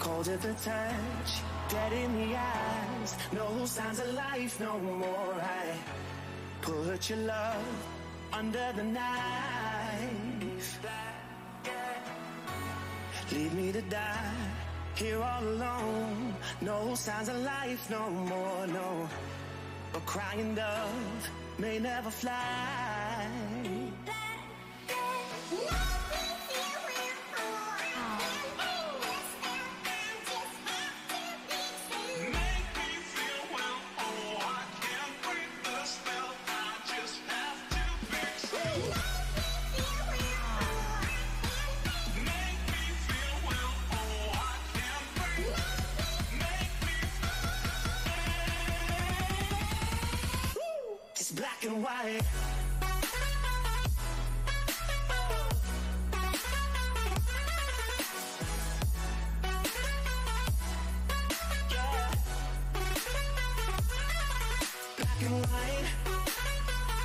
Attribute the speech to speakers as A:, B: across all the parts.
A: cold at the touch, dead in the eyes, no signs of life no more. I put your love under the knife, leave me to die here all alone. No signs of life no more, no. A crying dove may never fly. Black and white. Yeah. Black and white.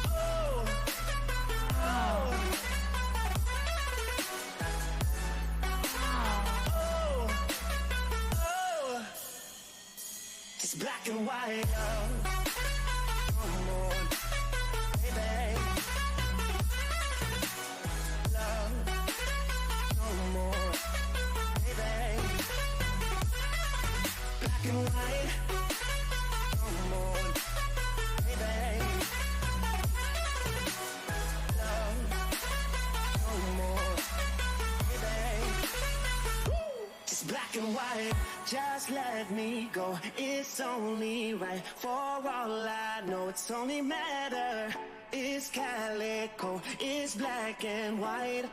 A: Oh. Oh. Oh. Oh. It's black and white. Just let me go, it's only right. For all I know, it's only matter. It's calico, it's black and white.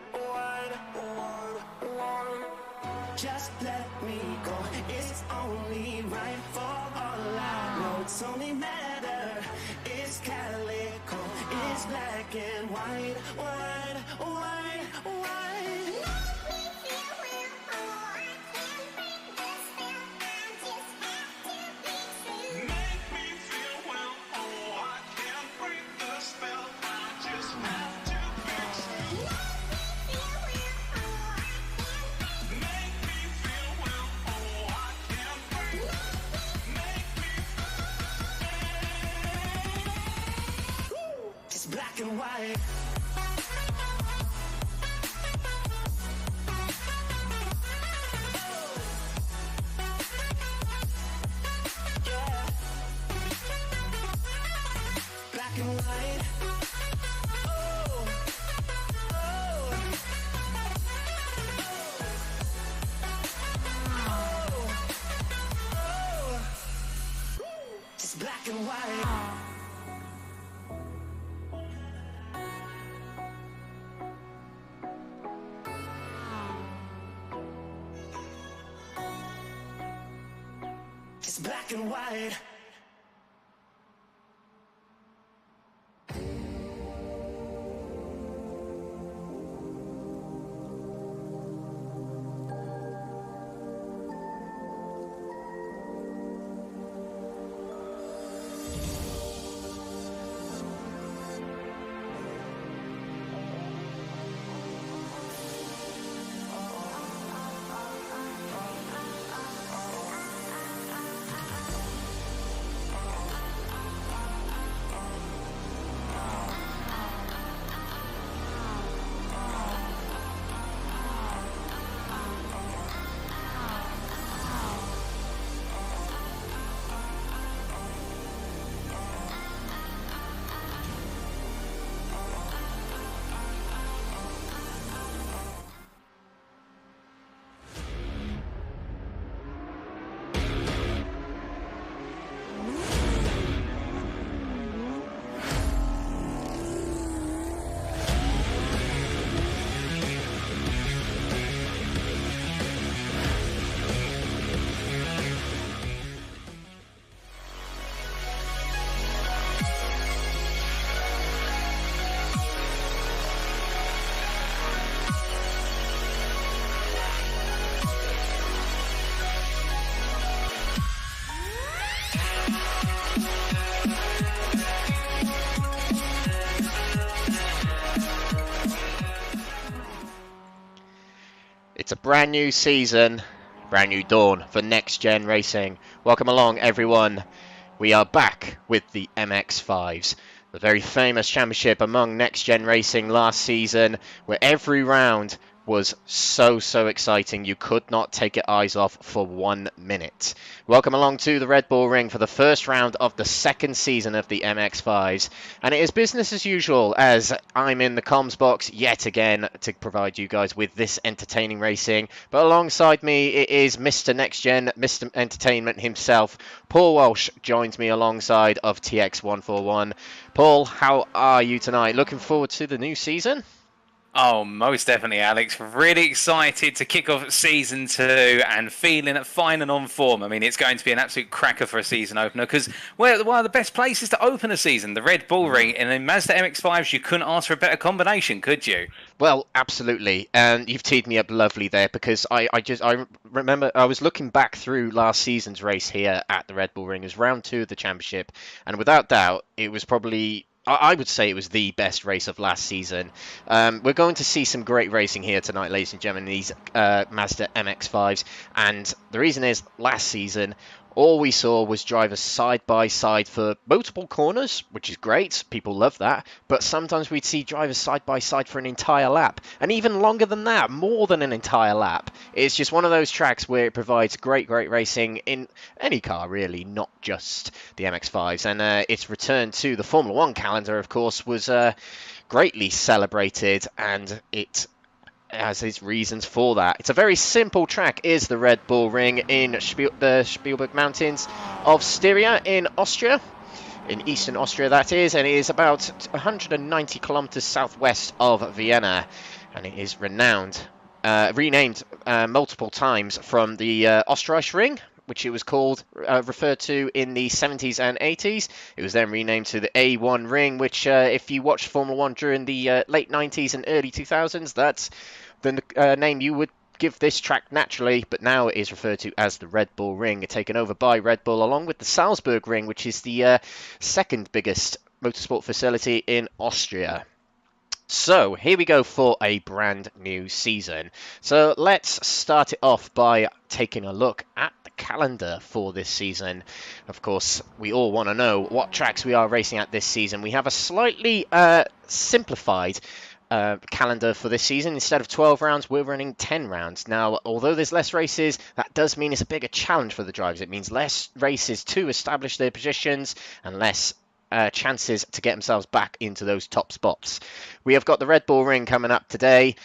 A: Just let me go, it's only right. For all I know, it's only matter. It's calico, it's black and white. White, white, white. Black and white. Yeah. Black and white. Oh. Oh. Oh. Oh. Just black and white. Black and white.
B: It's a brand new season, brand new dawn for Next Gen Racing. Welcome along, everyone. We are back with the MX-5s, the very famous championship among Next Gen Racing last season, where every round was so exciting you could not take your eyes off for 1 minute. Welcome along to the Red Bull Ring for the first round of the second season of the MX-5s, and it is business as usual as I'm in the comms box yet again to provide you guys with this entertaining racing. But alongside me it is Mr. Next Gen, Mr. Entertainment himself. Paul Walsh joins me alongside of TX141. Paul, how are you tonight? Looking forward to the new season?
C: Oh, most definitely, Alex. Really excited to kick off season 2 and feeling fine and on form. I mean, it's going to be an absolute cracker for a season opener because we're one of the best places to open a season, the Red Bull Ring. And in Mazda MX-5s, you couldn't ask for a better combination, could you?
B: Well, absolutely, and you've teed me up lovely there because I remember I was looking back through last season's race here at the Red Bull Ring as round 2 of the championship, and without doubt, it was probably I would say it was the best race of last season. We're going to see some great racing here tonight, ladies and gentlemen, in these Mazda MX-5s, and the reason is last season all we saw was drivers side by side for multiple corners, which is great. People love that. But sometimes we'd see drivers side by side for an entire lap. And even longer than that, more than an entire lap. It's just one of those tracks where it provides great racing in any car, really, not just the MX-5s. And its return to the Formula 1 calendar, of course, was greatly celebrated, and it has its reasons for that. It's a very simple track, is the Red Bull Ring in the Spielberg Mountains of Styria in Austria, in eastern Austria that is, and it is about 190 kilometers southwest of Vienna, and it is renamed multiple times from the Österreich Ring, which it was called, referred to in the 70s and 80s. It was then renamed to the A1 Ring, which if you watched Formula 1 during the late 90s and early 2000s, that's the name you would give this track naturally, but now it is referred to as the Red Bull Ring, taken over by Red Bull, along with the Salzburg Ring, which is the second biggest motorsport facility in Austria. So here we go for a brand new season. So let's start it off by taking a look at the calendar for this season. Of course, we all want to know what tracks we are racing at this season. We have a slightly simplified calendar for this season. Instead of 12 rounds, we're running 10 rounds. Now, although there's less races, that does mean it's a bigger challenge for the drivers. It means less races to establish their positions and less chances to get themselves back into those top spots. We have got the Red Bull Ring coming up today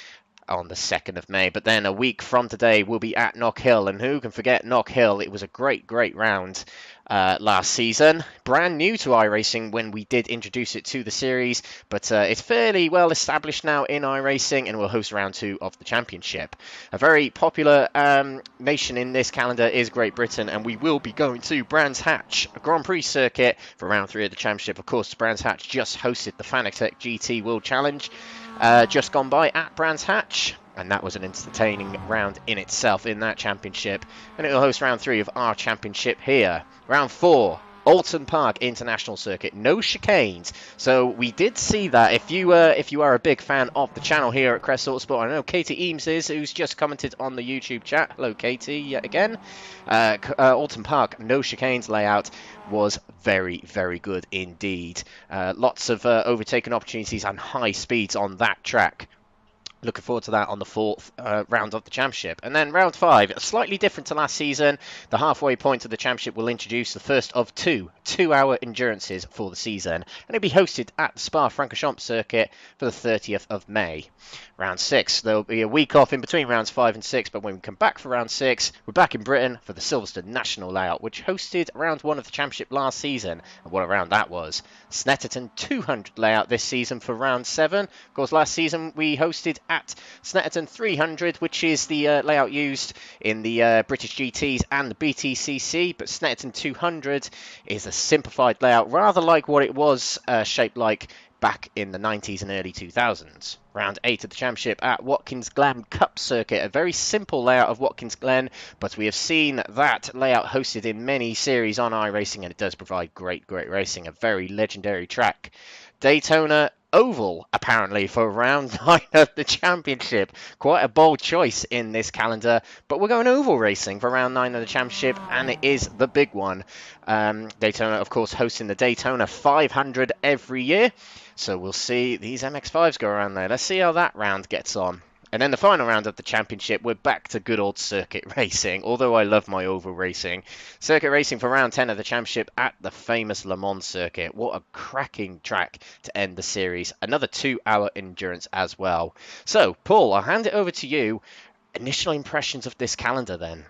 B: on the 2nd of May, but then a week from today we'll be at Knock Hill, and who can forget Knock Hill? It was a great round last season. Brand new to iRacing when we did introduce it to the series, but it's fairly well established now in iRacing and will host round 2 of the championship. A very popular nation in this calendar is Great Britain, and we will be going to Brands Hatch, a Grand Prix circuit for round 3 of the championship. Of course, Brands Hatch just hosted the Fanatec GT World Challenge just gone by at Brands Hatch, and that was an entertaining round in itself in that championship, and it will host round 3 of our championship here. Round 4, Alton Park International Circuit, no chicanes. So we did see that. If you are a big fan of the channel here at Crest Autosport, I know Katie Eames is, who's just commented on the YouTube chat. Hello, Katie, yet again. Alton Park, no chicanes layout was very good indeed. Lots of overtaking opportunities and high speeds on that track. Looking forward to that on the 4th round of the championship. And then round 5, slightly different to last season. The halfway point of the championship will introduce the first of 2 2-hour endurances for the season, and it'll be hosted at the Spa-Francorchamps circuit for the 30th of May. Round 6, there'll be a week off in between rounds 5 and 6, but when we come back for round 6, we're back in Britain for the Silverstone National layout, which hosted round 1 of the championship last season. And what a round that was. Snetterton 200 layout this season for round 7. Of course, last season we hosted at Snetterton 300, which is the layout used in the British GTs and the BTCC, but Snetterton 200 is a simplified layout, rather like what it was shaped like back in the 90s and early 2000s. Round 8 of the championship at Watkins Glen Cup circuit, a very simple layout of Watkins Glen, but we have seen that layout hosted in many series on iRacing, and it does provide great racing, a very legendary track. Daytona oval, apparently, for round 9 of the championship. Quite a bold choice in this calendar, but we're going oval racing for round 9 of the championship, and it is the big one. Daytona, of course, hosting the Daytona 500 every year, so we'll see these MX-5s go around there. Let's see how that round gets on. And then the final round of the championship, we're back to good old circuit racing, although I love my oval racing. Circuit racing for round 10 of the championship at the famous Le Mans circuit. What a cracking track to end the series. Another 2-hour endurance as well. So, Paul, I'll hand it over to you. Initial impressions of this calendar then.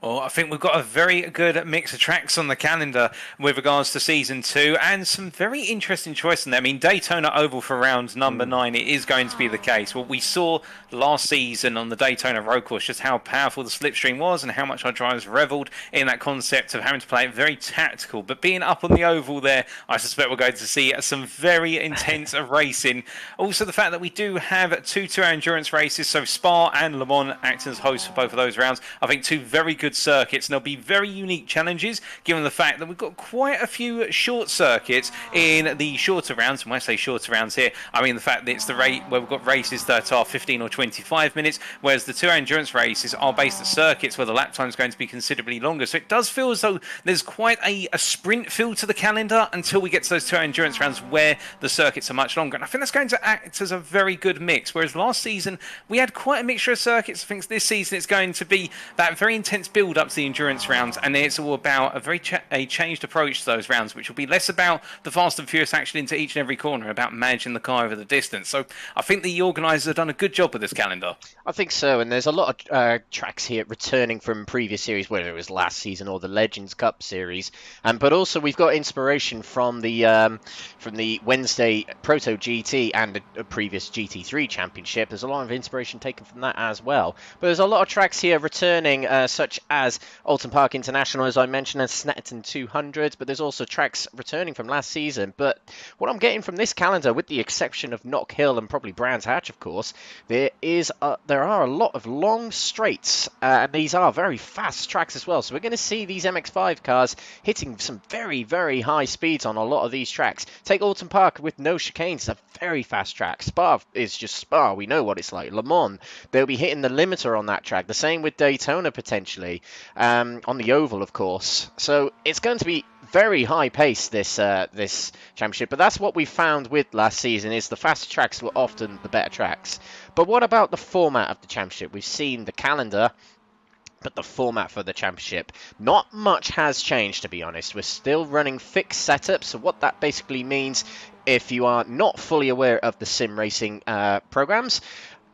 C: Well, I think we've got a very good mix of tracks on the calendar with regards to Season 2 and some very interesting choices in there. I mean, Daytona Oval for round number 9, it is going to be the case. Well, we saw last season on the Daytona road course just how powerful the slipstream was and how much our drivers revelled in that concept of having to play it very tactical. But being up on the Oval there, I suspect we're going to see some very intense racing. Also, the fact that we do have two 2-hour endurance races, so Spa and Le Mans acting as hosts for both of those rounds. I think two very good circuits, and there'll be very unique challenges given the fact that we've got quite a few short circuits in the shorter rounds. And when I say shorter rounds here, I mean the fact that it's the rate where we've got races that are 15 or 25 minutes, whereas the 2-hour endurance races are based at circuits where the lap time is going to be considerably longer. So it does feel as though there's quite a sprint feel to the calendar until we get to those 2-hour endurance rounds where the circuits are much longer. And I think that's going to act as a very good mix. Whereas last season we had quite a mixture of circuits. I think this season it's going to be that very intense build up to the endurance rounds, and it's all about a very changed approach to those rounds, which will be less about the fast and furious action into each and every corner, about managing the car over the distance. So I think the organisers have done a good job with this calendar.
B: I think so, and there's a lot of tracks here returning from previous series, whether it was last season or the Legends Cup series, but also we've got inspiration from the Wednesday Proto GT and the previous GT3 championship. There's a lot of inspiration taken from that as well. But there's a lot of tracks here returning, such as Alton Park International, as I mentioned, and Snetterton 200, but there's also tracks returning from last season. But what I'm getting from this calendar, with the exception of Knock Hill and probably Brands Hatch, of course, there are a lot of long straights, and these are very fast tracks as well. So we're going to see these MX-5 cars hitting some very, very high speeds on a lot of these tracks. Take Alton Park with no chicanes, it's a very fast track. Spa is just Spa, we know what it's like. Le Mans, they'll be hitting the limiter on that track. The same with Daytona potentially, on the oval, of course. So it's going to be very high pace this championship, but that's what we found with last season, is the faster tracks were often the better tracks. But what about the format of the championship? We've seen the calendar, but the format for the championship, not much has changed, to be honest. We're still running fixed setups. So what that basically means, if you are not fully aware of the sim racing programs,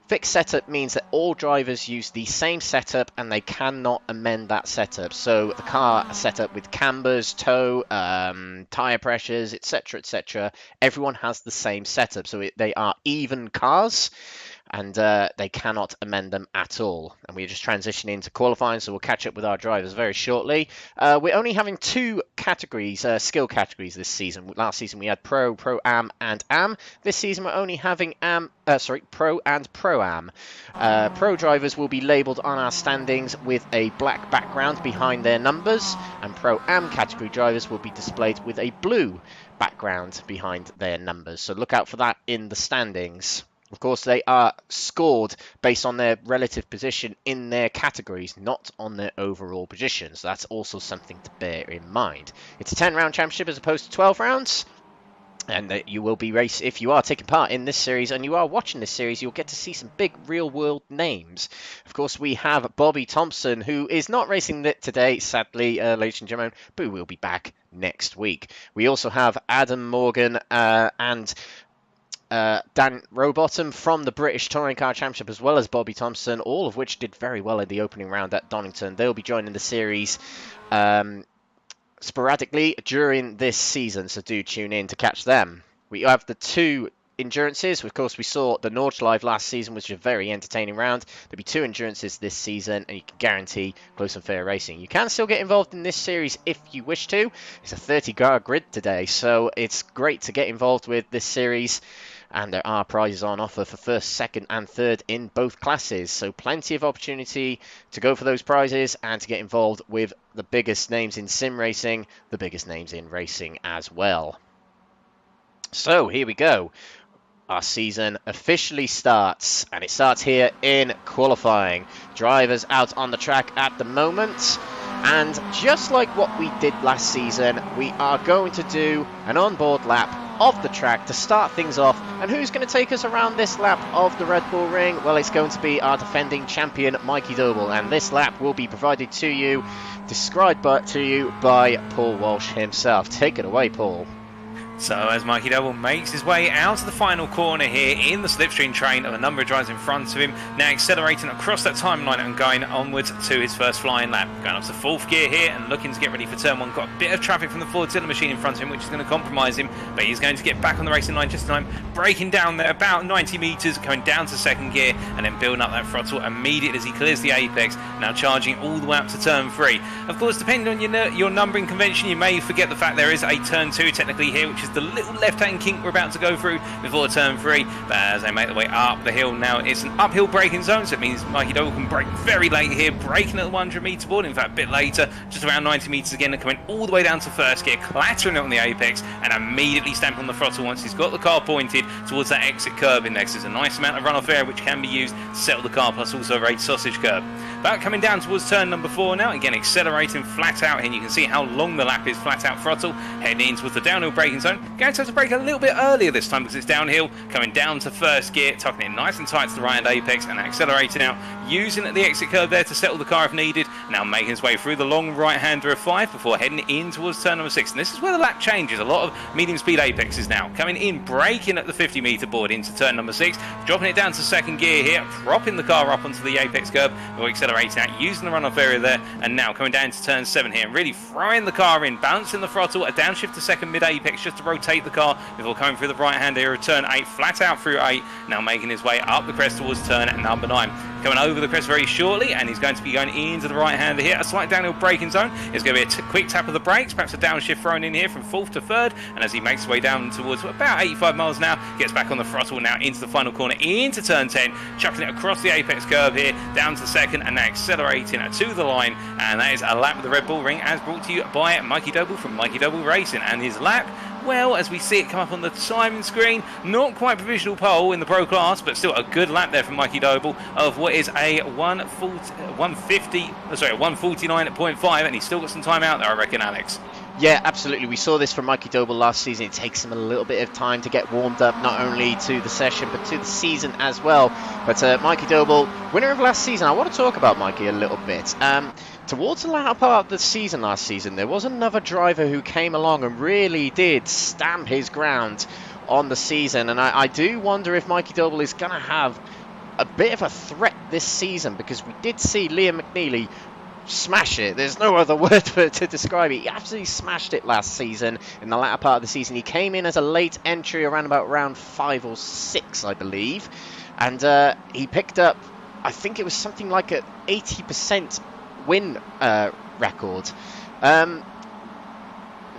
B: fixed setup means that all drivers use the same setup and they cannot amend that setup. So the car setup with cambers, toe, tyre pressures, etc., etc. Everyone has the same setup, so they are even cars, and they cannot amend them at all. And we're just transitioning into qualifying, so we'll catch up with our drivers very shortly. We're only having two categories, skill categories this season. Last season we had Pro, Pro-Am, and Am. This season we're only having Pro and Pro-Am. Pro drivers will be labelled on our standings with a black background behind their numbers, and Pro-Am category drivers will be displayed with a blue background behind their numbers. So look out for that in the standings. Of course, they are scored based on their relative position in their categories, not on their overall positions. That's also something to bear in mind. It's a 10-round championship as opposed to 12 rounds. And that you will be if you are taking part in this series and you are watching this series, you'll get to see some big real-world names. Of course, we have Bobby Thompson, who is not racing today, sadly, ladies and gentlemen, but who will be back next week. We also have Adam Morgan and Dan Rowbottom from the British Touring Car Championship, as well as Bobby Thompson, all of which did very well in the opening round at Donington. They'll be joining the series sporadically during this season, so do tune in to catch them. We have the two endurances. Of course, we saw the Nordschleife last season, which was a very entertaining round. There'll be two endurances this season, and you can guarantee close and fair racing. You can still get involved in this series if you wish to. It's a 30-car grid today, so it's great to get involved with this series. And there are prizes on offer for first, second and third in both classes. So plenty of opportunity to go for those prizes and to get involved with the biggest names in sim racing, the biggest names in racing as well. So here we go. our season officially starts, and it starts here in qualifying. Drivers out on the track at the moment, and just like what we did last season, we are going to do an onboard lap of the track to start things off. And who's going to take us around this lap of the Red Bull Ring? Well, it's going to be our defending champion, Mikey Doble, and this lap will be provided to you, described to you by Paul Walsh himself. Take it away, Paul.
C: So as Mikey Doble makes his way out of the final corner here in the slipstream train of a number of drivers in front of him, now accelerating across that timeline and going onwards to his first flying lap. Going up to fourth gear here and looking to get ready for turn one. Got a bit of traffic from the Ford Zilla machine in front of him, which is going to compromise him, but he's going to get back on the racing line just in time, braking down there about 90 metres, going down to second gear and then building up that throttle immediately as he clears the apex, now charging all the way up to turn 3. Of course, depending on your numbering convention, you may forget the fact there is a turn 2 technically here, which is the little left-hand kink we're about to go through before turn 3. But as they make their way up the hill now, it's an uphill braking zone, so it means Mikey Doble can brake very late here, braking at the 100 metre board, in fact a bit later, just around 90 metres again, and coming all the way down to first gear, clattering it on the apex and immediately stamping on the throttle once he's got the car pointed towards that exit curb index. There's a nice amount of runoff air which can be used to settle the car, plus also a very sausage curb. But coming down towards turn number 4 now, again accelerating flat out, and you can see how long the lap is, flat out throttle, heading in towards the downhill braking zone. Going to have to brake a little bit earlier this time because it's downhill, coming down to first gear, tucking it nice and tight to the right hand apex and accelerating out, using the exit curve there to settle the car if needed, now making his way through the long right hander of 5 before heading in towards turn number 6. And this is where the lap changes, a lot of medium speed apexes now, coming in, braking at the 50 metre board into turn number 6, dropping it down to second gear here, propping the car up onto the apex curb before accelerating out, using the runoff area there, and now coming down to turn 7 here and really throwing the car in, balancing the throttle, a downshift to second mid apex just to rotate the car before coming through the right hand area of turn 8, flat out through 8, now making his way up the crest towards turn number 9. Coming over the crest very shortly, and he's going to be going into the right hander here, a slight downhill braking zone. It's going to be a quick tap of the brakes, perhaps a downshift thrown in here from 4th to 3rd, and as he makes his way down towards about 85 miles an hour, gets back on the throttle now into the final corner, into turn 10, chucking it across the apex curve here, down to second, and now accelerating to the line, and that is a lap of the Red Bull Ring, as brought to you by Mikey Doble from Mikey Doble Racing. And his lap, well, as we see it come up on the timing screen, not quite provisional pole in the pro class, but still a good lap there from Mikey Doble of what is a 149.5, and he's still got some time out there, I reckon, Alex.
B: Yeah, absolutely. We saw this from Mikey Doble last season. It takes him a little bit of time to get warmed up, not only to the session, but to the season as well. But Mikey Doble, winner of last season. I want to talk about Mikey a little bit. Towards the latter part of the season last season, there was another driver who came along and really did stamp his ground on the season. And I do wonder if Mikey Doble is going to have a bit of a threat this season, because we did see Liam McNeely smash it. There's no other word to describe it. He absolutely smashed it last season in the latter part of the season. He came in as a late entry around about round 5 or 6, I believe. And he picked up, I think it was something like an 80% win record.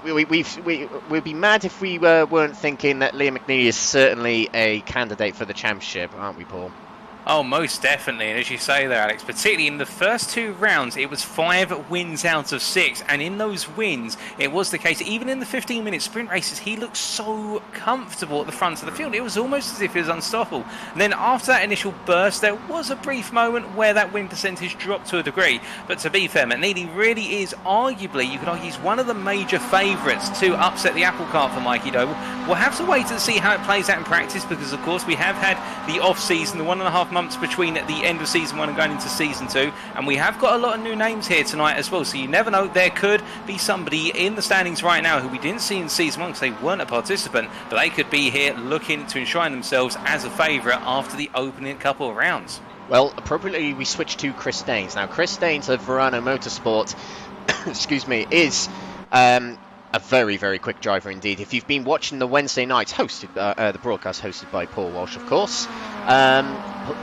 B: We'd be mad if we weren't thinking that Liam McNeely is certainly a candidate for the championship, aren't we, Paul?
C: Oh, most definitely. And as you say there, Alex, particularly in the first 2 rounds, it was 5 wins out of 6. And in those wins, it was the case, even in the 15-minute sprint races, he looked so comfortable at the front of the field. It was almost as if he was unstoppable. And then after that initial burst, there was a brief moment where that win percentage dropped to a degree. But to be fair, McNeely really is arguably, you could argue, he's one of the major favourites to upset the apple cart for Mikey Doble. We'll have to wait and see how it plays out in practice, because, of course, we have had the off-season, the 1.5 months between the end of season 1 and going into season 2, and we have got a lot of new names here tonight as well, so you never know, there could be somebody in the standings right now who we didn't see in season 1 because they weren't a participant, but they could be here looking to enshrine themselves as a favourite after the opening couple of rounds.
B: Well, appropriately we switch to Chris Daines. Now, Chris Daines of Verano Motorsport excuse me, is a very, very quick driver indeed. If you've been watching the Wednesday nights hosted, the broadcast hosted by Paul Walsh, of course,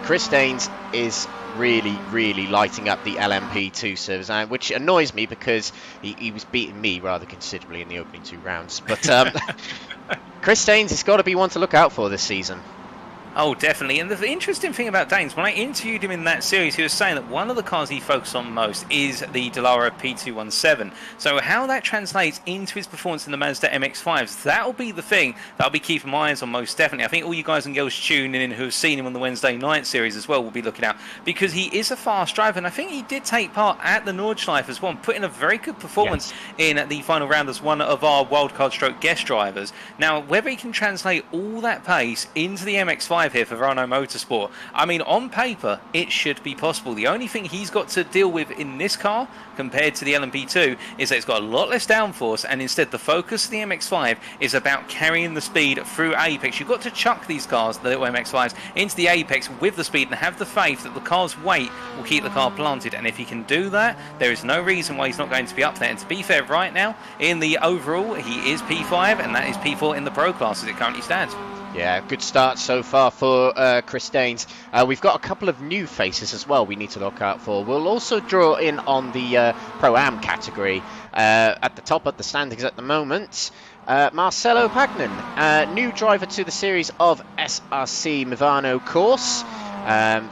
B: Chris Daines is really, really lighting up the LMP2 service, which annoys me because he was beating me rather considerably in the opening 2 rounds. But Chris Daines has got to be one to look out for this season.
C: Oh, definitely. And the interesting thing about Danes, when I interviewed him in that series, he was saying that one of the cars he focused on most is the Dallara P217. So how that translates into his performance in the Mazda MX-5s, that'll be the thing that I'll be keeping my eyes on most definitely. I think all you guys and girls tuning in who have seen him on the Wednesday night series as well will be looking out, because he is a fast driver, and I think he did take part at the Nordschleife as well, and put in a very good performance in the final round as one of our wildcard stroke guest drivers. Now, whether he can translate all that pace into the MX-5 here for Renault Motorsport, I mean, on paper it should be possible. The only thing he's got to deal with in this car compared to the LMP2 is that it's got a lot less downforce, and instead the focus of the MX-5 is about carrying the speed through apex. You've got to chuck these cars, the little MX-5s, into the apex with the speed and have the faith that the car's weight will keep the car planted, and if he can do that, there is no reason why he's not going to be up there. And to be fair, right now in the overall he is P5, and that is P4 in the Pro class as it currently stands.
B: Yeah, good start so far for Chris Danes. We've got a couple of new faces as well we need to look out for. We'll also draw in on the Pro-Am category. At the top of the standings at the moment, Marcelo Pagnan, new driver to the series of SRC Movano course.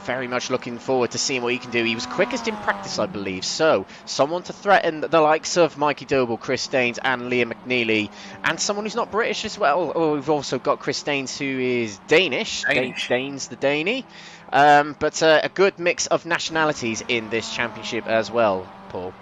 B: Very much looking forward to seeing what he can do. He was quickest in practice, I believe, so someone to threaten the likes of Mikey Doble, Chris Danes and Liam McNeely, and someone who's not British as well. Oh, we've also got Chris Danes, who is Danish. Danes the Daney, but a good mix of nationalities in this championship as well, Paul.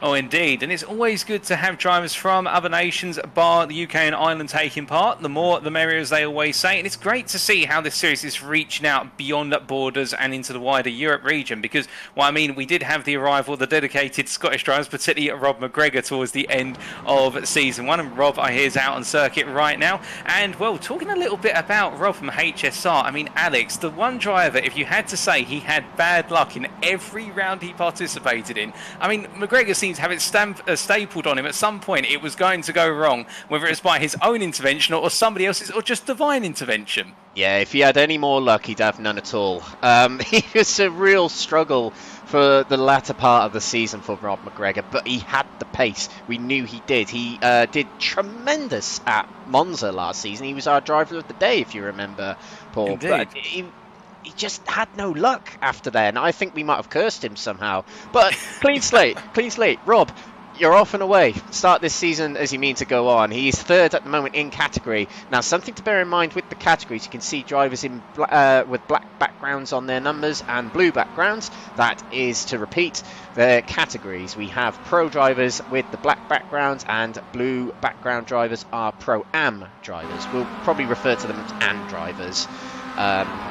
C: Oh, indeed. And it's always good to have drivers from other nations, bar the UK and Ireland, taking part. The more, the merrier, as they always say. And it's great to see how this series is reaching out beyond borders and into the wider Europe region. Because, well, I mean, we did have the arrival of the dedicated Scottish drivers, particularly Rob McGregor, towards the end of Season 1. And Rob, I hear, is out on circuit right now. And, well, talking a little bit about Rob from HSR, I mean, Alex, the one driver, if you had to say he had bad luck in every round he participated in, I mean, McGregor seems to have it stapled on him. At some point it was going to go wrong, whether it's by his own intervention or somebody else's, or just divine intervention.
B: Yeah, if he had any more luck, he'd have none at all. It was a real struggle for the latter part of the season for Rob McGregor, but he had the pace. We knew he did. He did tremendous at Monza last season. He was our driver of the day, if you remember, Paul.
C: Indeed.
B: But he just had no luck after then. I think we might have cursed him somehow. But clean slate, clean slate. Rob, you're off and away. Start this season as you mean to go on. He's third at the moment in category. Now, something to bear in mind with the categories, you can see drivers in with black backgrounds on their numbers and blue backgrounds. That is to repeat the categories. We have pro drivers with the black backgrounds, and blue background drivers are Pro-Am drivers. We'll probably refer to them as AM drivers,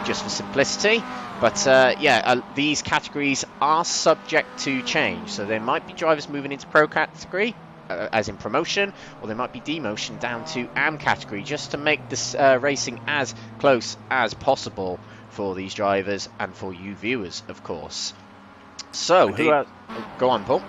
B: just for simplicity. But these categories are subject to change, so there might be drivers moving into pro category, as in promotion, or there might be demotion down to AM category, just to make this racing as close as possible for these drivers and for you viewers, of course. So, go on, Paul.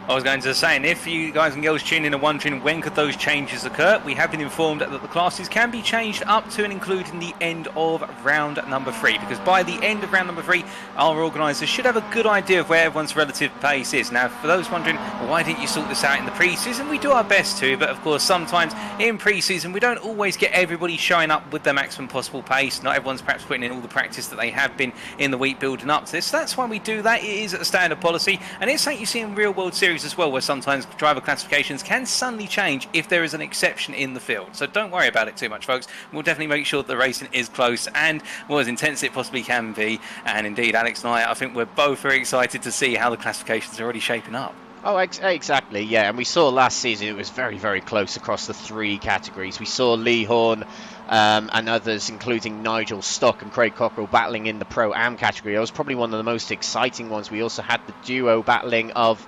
C: I was going to say, and if you guys and girls tuning in and wondering when could those changes occur, we have been informed that the classes can be changed up to and including the end of round number 3, because by the end of round number 3, our organisers should have a good idea of where everyone's relative pace is. Now, for those wondering, well, why didn't you sort this out in the pre-season? We do our best to, but of course, sometimes in pre-season, we don't always get everybody showing up with their maximum possible pace. Not everyone's perhaps putting in all the practice that they have been in the week building up to this. So that's why we do that. It is a standard policy, and it's something you see in real-world series as well, where sometimes driver classifications can suddenly change if there is an exception in the field. So don't worry about it too much, folks. We'll definitely make sure that the racing is close and as intense as it possibly can be. And indeed, Alex and I think we're both very excited to see how the classifications are already shaping up.
B: Oh, exactly, yeah. And we saw last season it was very, very close across the 3 categories. We saw Lee Horne and others, including Nigel Stock and Craig Cockrell, battling in the Pro-Am category. It was probably one of the most exciting ones. We also had the duo battling of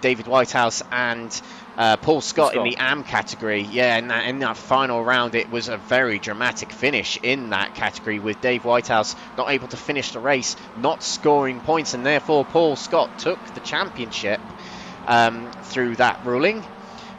B: David Whitehouse and Paul Scott in the AM category. Yeah, in that final round, it was a very dramatic finish in that category, with Dave Whitehouse not able to finish the race, not scoring points, and therefore Paul Scott took the championship through that ruling.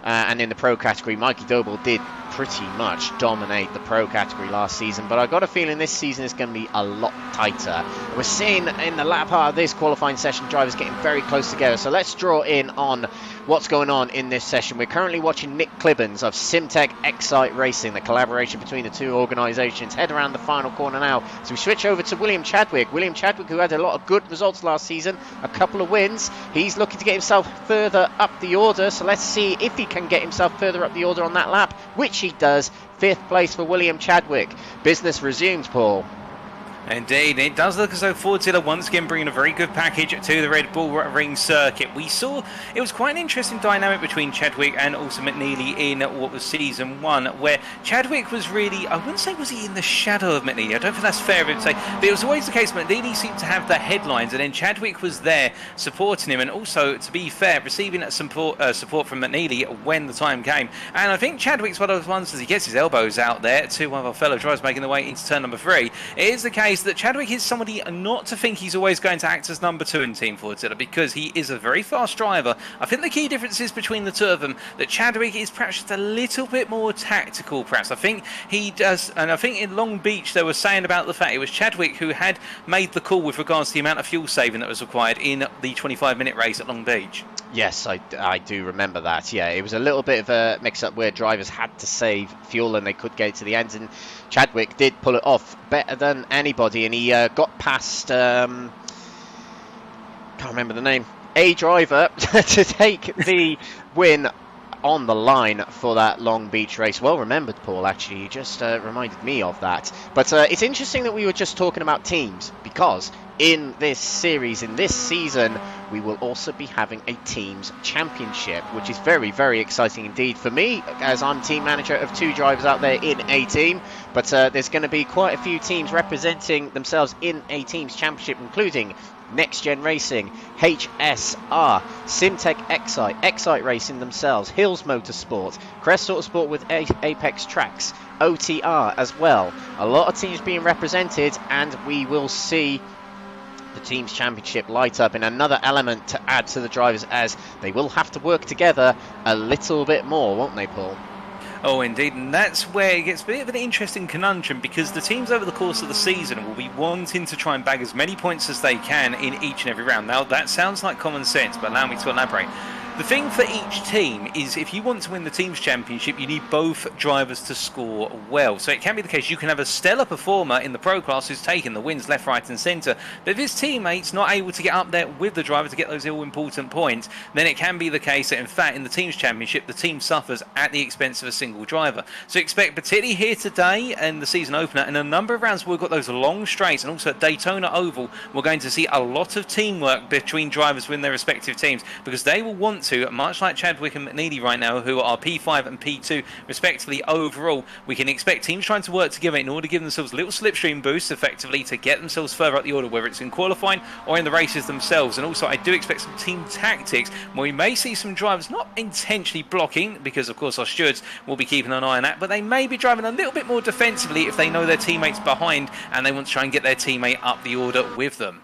B: And in the pro category, Mikey Doble did pretty much dominate the pro category last season, but I got a feeling this season is going to be a lot tighter. We're seeing in the latter part of this qualifying session drivers getting very close together, so let's draw in on what's going on in this session. We're currently watching Nick Clibbons of Simtech Excite Racing, the collaboration between the two organisations. Head around the final corner now. So we switch over to William Chadwick. William Chadwick, who had a lot of good results last season, a couple of wins. He's looking to get himself further up the order. So let's see if he can get himself further up the order on that lap, which he does. 5th place for William Chadwick. Business resumes, Paul.
C: Indeed, it does look as though Fordzilla once again bringing a very good package to the Red Bull Ring circuit. We saw it was quite an interesting dynamic between Chadwick and also McNeely in what was season 1, where Chadwick was really, I wouldn't say was he in the shadow of McNeely, I don't think that's fair of him to say, but it was always the case McNeely seemed to have the headlines and then Chadwick was there supporting him, and also, to be fair, receiving support from McNeely when the time came. And I think Chadwick's one of those ones, as he gets his elbows out there to one of our fellow drivers making their way into turn number 3, it is the case that Chadwick is somebody not to think he's always going to act as number 2 in Team Fordzilla, because he is a very fast driver. I think the key difference is between the two of them that Chadwick is perhaps just a little bit more tactical, perhaps. I think he does, and I think in Long Beach they were saying about the fact it was Chadwick who had made the call with regards to the amount of fuel saving that was required in the 25-minute race at Long Beach.
B: Yes, I do remember that. Yeah, it was a little bit of a mix-up where drivers had to save fuel and they could get to the end, and Chadwick did pull it off better than anybody, and he got past, can't remember the name, a driver to take the win on the line for that Long Beach race. Well remembered, Paul, actually. You just reminded me of that. But it's interesting that we were just talking about teams, because in this series, in this season, we will also be having a teams championship, which is very, very exciting indeed for me, as I'm team manager of 2 drivers out there in a team. But there's going to be quite a few teams representing themselves in a teams championship, including NXTGEN Racing, HSR, Simtech Excite, Excite Racing themselves, Hills Motorsport, Crest Autosport with Apex Tracks, OTR as well. A lot of teams being represented, and we will see the teams championship light up in another element to add to the drivers, as they will have to work together a little bit more, won't they, Paul?
C: Oh, indeed, and that's where it gets a bit of an interesting conundrum, because the teams over the course of the season will be wanting to try and bag as many points as they can in each and every round. Now, that sounds like common sense, but allow me to elaborate. The thing for each team is, if you want to win the teams championship, you need both drivers to score well. So it can be the case you can have a stellar performer in the pro class who's taking the wins left, right and centre, but if his teammate's not able to get up there with the driver to get those all-important points, then it can be the case that, in fact, in the teams championship, the team suffers at the expense of a single driver. So expect, particularly here today and the season opener, and a number of rounds we've got those long straights, and also at Daytona Oval, we're going to see a lot of teamwork between drivers within their respective teams, because they will want to, much like Chadwick and McNeely right now, who are P5 and P2 respectively overall, we can expect teams trying to work together in order to give themselves little slipstream boosts effectively to get themselves further up the order, whether it's in qualifying or in the races themselves. And also I do expect some team tactics where we may see some drivers not intentionally blocking, because of course our stewards will be keeping an eye on that, but they may be driving a little bit more defensively if they know their teammates behind and they want to try and get their teammate up the order with them.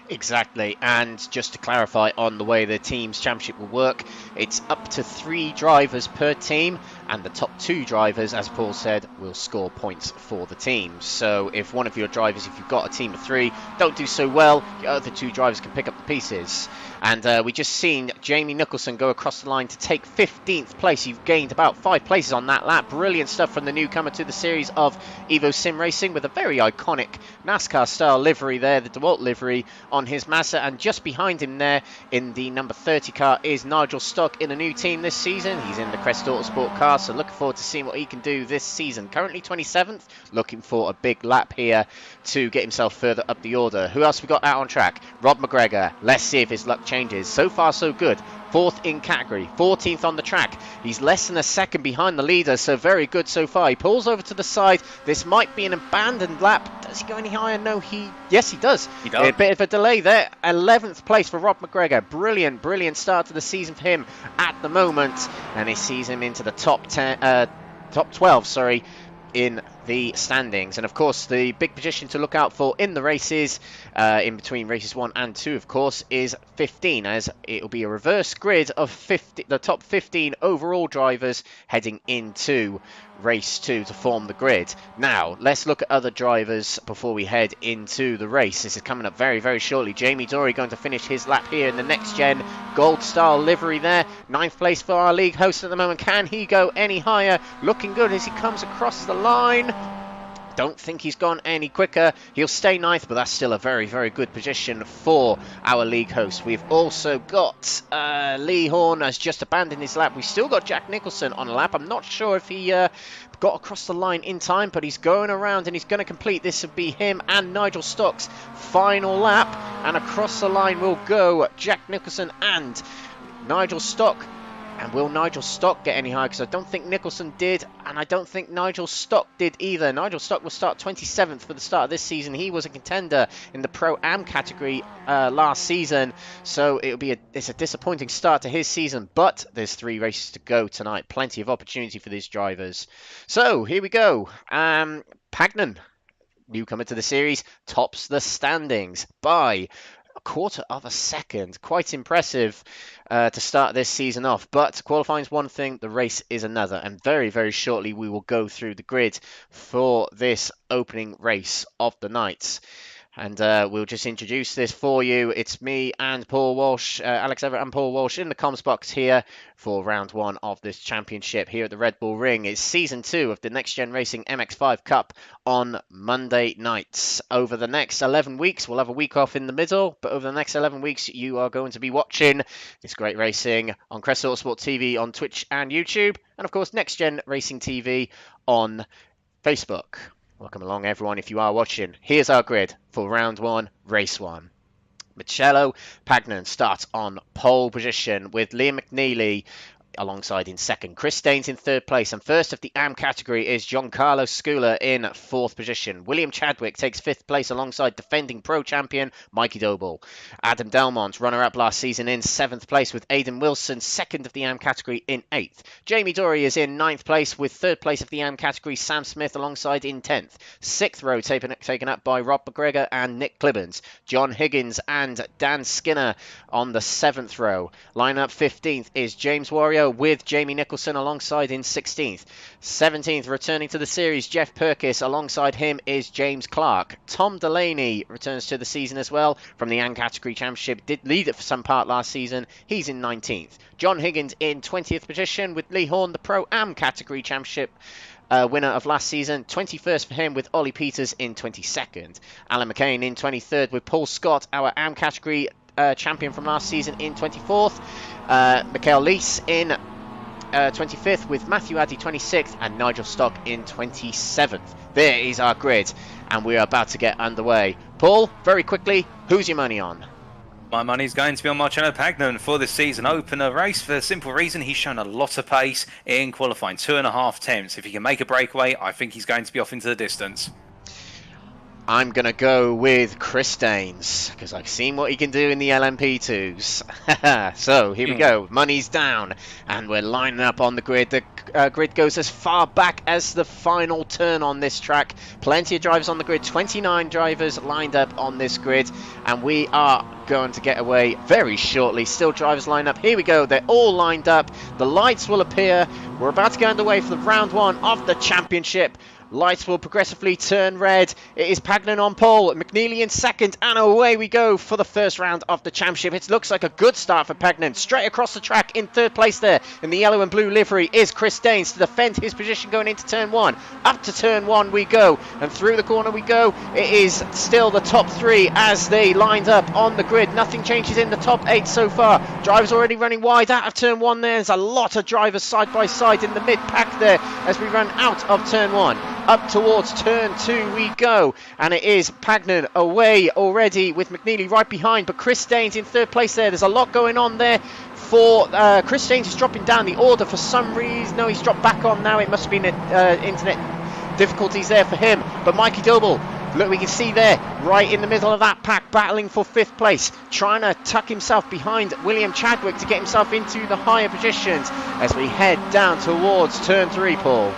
B: Exactly, and just to clarify on the way the teams championship will work, it's up to 3 drivers per team, and the top 2 drivers, as Paul said, will score points for the team. So if one of your drivers, if you've got a team of 3, don't do so well, the other 2 drivers can pick up the pieces. And we just seen Jamie Nicholson go across the line to take 15th place. You've gained about 5 places on that lap. Brilliant stuff from the newcomer to the series of Evo Sim Racing, with a very iconic NASCAR-style livery there, the DeWalt livery on his Mazda. And just behind him there in the number 30 car is Nigel Stock in a new team this season. He's in the Crest Autosport car, so looking forward to seeing what he can do this season. Currently 27th, looking for a big lap here to get himself further up the order. Who else we got out on track? Rob McGregor. Let's see if his luck changes. So far so good. 4th in category, 14th on the track. He's less than a second behind the leader, so very good so far. He pulls over to the side. This might be an abandoned lap. Does he go any higher? No, yes, he does.
C: He does.
B: A bit of a delay there. 11th place for Rob McGregor. Brilliant, brilliant start to the season for him at the moment, and he sees him into the top 12, sorry, in the standings. And of course, the big position to look out for in the races, in between races 1 and 2, of course, is 15, as it will be a reverse grid of the top 15 overall drivers heading into race 2 to form the grid. Now, let's look at other drivers before we head into the race. This is coming up very, very shortly. Jamie Dory going to finish his lap here in the NXTGEN gold style livery there. 9th place for our league host at the moment. Can he go any higher? Looking good as he comes across the line. Don't think he's gone any quicker. He'll stay 9th, but that's still a very, very good position for our league host. We've also got Lee Horne has just abandoned his lap. We've still got Jack Nicholson on a lap. I'm not sure if he got across the line in time, but he's going around and he's going to complete. This would be him and Nigel Stock's final lap, and across the line will go Jack Nicholson and Nigel Stock. And will Nigel Stock get any higher? Because I don't think Nicholson did, and I don't think Nigel Stock did either. Nigel Stock will start 27th for the start of this season. He was a contender in the Pro-Am category last season, so it's a disappointing start to his season. But there's 3 races to go tonight. Plenty of opportunity for these drivers. So here we go. Pagnon, newcomer to the series, tops the standings by a quarter of a second. Quite impressive to start this season off, but qualifying is one thing, the race is another, and very, very shortly we will go through the grid for this opening race of the night. And we'll just introduce this for you. It's me and Paul Walsh, Alex Everett and Paul Walsh in the comms box here for round 1 of this championship here at the Red Bull Ring. It's season 2 of the NXTGEN Racing MX-5 Cup on Monday nights. Over the next 11 weeks, we'll have a week off in the middle, but over the next 11 weeks, you are going to be watching this great racing on Crest Autosport TV on Twitch and YouTube, and of course NXTGEN Racing TV on Facebook. Welcome along, everyone, if you are watching. Here's our grid for round 1, race 1. Michelo Pagnon starts on pole position with Liam McNeely alongside in second. Chris Staines in third place, and first of the AM category is Giancarlo Scula in 4th position. William Chadwick takes 5th place alongside defending pro champion Mikey Doble. Adam Delmont, runner-up last season, in 7th place with Aidan Wilson, 2nd of the AM category, in 8th. Jamie Dory is in 9th place with 3rd place of the AM category Sam Smith alongside in 10th. 6th row taken up by Rob McGregor and Nick Clibbans. John Higgins and Dan Skinner on the 7th row. Line-up 15th is James Wario with Jamie Nicholson alongside in 16th. 17th, returning to the series, Jeff Perkis. Alongside him is James Clark. Tom Delaney returns to the season as well from the AM category championship. Did lead it for some part last season. He's in 19th. John Higgins in 20th position with Lee Horne, the Pro-Am category championship winner of last season. 21st for him with Ollie Peters in 22nd. Alan McCain in 23rd with Paul Scott, our AM category champion from last season, in 24th. Mikhail Lees in 25th with Matthew Addy 26th and Nigel Stock in 27th. There is our grid, and we are about to get underway. Paul, very quickly, who's your money on?
C: My money's going to be on Michelo Pagnon for this season opener race, for the simple reason he's shown a lot of pace in qualifying, 2.5 attempts. If he can make a breakaway, I think he's going to be off into the distance.
B: I'm going to go with Chris Staines, because I've seen what he can do in the LMP2s. So, here we go. Money's down, and we're lining up on the grid. The grid goes as far back as the final turn on this track. Plenty of drivers on the grid, 29 drivers lined up on this grid, and we are going to get away very shortly. Still drivers lined up. Here we go. They're all lined up. The lights will appear. We're about to go underway for the round 1 of the championship. Lights will progressively turn red. It is Pagnon on pole, McNeely in second, and away we go for the first round of the championship. It looks like a good start for Pagnon. Straight across the track in 3rd place there in the yellow and blue livery is Chris Staines to defend his position going into turn 1. Up to turn 1 we go, and through the corner we go. It is still the top 3 as they lined up on the grid. Nothing changes in the top 8 so far. Drivers already running wide out of turn 1 there. There's a lot of drivers side by side in the mid-pack there as we run out of turn 1. Up towards turn 2 we go, and it is Pagnon away already with McNeely right behind, but Chris Staines in 3rd place there. There's a lot going on there for Chris Staines is dropping down the order for some reason. No, he's dropped back on now. It must have been internet difficulties there for him, but Mikey Doble, look, we can see there right in the middle of that pack, battling for 5th place, trying to tuck himself behind William Chadwick to get himself into the higher positions as we head down towards turn 3, Paul.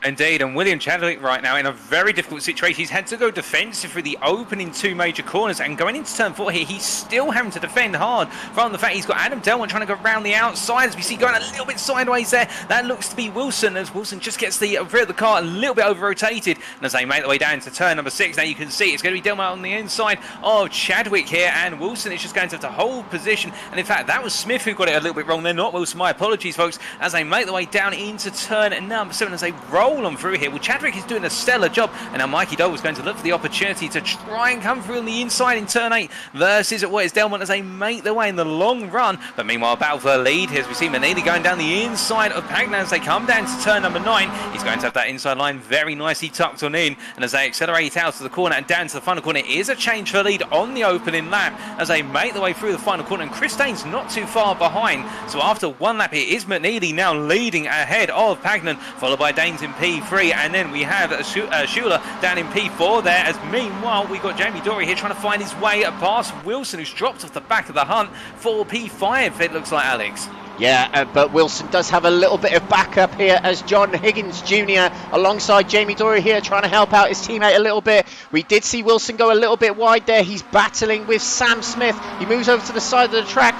C: Indeed, and William Chadwick right now in a very difficult situation. He's had to go defensive through the opening 2 major corners, and going into turn 4 here, he's still having to defend hard from the fact he's got Adam Delmont trying to go around the outside, as we see going a little bit sideways there. That looks to be Wilson, as Wilson just gets the rear of the car a little bit over-rotated, and as they make their way down to turn number 6, now you can see it's going to be Delmont on the inside of Chadwick here, and Wilson is just going to have to hold position, and in fact, that was Smith who got it a little bit wrong there, not Wilson. My apologies, folks, as they make their way down into turn number 7, as they roll on through here. Well, Chadwick is doing a stellar job, and now Mikey Doble is going to look for the opportunity to try and come through on the inside in turn 8 versus what is Delmont as they make their way in the long run. But meanwhile, battle for the lead here as we see Manili going down the inside of Pagnan as they come down to turn number 9. He's going to have that inside line very nicely tucked on in, and as they accelerate out to the corner and down to the final corner, it is a change for lead on the opening lap as they make their way through the final corner, and Chris Dane's not too far behind. So after one lap, it is McNeely now leading ahead of Pagnan, followed by Danes in P3, and then we have Schuler down in P4 there, as meanwhile we got Jamie Dory here trying to find his way past Wilson, who's dropped off the back of the hunt for P5, it looks like, Alex.
B: Yeah, but Wilson does have a little bit of backup here as John Higgins Jr. alongside Jamie Dory here trying to help out his teammate a little bit. We did see Wilson go a little bit wide there. He's battling with Sam Smith. He moves over to the side of the track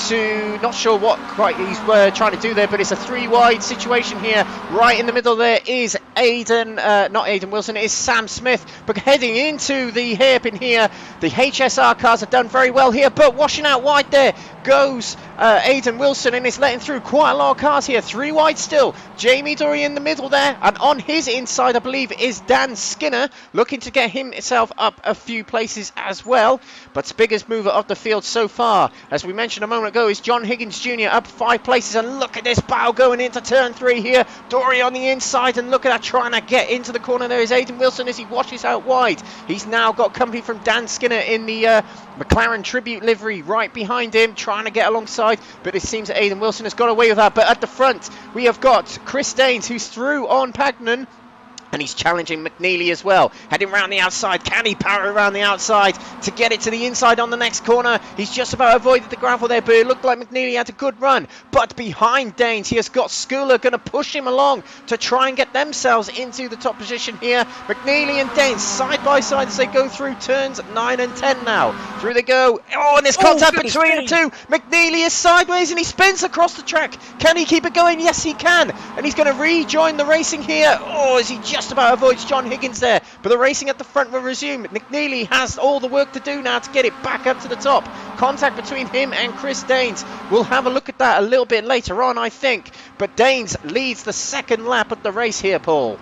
B: to, not sure what quite he's trying to do there, but it's a 3 wide situation here. Right in the middle there is not Aiden Wilson, it is Sam Smith. But heading into the hairpin here, the HSR cars have done very well here, but washing out wide there goes Aiden Wilson, and it's letting through quite a lot of cars here. 3 wide still. Jamie Dory in the middle there, and on his inside I believe is Dan Skinner, looking to get himself up a few places as well. But biggest mover of the field so far, as we mentioned a moment ago, is John Higgins Jr. up 5 places, and look at this battle going into turn 3 here. Dory on the inside, and look at that trying to get into the corner. There is Aiden Wilson as he washes out wide. He's now got company from Dan Skinner in the McLaren Tribute livery right behind him, trying to get alongside, but it seems that Aiden Wilson has got away with that. But at the front we have got Chris Danes, who's through on Pagnan, and he's challenging McNeely as well. Heading around the outside. Can he power around the outside to get it to the inside on the next corner? He's just about avoided the gravel there, but it looked like McNeely had a good run. But behind Danes, he has got Schooler going to push him along to try and get themselves into the top position here. McNeely and Danes side by side as they go through turns 9 and 10 now. Through they go. Oh, and there's contact between the two. McNeely is sideways and he spins across the track. Can he keep it going? Yes, he can. And he's going to rejoin the racing here. Oh, is he just about avoids John Higgins there, but the racing at the front will resume. McNeely has all the work to do now to get it back up to the top. Contact between him and Chris Danes. We'll have a look at that a little bit later on, I think, but Danes leads the second lap of the race here, Paul.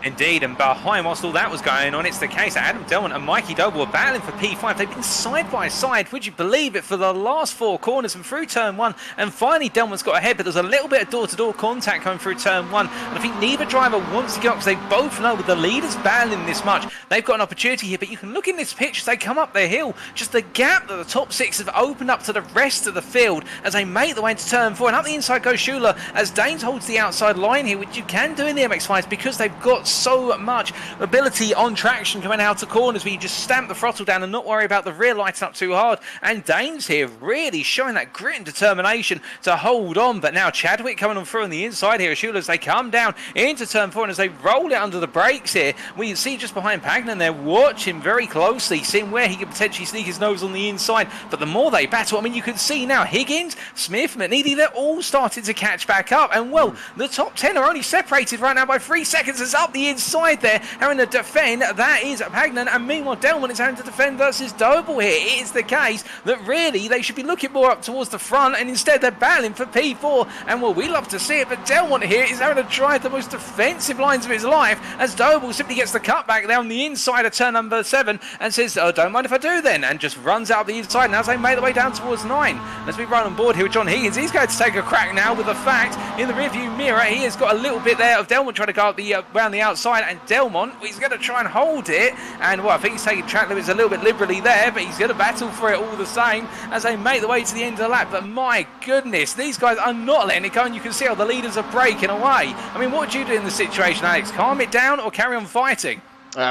C: Indeed, and behind whilst all that was going on, it's the case that Adam Delmont and Mikey Doble were battling for P5. They've been side by side, would you believe it, for the last 4 corners and through turn 1, and finally Delmont's got ahead, but there's a little bit of door-to-door contact coming through turn 1, and I think neither driver wants to get up because they both know with the leaders battling this much, they've got an opportunity here. But you can look in this pitch as they come up the hill, just the gap that the top 6 have opened up to the rest of the field as they make their way into turn 4, and up the inside goes Schuler as Danes holds the outside line here, which you can do in the MX-5s because they've got so much ability on traction coming out of corners where you just stamp the throttle down and not worry about the rear lighting up too hard. And Danes here really showing that grit and determination to hold on. But now Chadwick coming on through on the inside here as Schuler as they come down into turn 4, and as they roll it under the brakes here, we can see just behind Pagnan there, watch him very closely, seeing where he could potentially sneak his nose on the inside. But the more they battle, I mean, you can see now Higgins, Smith, McNeely, they're all starting to catch back up. And well, the top 10 are only separated right now by 3 seconds. It's up the inside there, having to defend. That is Pagnan, and meanwhile Delmont is having to defend versus Doble here. It is the case that really they should be looking more up towards the front, and instead they're battling for P4. And well, we love to see it, but Delmont here is having to drive the most defensive lines of his life as Doble simply gets the cutback there on the inside of turn number 7 and says, oh, don't mind if I do then, and just runs out the inside. And as they make their way down towards 9, as we run on board here with John Higgins, he's going to take a crack now with the fact in the rearview mirror he has got a little bit there of Delmont trying to go up the around the outside, and Delmont, he's going to try and hold it, and well, I think he's taking track limits a little bit liberally there, but he's going to battle for it all the same as they make their way to the end of the lap. But my goodness, these guys are not letting it go, and you can see how the leaders are breaking away. I mean, what would you do in the situation, Alex? Calm it down or carry on fighting?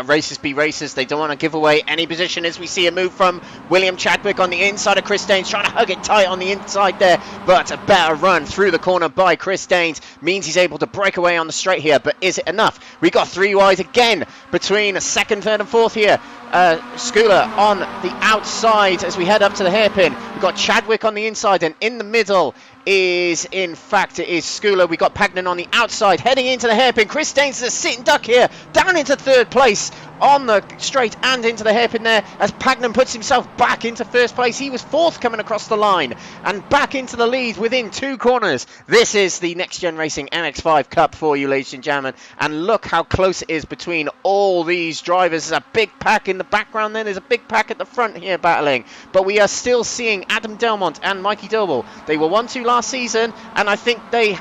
B: Racers be racers. They don't want to give away any position as we see a move from William Chadwick on the inside of Chris Daines, trying to hug it tight on the inside there, but a better run through the corner by Chris Daines means he's able to break away on the straight here, but is it enough? We got 3 wide again between second, third and fourth here. Schooler on the outside as we head up to the hairpin. We've got Chadwick on the inside, and in the middle is, in fact, it is Schooler. We got Pagnon on the outside heading into the hairpin. Chris Daines is a sitting duck here, down into third place on the straight and into the hairpin there as Pagnon puts himself back into first place. He was fourth coming across the line and back into the lead within 2 corners. This is the Next Gen Racing MX-5 Cup for you, ladies and gentlemen, and look how close it is between all these drivers. There's a big pack in the background then, there's a big pack at the front here battling, but we are still seeing Adam Delmont and Mikey Doble. They were 1-2 last season, and I think they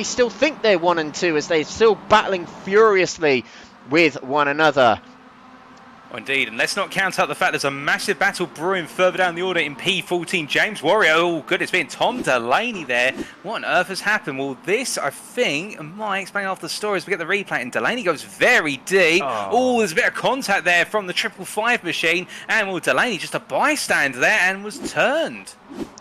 B: still think they're 1 and 2 as they're still battling furiously with one another.
C: Indeed, and let's not count out the fact there's a massive battle brewing further down the order in P14. James Warrior, oh good, it's been Tom Delaney there. What on earth has happened? Well, this, I think, might explain after the story as we get the replay, and Delaney goes very deep. Oh, there's a bit of contact there from the 555 machine, and well, Delaney just a bystander there and was turned.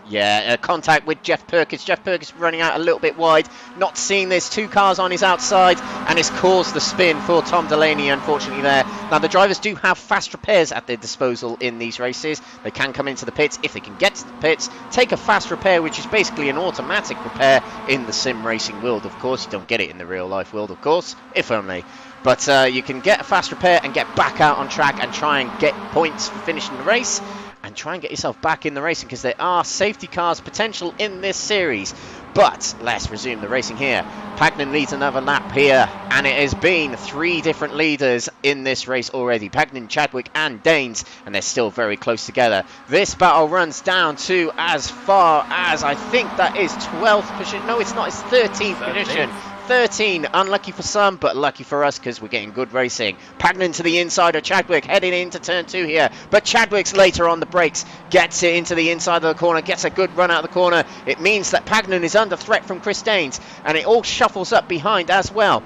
B: Yeah, contact with Jeff Perkins. Jeff Perkins running out a little bit wide, not seeing this. 2 cars on his outside, and it's caused the spin for Tom Delaney, unfortunately, there. Now, the drivers do have fast repairs at their disposal in these races. They can come into the pits if they can get to the pits, take a fast repair, which is basically an automatic repair in the sim racing world, of course. You don't get it in the real life world, of course, if only. But you can get a fast repair and get back out on track and try and get points for finishing the race, and try and get yourself back in the racing, because there are safety cars potential in this series. But let's resume the racing here. Pagnon leads another lap here, and it has been 3 different leaders in this race already. Pagnon, Chadwick and Daines, and they're still very close together. This battle runs down to as far as, I think that is 12th position. No, it's not, it's 13th position. 13, unlucky for some, but lucky for us because we're getting good racing. Pagnon to the inside of Chadwick, heading into turn 2 here, but Chadwick's later on the brakes, gets it into the inside of the corner, gets a good run out of the corner. It means that Pagnon is under threat from Chris Daines, and it all shuffles up behind as well,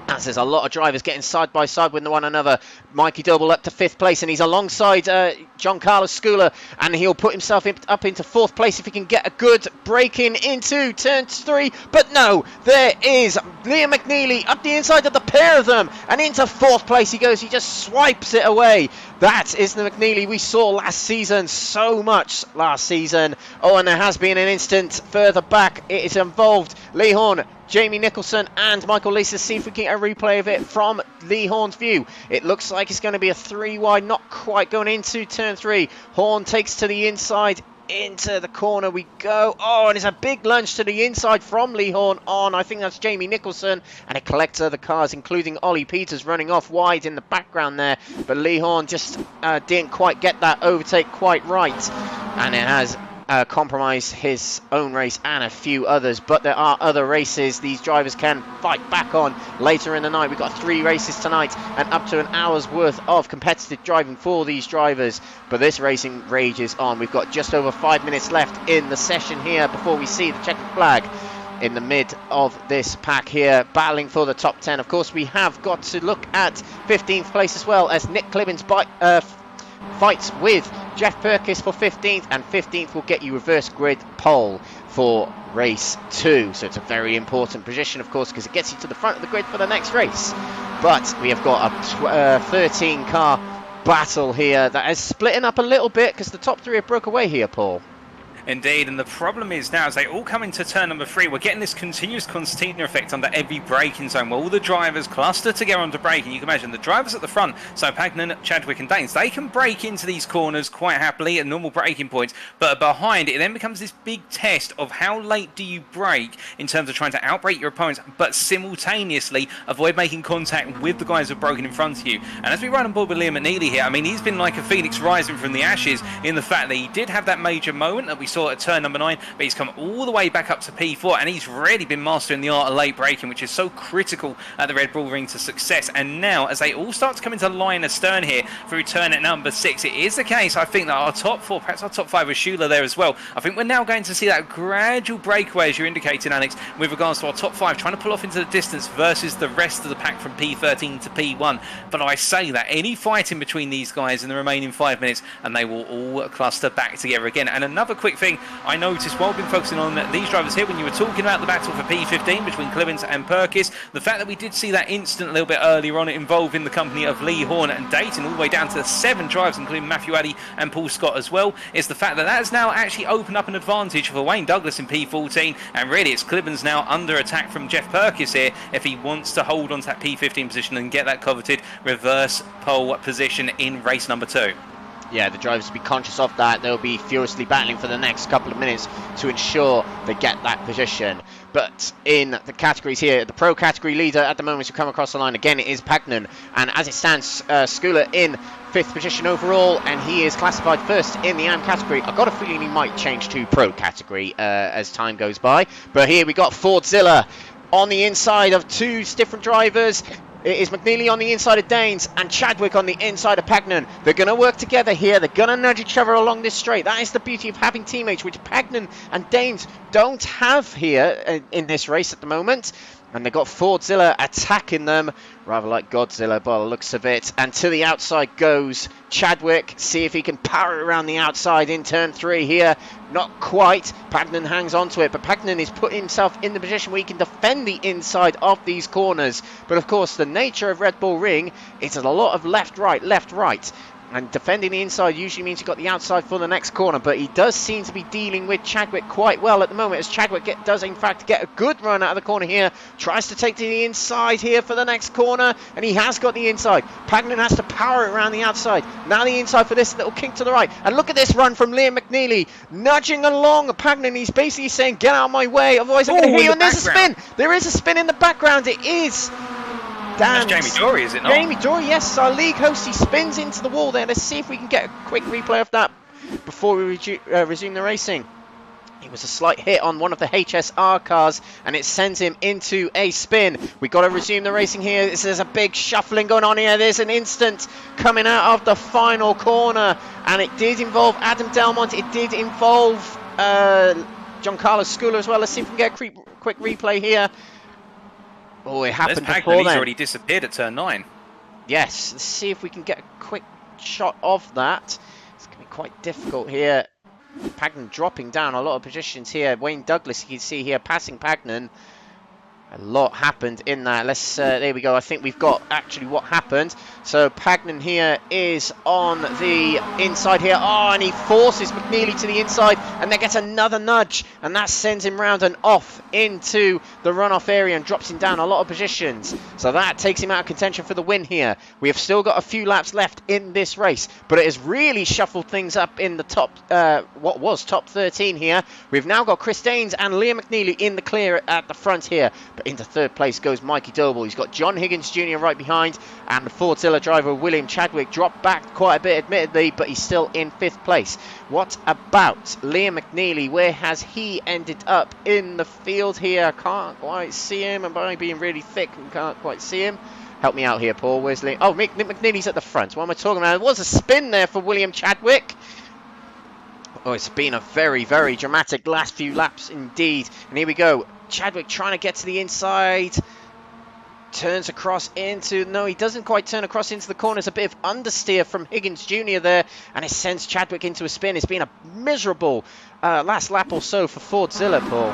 B: as there's a lot of drivers getting side by side with one another. Mikey Doble up to 5th place, and he's alongside John Carlos Schooler, and he'll put himself up into 4th place if he can get a good break in into turn 3. But no, there is Liam McNeely up the inside of the pair of them, and into 4th place he goes. He just swipes it away. That is the McNeely we saw last season, so much last season. Oh, and there has been an instant further back. It is involved Lee Horne, Jamie Nicholson and Michael Lees. See if we can get a replay of it from Lee Horne's view. It looks like it's going to be a 3 wide, not quite going into turn 3. Horne takes to the inside, into the corner we go. Oh, and it's a big lunge to the inside from Lee Horne on, I think that's Jamie Nicholson, and it collects other cars, including Ollie Peters running off wide in the background there. But Lee Horne just didn't quite get that overtake quite right, and it has compromise his own race and a few others. But there are other races these drivers can fight back on later in the night. We've got 3 races tonight and up to an hour's worth of competitive driving for these drivers, but this racing rages on. We've got just over 5 minutes left in the session here before we see the checkered flag in the mid of this pack here, battling for the top 10. Of course, we have got to look at 15th place as well, as Nick Clibbins fights with Jeff Perkins for 15th, and 15th will get you reverse grid pole for race 2. So it's a very important position, of course, because it gets you to the front of the grid for the next race. But we have got a 13 car battle here that is splitting up a little bit, because the top 3 have broke away here, Paul.
C: Indeed, and the problem is now as they all come into turn number 3, we're getting this continuous concertina effect under every braking zone where all the drivers cluster together onto braking. You can imagine the drivers at the front, so Pagnon, Chadwick and Daines, they can brake into these corners quite happily at normal braking points, but behind it then becomes this big test of how late do you brake in terms of trying to outbrake your opponents, but simultaneously avoid making contact with the guys who have broken in front of you. And as we run on board with Liam McNeely here, I mean, he's been like a phoenix rising from the ashes in the fact that he did have that major moment that we saw at turn number 9, but he's come all the way back up to P4, and he's really been mastering the art of late braking, which is so critical at the Red Bull Ring to success. And now, as they all start to come into line astern here through turn at number 6, it is the case, I think, that our top 4, perhaps our top 5 with Schuler there as well, I think we're now going to see that gradual breakaway, as you're indicating, Alex, with regards to our top 5 trying to pull off into the distance versus the rest of the pack from P13 to P1. But I say that any fighting between these guys in the remaining 5 minutes, and they will all cluster back together again. And another quick thing I noticed while I've been focusing on these drivers here, when you were talking about the battle for P15 between Clibbins and Perkis, the fact that we did see that instant a little bit earlier on involving the company of Lee, Horne and Dayton all the way down to 7 drivers, including Matthew Addy and Paul Scott as well, is the fact that that has now actually opened up an advantage for Wayne Douglas in P14, and really it's Clibbins now under attack from Jeff Perkis here if he wants to hold on to that P15 position and get that coveted reverse pole position in race number 2.
B: Yeah, the drivers will be conscious of that. They'll be furiously battling for the next couple of minutes to ensure they get that position. But in the categories here, the pro category leader at the moment to come across the line again is Pagnan. And as it stands, Skula in 5th position overall, and he is classified first in the AM category. I've got a feeling he might change to pro category as time goes by. But here we got Fordzilla on the inside of 2 different drivers. It is McNeely on the inside of Danes and Chadwick on the inside of Pagnan. They're going to work together here. They're going to nudge each other along this straight. That is the beauty of having teammates, which Pagnan and Danes don't have here in this race at the moment. And they've got Fordzilla attacking them, rather like Godzilla by the looks of it. And to the outside goes Chadwick. See if he can power it around the outside in turn 3 here. Not quite. Pagnan hangs on to it, but Pagnan is putting himself in the position where he can defend the inside of these corners. But of course, the nature of Red Bull Ring is a lot of left, right, left, right. And defending the inside usually means you've got the outside for the next corner. But he does seem to be dealing with Chadwick quite well at the moment, as Chadwick does in fact get a good run out of the corner here. Tries to take to the inside here for the next corner, and he has got the inside. Pagnan has to power it around the outside. Now the inside for this little kink to the right. And look at this run from Liam McNeely, nudging along Pagnan. He's basically saying, get out of my way, otherwise I'm going to hit you. And there's a spin. There is a spin in the background. It is...
C: That's Jamie Dory, is it not?
B: Jamie Dory, yes, our league host. He spins into the wall there. Let's see if we can get a quick replay of that before we resume the racing. It was a slight hit on one of the HSR cars, and it sends him into a spin. We've got to resume the racing here. There's a big shuffling going on here. There's an instant coming out of the final corner, and it did involve Adam Delmont. It did involve Giancarlo Skula as well. Let's see if we can get a quick replay here. Oh, it happened before then.
C: He's already disappeared at turn 9.
B: Yes, let's see if we can get a quick shot of that. It's going to be quite difficult here. Pagnan dropping down a lot of positions here. Wayne Douglas, you can see here, passing Pagnan. A lot happened in that. Let's there we go. I think we've got actually what happened. So Pagnan here is on the inside here. Oh, and he forces McNeely to the inside, and then gets another nudge, and that sends him round and off into the runoff area and drops him down a lot of positions. So that takes him out of contention for the win here. We have still got a few laps left in this race, but it has really shuffled things up in the top, what was top 13 here. We've now got Chris Daines and Liam McNeely in the clear at the front here. But into 3rd place goes Mikey Doble. He's got John Higgins Jr. right behind, and the Fordzilla driver William Chadwick dropped back quite a bit admittedly, but he's still in 5th place. What about Liam McNeely? Where has he ended up in the field here? I can't quite see him, and by being really thick, we can't quite see him. Help me out here, Paul. Where's Liam? Oh, McNeely's at the front. What am I talking about? There was a spin there for William Chadwick. Oh, it's been a very, very dramatic last few laps indeed. And here we go. Chadwick trying to get to the inside. Turns across into... No, he doesn't quite turn across into the corner. There's a bit of understeer from Higgins Jr. there. And it sends Chadwick into a spin. It's been a miserable last lap or so for Fordzilla, Paul.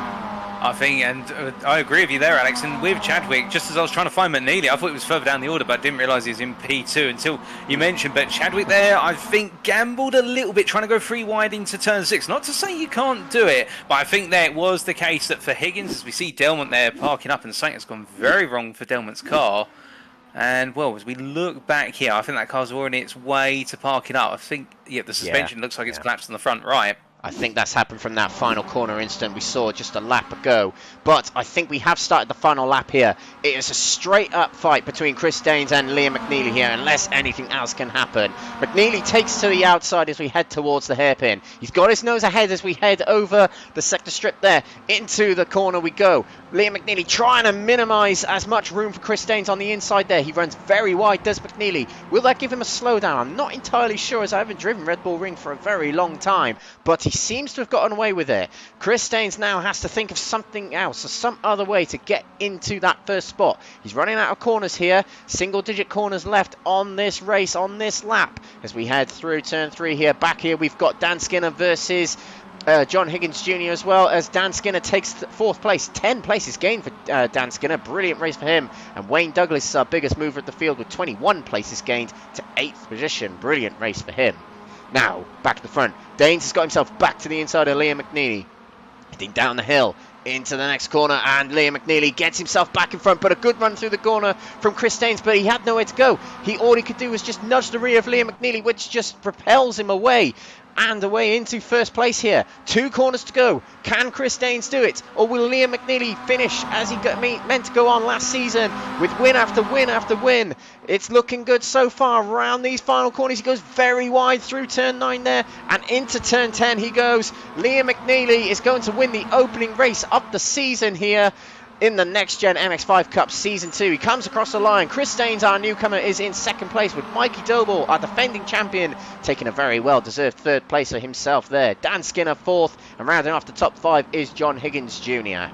C: I think, and I agree with you there, Alex. And with Chadwick, just as I was trying to find McNeely, I thought he was further down the order, but I didn't realise he was in P2 until you mentioned. But Chadwick there, I think, gambled a little bit, trying to go 3 wide into turn 6. Not to say you can't do it, but I think there it was the case that for Higgins, as we see Delmont there parking up, and something has gone very wrong for Delmont's car. And, well, as we look back here, I think that car's already on its way to parking up. I think, yeah, the suspension looks like it's collapsed on the front right.
B: I think that's happened from that final corner instant we saw just a lap ago. But I think we have started the final lap here. It is a straight up fight between Chris Daines and Liam McNeely here, unless anything else can happen. McNeely takes to the outside as we head towards the hairpin. He's got his nose ahead as we head over the sector strip there. Into the corner we go. Liam McNeely trying to minimise as much room for Chris Daines on the inside there. He runs very wide, does McNeely. Will that give him a slowdown? I'm not entirely sure, as I haven't driven Red Bull Ring for a very long time, but he seems to have gotten away with it. Chris Daines now has to think of something else, or some other way to get into that first spot. He's running out of corners here. Single-digit corners left on this race, on this lap, as we head through turn 3 here. Back here we've got Dan Skinner versus John Higgins Jr. as well, as Dan Skinner takes 4th place. 10 places gained for Dan Skinner. Brilliant race for him. And Wayne Douglas is our biggest mover at the field with 21 places gained to 8th position. Brilliant race for him. Now, back to the front. Daines has got himself back to the inside of Liam McNeely. Heading down the hill into the next corner, and Liam McNeely gets himself back in front, but a good run through the corner from Chris Daines, but he had nowhere to go. All he could do was just nudge the rear of Liam McNeely, which just propels him away and away into first place here. 2 corners to go. Can Chris Daines do it, or will Liam McNeely finish as he meant to go on last season with win after win after win? It's looking good so far. Around these final corners, he goes very wide through turn 9 there, and into turn 10 he goes. Liam McNeely is going to win the opening race of the season here in the NXTGEN MX-5 Cup Season 2. He comes across the line. Chris Daines, our newcomer, is in 2nd place, with Mikey Doble, our defending champion, taking a very well-deserved 3rd place for himself there. Dan Skinner 4th, and rounding off the top 5 is John Higgins Jr.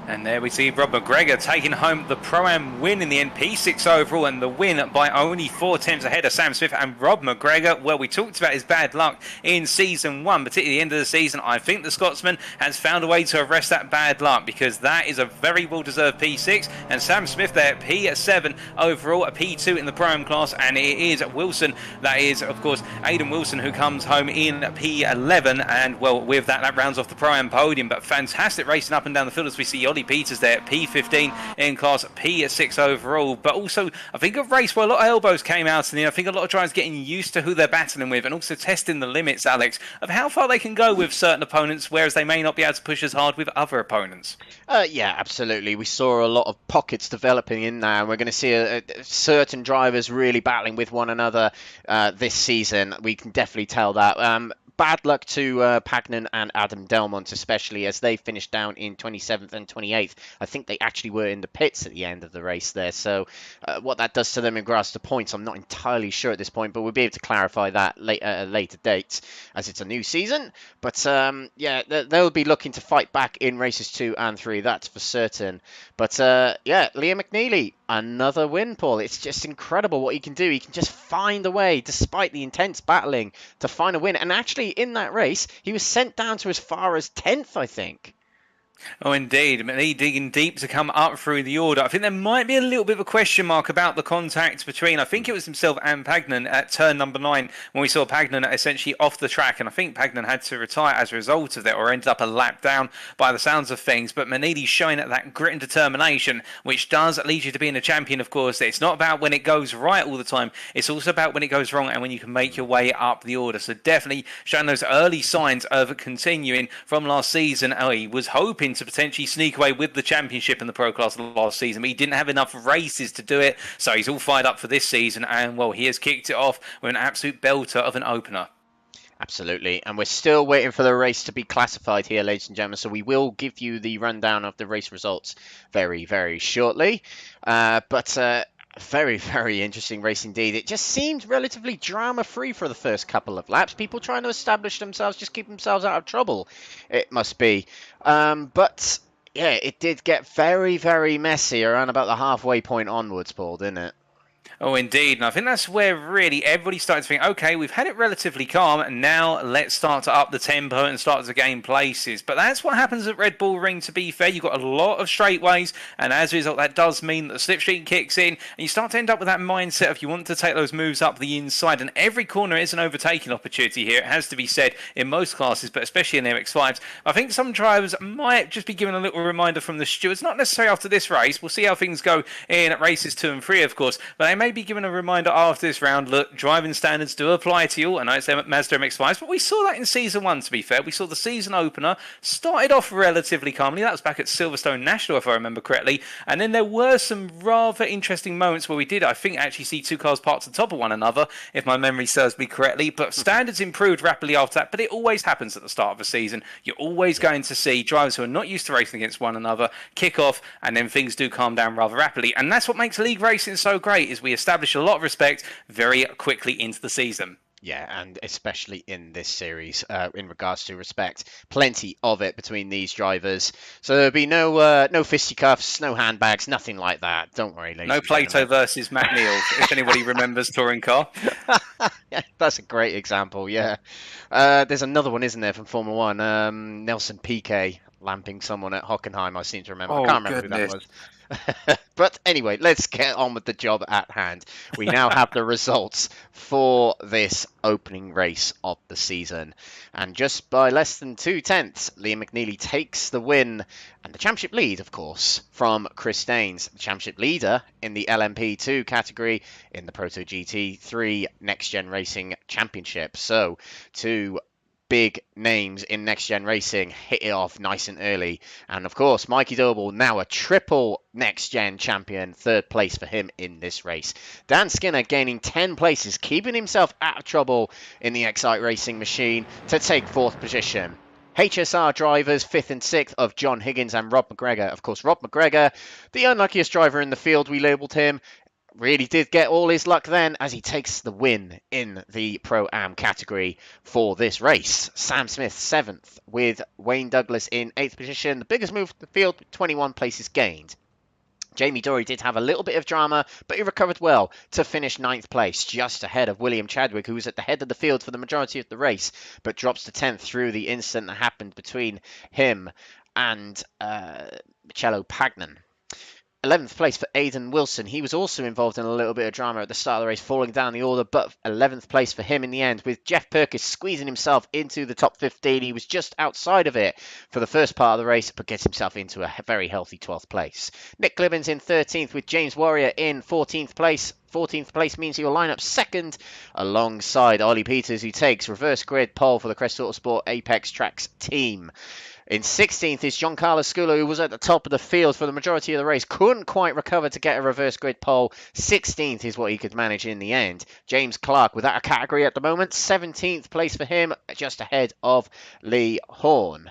C: And there we see Rob McGregor taking home the Pro-Am win in the end, P6 overall, and the win by only 4 tenths ahead of Sam Smith. And Rob McGregor, well, we talked about his bad luck in Season 1, particularly at the end of the season. I think the Scotsman has found a way to arrest that bad luck, because that is a very well-deserved P6. And Sam Smith there, P7 overall, a P2 in the Pro-Am class. And it is Wilson, that is, of course, Aidan Wilson, who comes home in P11. And, well, with that, that rounds off the Pro-Am podium. But fantastic racing up and down the field as we see Ollie Peters there, P15 in class, P6 overall. But also, I think a race where a lot of elbows came out, and I think a lot of drivers getting used to who they're battling with, and also testing the limits, Alex, of how far they can go with certain opponents, whereas they may not be able to push as hard with other opponents.
B: Yeah, absolutely. We saw a lot of pockets developing in there, and we're going to see certain drivers really battling with one another this season. We can definitely tell that. Bad luck to Pagnan and Adam Delmont, especially as they finished down in 27th and 28th. I think they actually were in the pits at the end of the race there. So what that does to them in regards to points, I'm not entirely sure at this point, but we'll be able to clarify that at a later date as it's a new season. But yeah, they'll be looking to fight back in races 2 and 3, that's for certain. But yeah, Liam McNeely, another win, Paul. It's just incredible what he can do. He can just find a way, despite the intense battling, to find a win. And actually, in that race, he was sent down to as far as 10th, I think.
C: Oh, indeed. McNeely digging deep to come up through the order. I think there might be a little bit of a question mark about the contact between, I think it was himself and Pagnan at turn number 9, when we saw Pagnan essentially off the track. And I think Pagnan had to retire as a result of that, or ended up a lap down by the sounds of things. But McNeely's showing that grit and determination, which does lead you to being a champion, of course. It's not about when it goes right all the time. It's also about when it goes wrong and when you can make your way up the order. So definitely showing those early signs of continuing from last season. He was hoping to potentially sneak away with the championship in the Pro class last season, but he didn't have enough races to do it, so he's all fired up for this season, and well, he has kicked it off with an absolute belter of an opener.
B: Absolutely, and we're still waiting for the race to be classified here, ladies and gentlemen, so we will give you the rundown of the race results very, very shortly. Very, very interesting race indeed. It just seemed relatively drama-free for the first couple of laps. People trying to establish themselves, just keep themselves out of trouble, it must be. But, yeah, it did get very, very messy around about the halfway point onwards, Paul, didn't it?
C: Oh, indeed. And I think that's where really everybody started to think, okay, we've had it relatively calm, and now let's start to up the tempo and start to gain places. But that's what happens at Red Bull Ring, to be fair. You've got a lot of straightaways, and as a result, that does mean that the slipstream kicks in, and you start to end up with that mindset of you want to take those moves up the inside, and every corner is an overtaking opportunity here. It has to be said in most classes, but especially in MX-5s. I think some drivers might just be given a little reminder from the stewards, not necessarily after this race. We'll see how things go in races 2 and 3, of course, but they may be given a reminder after this round, look, driving standards do apply to you. I know it's Mazda MX-5s, but we saw that in Season 1, to be fair. We saw the season opener started off relatively calmly. That was back at Silverstone National, if I remember correctly. And then there were some rather interesting moments where we did, I think, actually see two cars parked on top of one another, if my memory serves me correctly. But standards improved rapidly after that, but it always happens at the start of a season. You're always going to see drivers who are not used to racing against one another kick off, and then things do calm down rather rapidly. And that's what makes league racing so great, is we establish a lot of respect very quickly into the season.
B: Yeah, and especially in this series, in regards to respect, plenty of it between these drivers. So there'll be no fisticuffs, no handbags, nothing like that. Don't worry, ladies.
C: No Plato versus Matt Neal, if anybody remembers Touring Car.
B: Yeah, that's a great example. Yeah, there's another one, isn't there, from Formula One? Nelson Piquet lamping someone at Hockenheim. I seem to remember. I can't remember who that was. But anyway, let's get on with the job at hand. We now have the results for this opening race of the season. And just by less than 2/10, Liam McNeely takes the win and the championship lead, of course, from Chris Staines, the championship leader in the LMP2 category in the Proto GT3 Next Gen Racing Championship. So, two big names in Next Gen Racing hit it off nice and early. And of course, Mikey Doble, now a triple Next Gen champion, third place for him in this race. Dan Skinner gaining 10 places, keeping himself out of trouble in the iRacing machine to take fourth position. HSR drivers, 5th and 6th of John Higgins and Rob McGregor. Of course, Rob McGregor, the unluckiest driver in the field, we labelled him. Really did get all his luck then, as he takes the win in the Pro-Am category for this race. Sam Smith 7th, with Wayne Douglas in 8th position. The biggest move to the field, 21 places gained. Jamie Dory did have a little bit of drama, but he recovered well to finish 9th place, just ahead of William Chadwick, who was at the head of the field for the majority of the race, but drops to 10th through the incident that happened between him and Michello Pagnan. 11th place for Aidan Wilson. He was also involved in a little bit of drama at the start of the race, falling down the order, but 11th place for him in the end, with Jeff Perkis squeezing himself into the top 15. He was just outside of it for the first part of the race, but gets himself into a very healthy 12th place. Nick Clibbins in 13th, with James Warrior in 14th place. 14th place means he'll line up second alongside Ollie Peters, who takes reverse grid pole for the Crest Autosport Apex Tracks team. In 16th is Giancarlo Sculo, who was at the top of the field for the majority of the race. Couldn't quite recover to get a reverse grid pole. 16th is what he could manage in the end. James Clark, without a category at the moment. 17th place for him, just ahead of Lee Horne.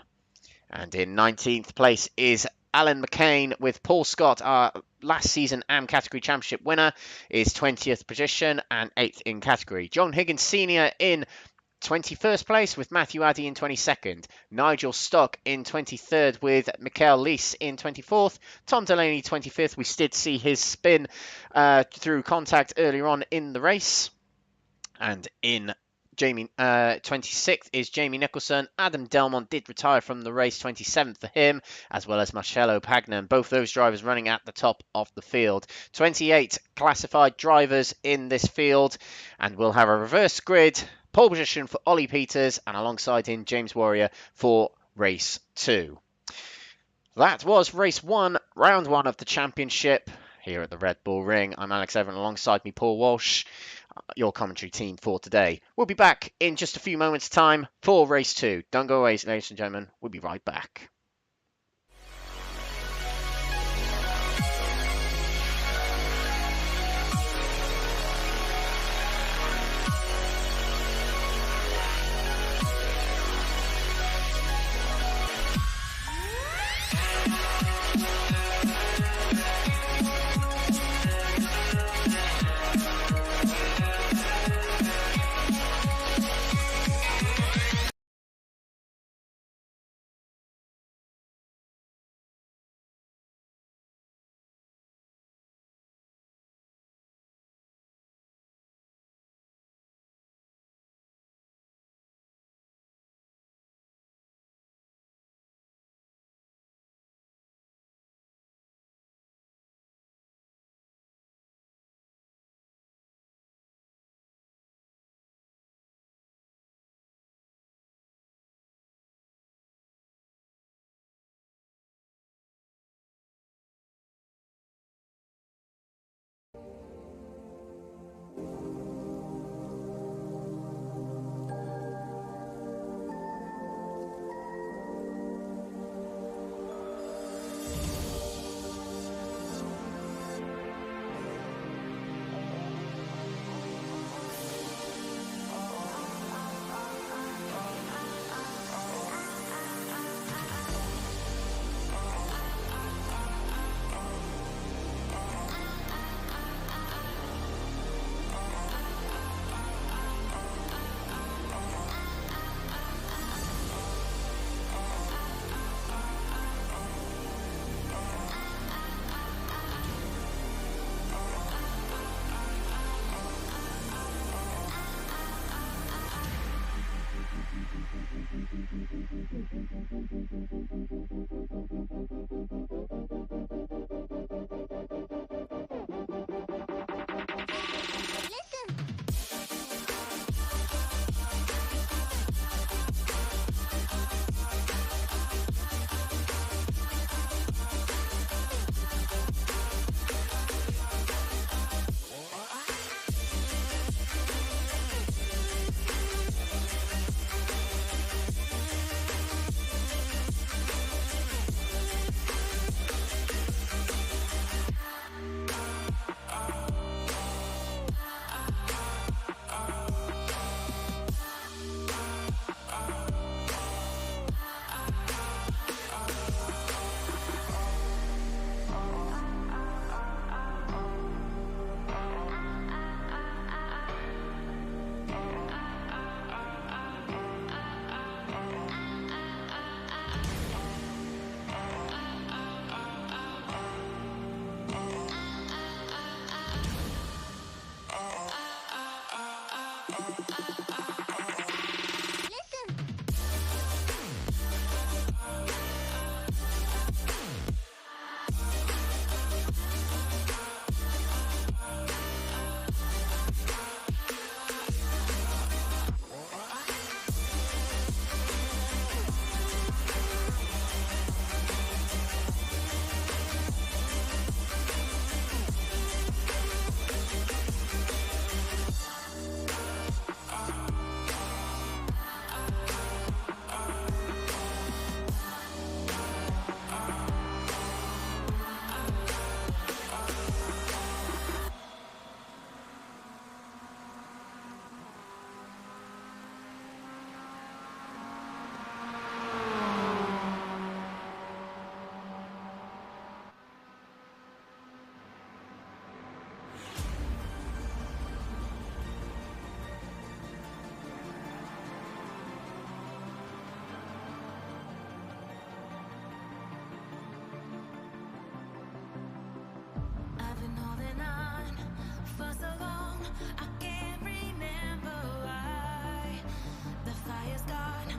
B: And in 19th place is Alan McCain, with Paul Scott, our last season AM category championship winner, is 20th position and 8th in category. John Higgins Sr. in 21st place, with Matthew Addy in 22nd. Nigel Stock in 23rd, with Mikael Lees in 24th. Tom Delaney 25th. We did see his spin through contact earlier on in the race. And in 26th is Jamie Nicholson. Adam Delmont did retire from the race, 27th for him, as well as Marcello Pagnan. Both those drivers running at the top of the field. 28 classified drivers in this field, and we'll have a reverse grid pole position for Ollie Peters, and alongside him James Warrior for race 2. That was race 1, round 1 of the championship here at the Red Bull Ring. I'm Alex Evan, alongside me Paul Walsh, your commentary team for today. We'll be back in just a few moments' time for race 2. Don't go away, ladies and gentlemen. We'll be right back.
A: I can't remember why. The fire's gone,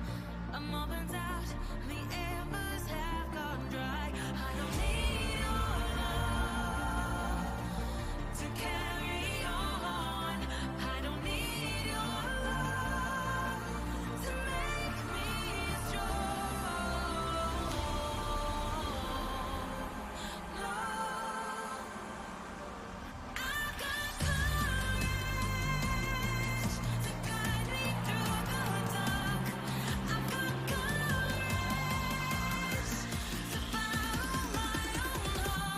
A: I'm burnt out, the embers have gone dry. I don't need your love to carry on. I don't need your love to make me strong. No, I've got courage to guide me through the dark. I've got courage to follow my own heart.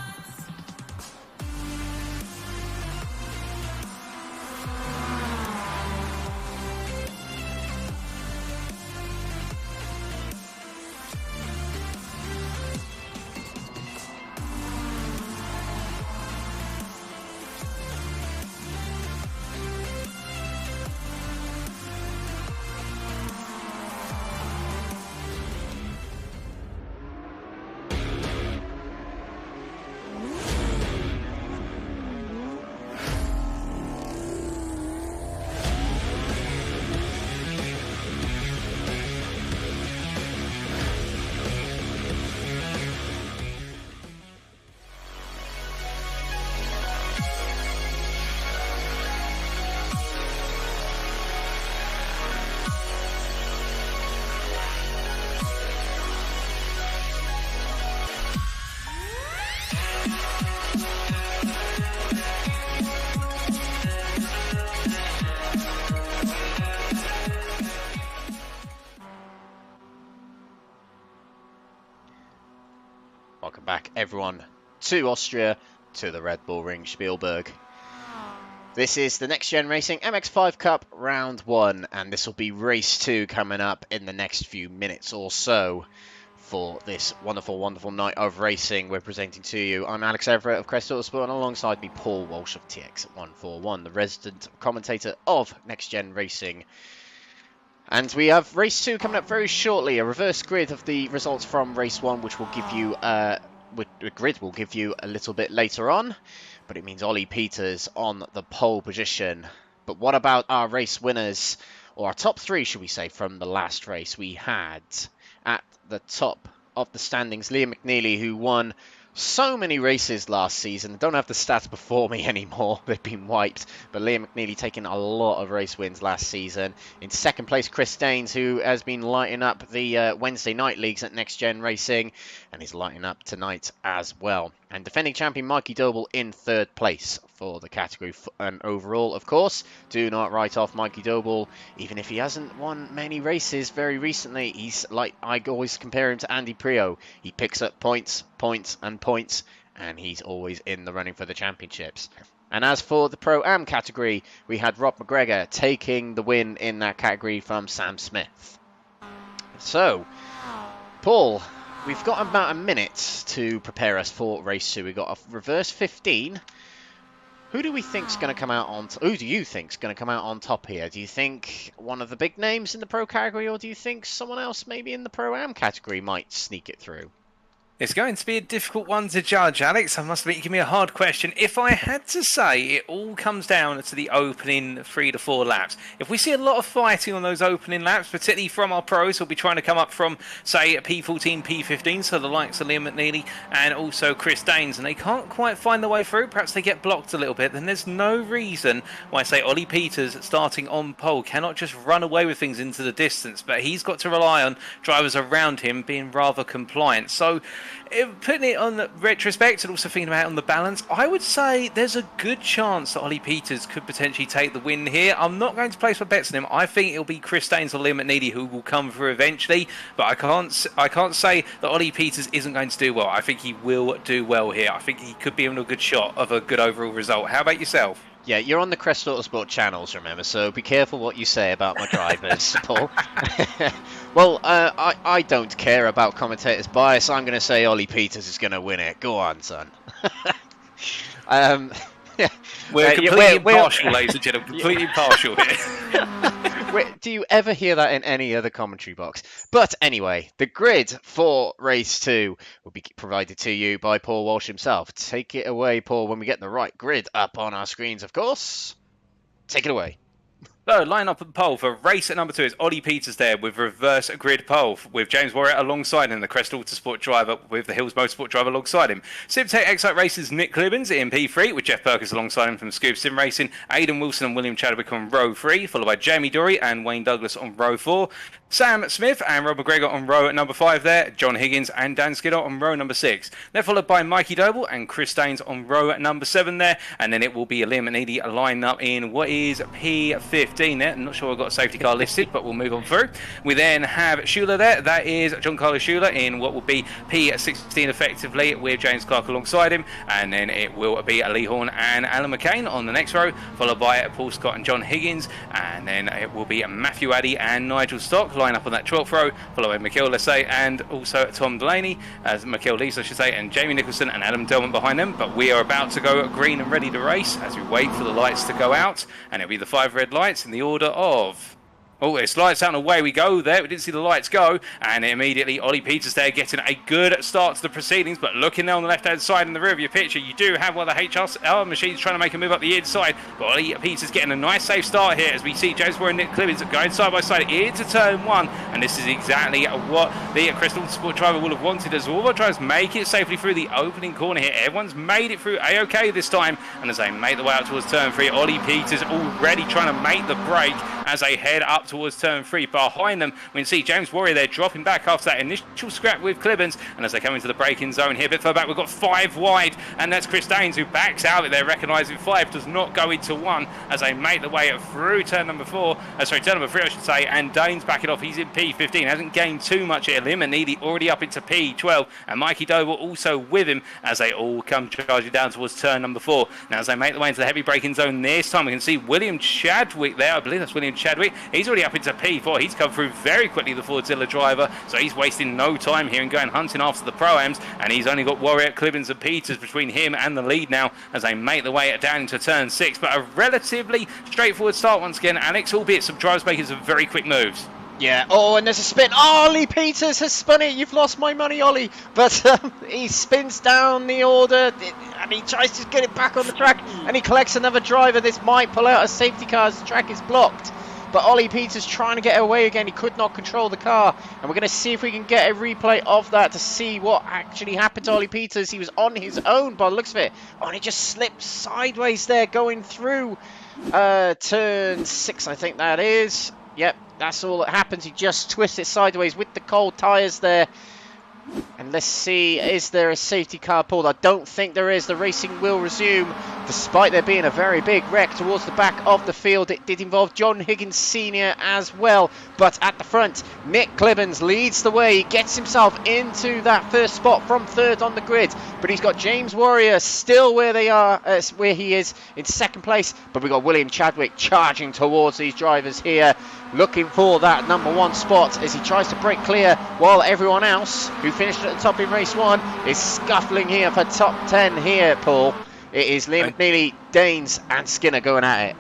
B: Welcome back, everyone, to Austria, to the Red Bull Ring Spielberg. This is the Next Gen Racing MX-5 Cup Round 1, and this will be Race 2 coming up in the next few minutes or so for this wonderful, wonderful night of racing we're presenting to you. I'm Alex Everett of Crest Autosport, and alongside me, Paul Walsh of TX141, the resident commentator of Next Gen Racing. And we have Race 2 coming up very shortly, a reverse grid of the results from Race 1, which will give you, the grid will give you a little bit later on, but it means Ollie Peters on the pole position. But what about our race winners, or our top 3, should we say, from the last race? We had, at the top of the standings, Liam McNeely, who won so many races last season. I don't have the stats before me anymore. They've been wiped. But Liam McNeely taking a lot of race wins last season. In second place, Chris Daines, who has been lighting up the Wednesday night leagues at Next Gen Racing, and he's lighting up tonight as well. And defending champion Mikey Doble in third place for the category. And overall, of course, do not write off Mikey Doble, even if he hasn't won many races very recently. He's like, I always compare him to Andy Prio. He picks up points, and points, and he's always in the running for the championships. And as for the Pro-Am category, we had Rob McGregor taking the win in that category from Sam Smith. So, Paul, we've got about a minute to prepare us for race 2. We've got a reverse 15. Who do we think's going to come out on? Who do you think's going to come out on top here? Do you think one of the big names in the Pro category, or do you think someone else maybe in the Pro-Am category might sneak it through?
C: It's going to be a difficult one to judge, Alex. I must admit, you give me a hard question. If I had to say, it all comes down to the opening 3 to 4 laps. If we see a lot of fighting on those opening laps, particularly from our pros, who'll be trying to come up from, say, P14, P15, so the likes of Liam McNeely and also Chris Daines, and they can't quite find their way through, perhaps they get blocked a little bit, then there's no reason why, say, Ollie Peters, starting on pole, cannot just run away with things into the distance, but he's got to rely on drivers around him being rather compliant. So, putting it on the retrospect and also thinking about it on the balance, I would say there's a good chance that Ollie Peters could potentially take the win here. I'm not going to place my bets on him. I think it'll be Chris Daines or Liam McNeely who will come through eventually, but I can't say that Ollie Peters isn't going to do well. I think he will do well here. I think he could be in a good shot of a good overall result. How about yourself?
B: Yeah, you're on the Crest Autosport channels, remember, so be careful what you say about my drivers, Paul. Well, I don't care about commentators' bias. I'm going to say Ollie Peters is going to win it. Go on, son.
C: We're completely impartial, ladies and gentlemen. Completely impartial here.
B: Do you ever hear that in any other commentary box? But anyway, the grid for race 2 will be provided to you by Paul Walsh himself. Take it away, Paul, when we get the right grid up on our screens, of course. Take it away.
C: So, line up at the pole for race at number 2 is Ollie Peters there with reverse grid pole with James Warrior alongside him, the Crest Autosport driver with the Hills Motorsport driver alongside him. Simtech Excite Racers Nick Clibbins in P3 with Jeff Perkins alongside him from Scoob Sim Racing, Aidan Wilson and William Chadwick on row 3, followed by Jamie Dory and Wayne Douglas on row 4. Sam Smith and Rob McGregor on row at number 5 there, John Higgins and Dan Skinner on row number 6. They're followed by Mikey Doble and Chris Staines on row at number 7 there, and then it will be a Liam and Edie line up in what is P15 there. I'm not sure I've got a safety car listed, but we'll move on through. We then have Schuler there, that is John Carlos Schuler in what will be P16 effectively with James Clark alongside him, and then it will be Lee Horne and Alan McCain on the next row, followed by Paul Scott and John Higgins, and then it will be Matthew Addy and Nigel Stock line up on that 12th row, followed by Mikhail Lessay and also Tom Delaney, as Mikhail Lees I should say, and Jamie Nicholson and Adam Delman behind them. But we are about to go green and ready to race as we wait for the lights to go out, and it'll be the 5 red lights in the order of... Oh, it's lights out and away we go there. We didn't see the lights go. And immediately Ollie Peters there getting a good start to the proceedings. But looking there on the left-hand side in the rear of your picture, you do have one of the HRL machines trying to make a move up the inside. But Ollie Peters getting a nice safe start here as we see James Warren and Nick Clibbins going side by side into turn 1. And this is exactly what the Crest Autosport driver will have wanted as all the drivers make it safely through the opening corner here. Everyone's made it through A-OK this time. And as they make the way out towards turn 3, Ollie Peters already trying to make the break as they head up towards turn 3. Behind them, we can see James Warrior there dropping back after that initial scrap with Clibbins. And as they come into the braking zone here, a bit further back, we've got 5 wide, and that's Chris Daines who backs out of it there, recognising 5 does not go into 1 as they make the way through turn number 3 I should say, and Daines back it off. He's in P15, hasn't gained too much here. Lim and Needy already up into P12, and Mikey Doble also with him as they all come charging down towards turn number 4. Now as they make the way into the heavy braking zone this time, we can see William Chadwick there. I believe that's William Chadwick. He's already up into P4. He's come through very quickly, the Fordzilla driver, so he's wasting no time here and going hunting after the Pro-Ams, and he's only got Warrior, Clibbins and Peters between him and the lead now as they make the way down into turn 6. But a relatively straightforward start once again, Alex, albeit some drivers making some very quick moves.
B: Yeah, oh, and there's a spin. Oh, Ollie Peters has spun it. You've lost my money, Ollie. But he spins down the order, and he tries to get it back on the track, and he collects another driver. This might pull out a safety car as the track is blocked. But Ollie Peters trying to get away again. He could not control the car. And we're going to see if we can get a replay of that to see what actually happened to Ollie Peters. He was on his own by the looks of it. Oh, and he just slipped sideways there going through turn 6, I think that is. Yep, that's all that happens. He just twisted sideways with the cold tyres there. And let's see, is there a safety car pulled? I don't think there is. The racing will resume, despite there being a very big wreck towards the back of the field. It did involve John Higgins Sr. as well. But at the front, Nick Clibbins leads the way. He gets himself into that first spot from 3rd on the grid. But he's got James Warrior still where they are, where he is in 2nd place. But we've got William Chadwick charging towards these drivers here, looking for that number 1 spot as he tries to break clear, while everyone else who finished at the top in race 1 is scuffling here for top 10 here, Paul. It is Liam McNeely, Daines and Skinner going at it.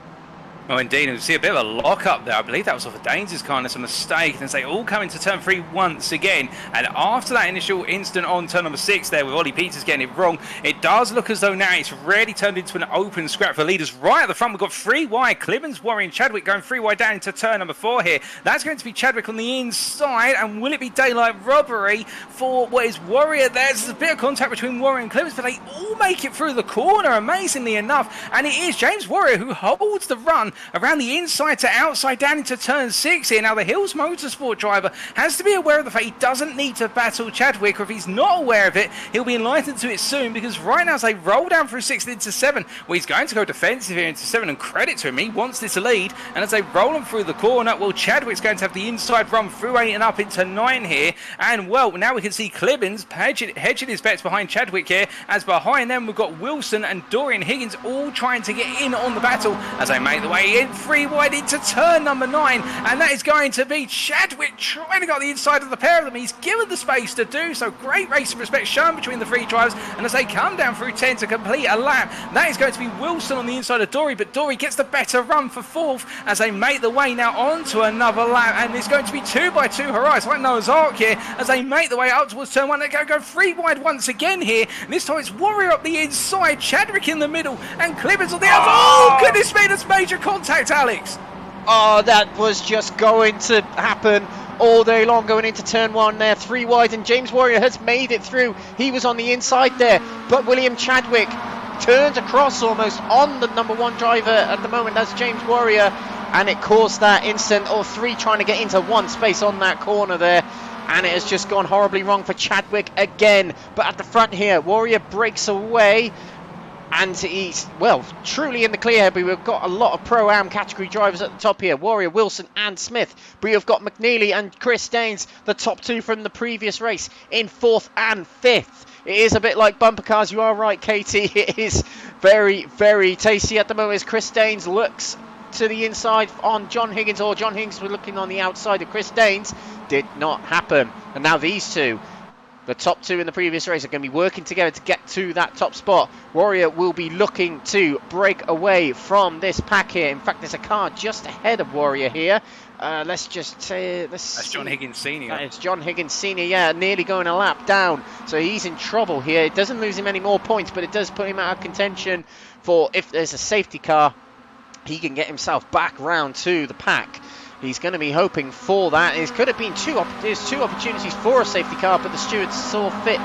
C: Oh, indeed. We see a bit of a lock-up there. I believe that was off of Daines' car, and it's a mistake. And they all come into turn 3 once again. And after that initial instant on turn number 6 there with Ollie Peters getting it wrong, it does look as though now it's really turned into an open scrap for leaders. Right at the front, we've got 3 wide. Clibbins, Warrior and Chadwick going 3 wide down into turn number 4 here. That's going to be Chadwick on the inside. And will it be daylight robbery for what is Warrior there? There's a bit of contact between Warrior and Clibbins, but they all make it through the corner, amazingly enough. And it is James Warrior who holds the run around the inside to outside down into turn 6 here. Now the Hills Motorsport driver has to be aware of the fact he doesn't need to battle Chadwick, or if he's not aware of it, he'll be enlightened to it soon, because right now as they roll down through 6 into 7, well, he's going to go defensive here into 7, and credit to him, he wants this lead. And as they roll them through the corner, well, Chadwick's going to have the inside run through 8 and up into 9 here. And well, now we can see Clibbins hedging his bets behind Chadwick here, as behind them we've got Wilson and Dorian Higgins all trying to get in on the battle as they make the way in 3 wide into turn number 9, and that is going to be Chadwick trying to get the inside of the pair of them. He's given the space to do so. Great racing respect shown between the 3 drivers, and as they come down through 10 to complete a lap, that is going to be Wilson on the inside of Dory, but Dory gets the better run for 4th as they make the way now onto another lap, and it's going to be 2 by 2 hurrahs like Noah's Ark here as they make the way up towards turn 1. They're going to go 3 wide once again here, and this time it's Warrior up the inside, Chadwick in the middle, and Clibbins on the outside. Oh, goodness me, that's major contact contact, Alex.
B: Oh, that was just going to happen all day long going into turn 1 there. 3 wide, and James Warrior has made it through. He was on the inside there, but William Chadwick turned across almost on the number 1 driver at the moment. That's James Warrior, and it caused that instant of 3 trying to get into 1 space on that corner there. And it has just gone horribly wrong for Chadwick again. But at the front here, Warrior breaks away. And he's, well, truly in the clear. But we've got a lot of Pro-Am category drivers at the top here. Warrior, Wilson and Smith. But you've got McNeely and Chris Daines, the top 2 from the previous race, in 4th and 5th. It is a bit like bumper cars. You are right, Katie. It is very, very tasty at the moment as Chris Daines looks to the inside on John Higgins, or John Higgins was looking on the outside of Chris Daines. Did not happen. And now these two, the top 2 in the previous race, are going to be working together to get to that top spot. Warrior will be looking to break away from this pack here. In fact, there's a car just ahead of Warrior here. Let's just say...
C: That's John Higgins Sr.
B: That is John Higgins Sr., yeah, nearly going a lap down. So he's in trouble here. It doesn't lose him any more points, but it does put him out of contention for, if there's a safety car, he can get himself back round to the pack. He's going to be hoping for that. It could have been there's 2 opportunities for a safety car, but the stewards saw fit,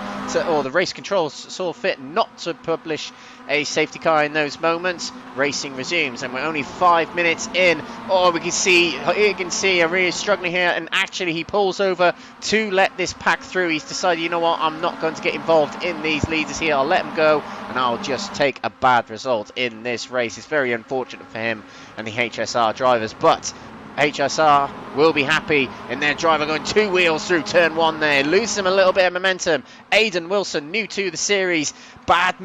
B: or the race controls saw fit not to publish a safety car in those moments. Racing resumes, and we're only 5 minutes in. Oh, we can see are really struggling here, and actually he pulls over to let this pack through. He's decided, you know what, I'm not going to get involved in these leaders here. I'll let them go, and I'll just take a bad result in this race. It's very unfortunate for him and the HSR drivers, but HSR will be happy in their driver going 2 wheels through turn 1 there. Loses him a little bit of momentum. Aidan Wilson, new to the series. Bad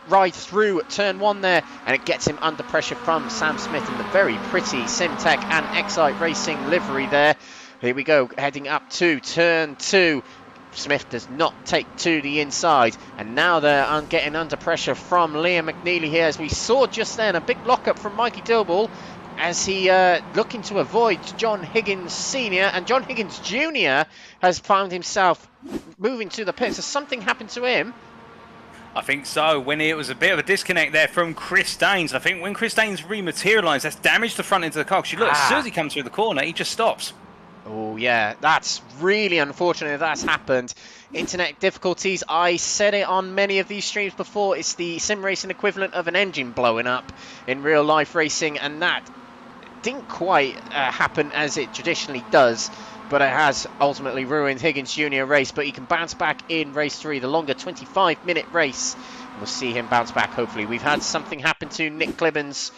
B: ride through turn 1 there, and it gets him under pressure from Sam Smith in the very pretty Simtech and Excite Racing livery there. Here we go, heading up to turn 2. Smith does not take to the inside, and now they're getting under pressure from Liam McNeely here, as we saw just then. A big lockup from Mikey Doble as he looking to avoid John Higgins Sr. and John Higgins Jr. has found himself moving to the pits. Has something happened to him?
C: I think so. When it was a bit of a disconnect there from Chris Daines. I think when Chris Daines rematerialised, that's damaged the front end of the car. Because you look, as soon as he comes through the corner, he just stops.
B: Oh yeah, that's really unfortunate that's happened. Internet difficulties, I said it on many of these streams before, it's the sim racing equivalent of an engine blowing up in real life racing, and that didn't quite happen as it traditionally does, but it has ultimately ruined Higgins Jr. race, but he can bounce back in race 3, the longer 25-minute race. We'll see him bounce back, hopefully. We've had something happen to Nick Clibbins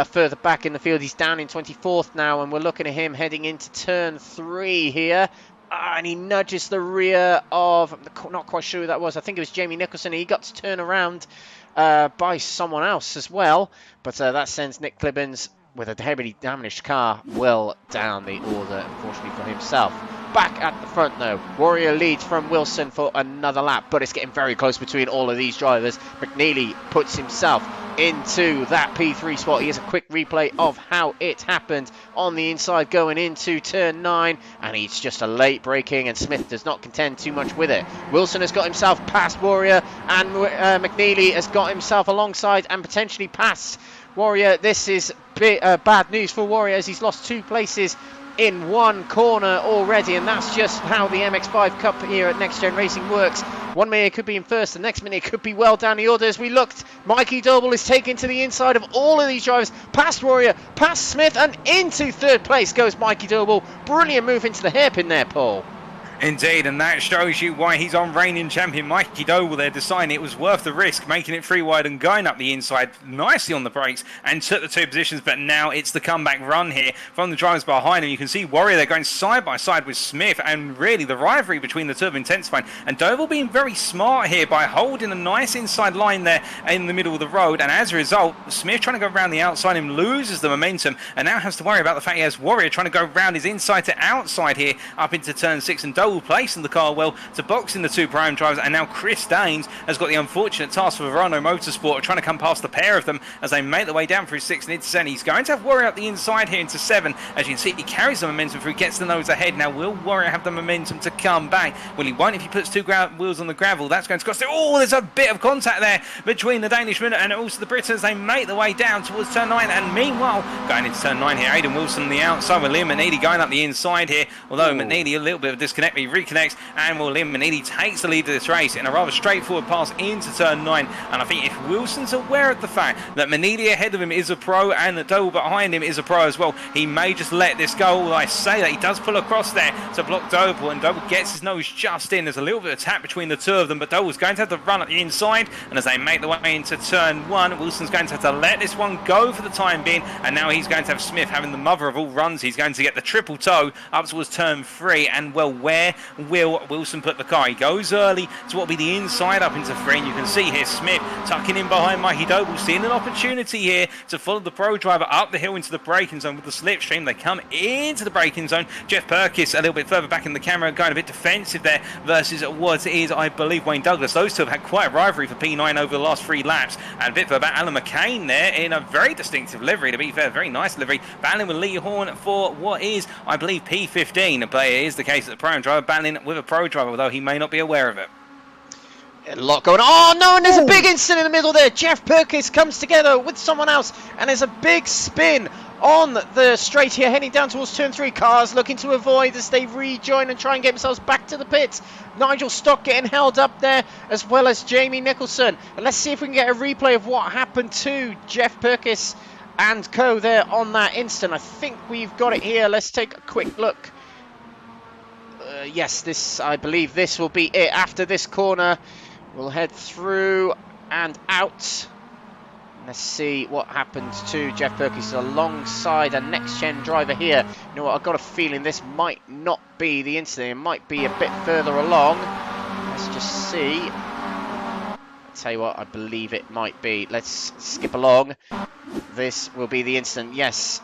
B: further back in the field. He's down in 24th now, and we're looking at him heading into turn 3 here. And he nudges the rear of, I'm not quite sure who that was. I think it was Jamie Nicholson. He got to turn around by someone else as well. But that sends Nick Clibbins with a heavily damaged car well down the order, unfortunately for himself. Back at the front though, Warrior leads from Wilson for another lap, but it's getting very close between all of these drivers. McNeely puts himself into that P3 spot. Here's a quick replay of how it happened on the inside going into turn 9, and he's just a late braking, and Smith does not contend too much with it. Wilson has got himself past Warrior, and McNeely has got himself alongside and potentially past Warrior. This is bad news for Warrior, as he's lost 2 places in 1 corner already, and that's just how the MX-5 Cup here at Next Gen Racing works. 1 minute it could be in first, the next minute it could be well down the order. As we looked, Mikey Doble is taken to the inside of all of these drivers, past Warrior, past Smith, and into 3rd place goes Mikey Doble. Brilliant move into the hairpin there, Paul.
C: Indeed, and that shows you why he's on reigning champion Mikey Doble there, deciding it was worth the risk, making it 3 wide and going up the inside nicely on the brakes, and took the 2 positions. But now it's the comeback run here from the drivers behind him. You can see Warrior there going side by side with Smith, and really the rivalry between the 2 of intensifying. And Doble being very smart here by holding a nice inside line there in the middle of the road, and as a result, Smith trying to go around the outside him loses the momentum, and now has to worry about the fact he has Warrior trying to go around his inside to outside here up into turn 6, and Doble Doble placing the car well to box in the two prime drivers, and now Chris Daines has got the unfortunate task for Verano Motorsport trying to come past the pair of them as they make their way down through 6 and into 7. He's going to have Warrior up the inside here into 7. As you can see, he carries the momentum through, gets the nose ahead. Now will Warrior have the momentum to come back? Well, he won't if he puts two wheels on the gravel. That's going to cost it. Oh, there's a bit of contact there between the Danishman and also the Britons. They make their way down towards turn 9, and meanwhile, going into turn 9 here, Aidan Wilson on the outside with Liam McNeely going up the inside here, although McNeely a little bit of disconnect, but he reconnects, and Liam McNeely takes the lead of this race in a rather straightforward pass into turn 9. And I think if Wilson's aware of the fact that McNeely ahead of him is a pro and that Doble behind him is a pro as well, he may just let this go. Although I say that he does pull across there to block Doble, and Doble gets his nose just in. There's a little bit of tap between the two of them, but Doble's going to have to run at the inside, and as they make their way into turn 1, Wilson's going to have to let this one go for the time being, and now he's going to have Smith having the mother of all runs. He's going to get the triple toe up towards turn 3, and well, where will Wilson put the car? He goes early to what will be the inside up into 3, and you can see here Smith tucking in behind Mikey Doble, seeing an opportunity here to follow the pro driver up the hill into the braking zone with the slipstream. They come into the braking zone. Jeff Perkis a little bit further back in the camera, going a bit defensive there versus what is, I believe, Wayne Douglas. Those two have had quite a rivalry for P9 over the last 3 laps, and a bit further back, Alan McCain there in a very distinctive livery, to be fair, very nice livery, battling with Lee Horne for what is, I believe, P15, but it is the case that the pro driver battling with a pro driver, although he may not be aware of it.
B: A lot going on. Oh no, and there's a big incident in the middle there. Jeff Perkis comes together with someone else, and there's a big spin on the straight here, heading down towards turn 3. Cars looking to avoid as they rejoin and try and get themselves back to the pits. Nigel Stock getting held up there, as well as Jamie Nicholson. And let's see if we can get a replay of what happened to Jeff Perkis and co there on that instant. I think we've got it here. Let's take a quick look. Yes, I believe this will be it. After this corner, we'll head through and out. Let's see what happens to Jeff Perkis alongside a next-gen driver here. You know what, I've got a feeling this might not be the incident. It might be a bit further along. Let's just see. I'll tell you what, I believe it might be. Let's skip along. This will be the incident, yes.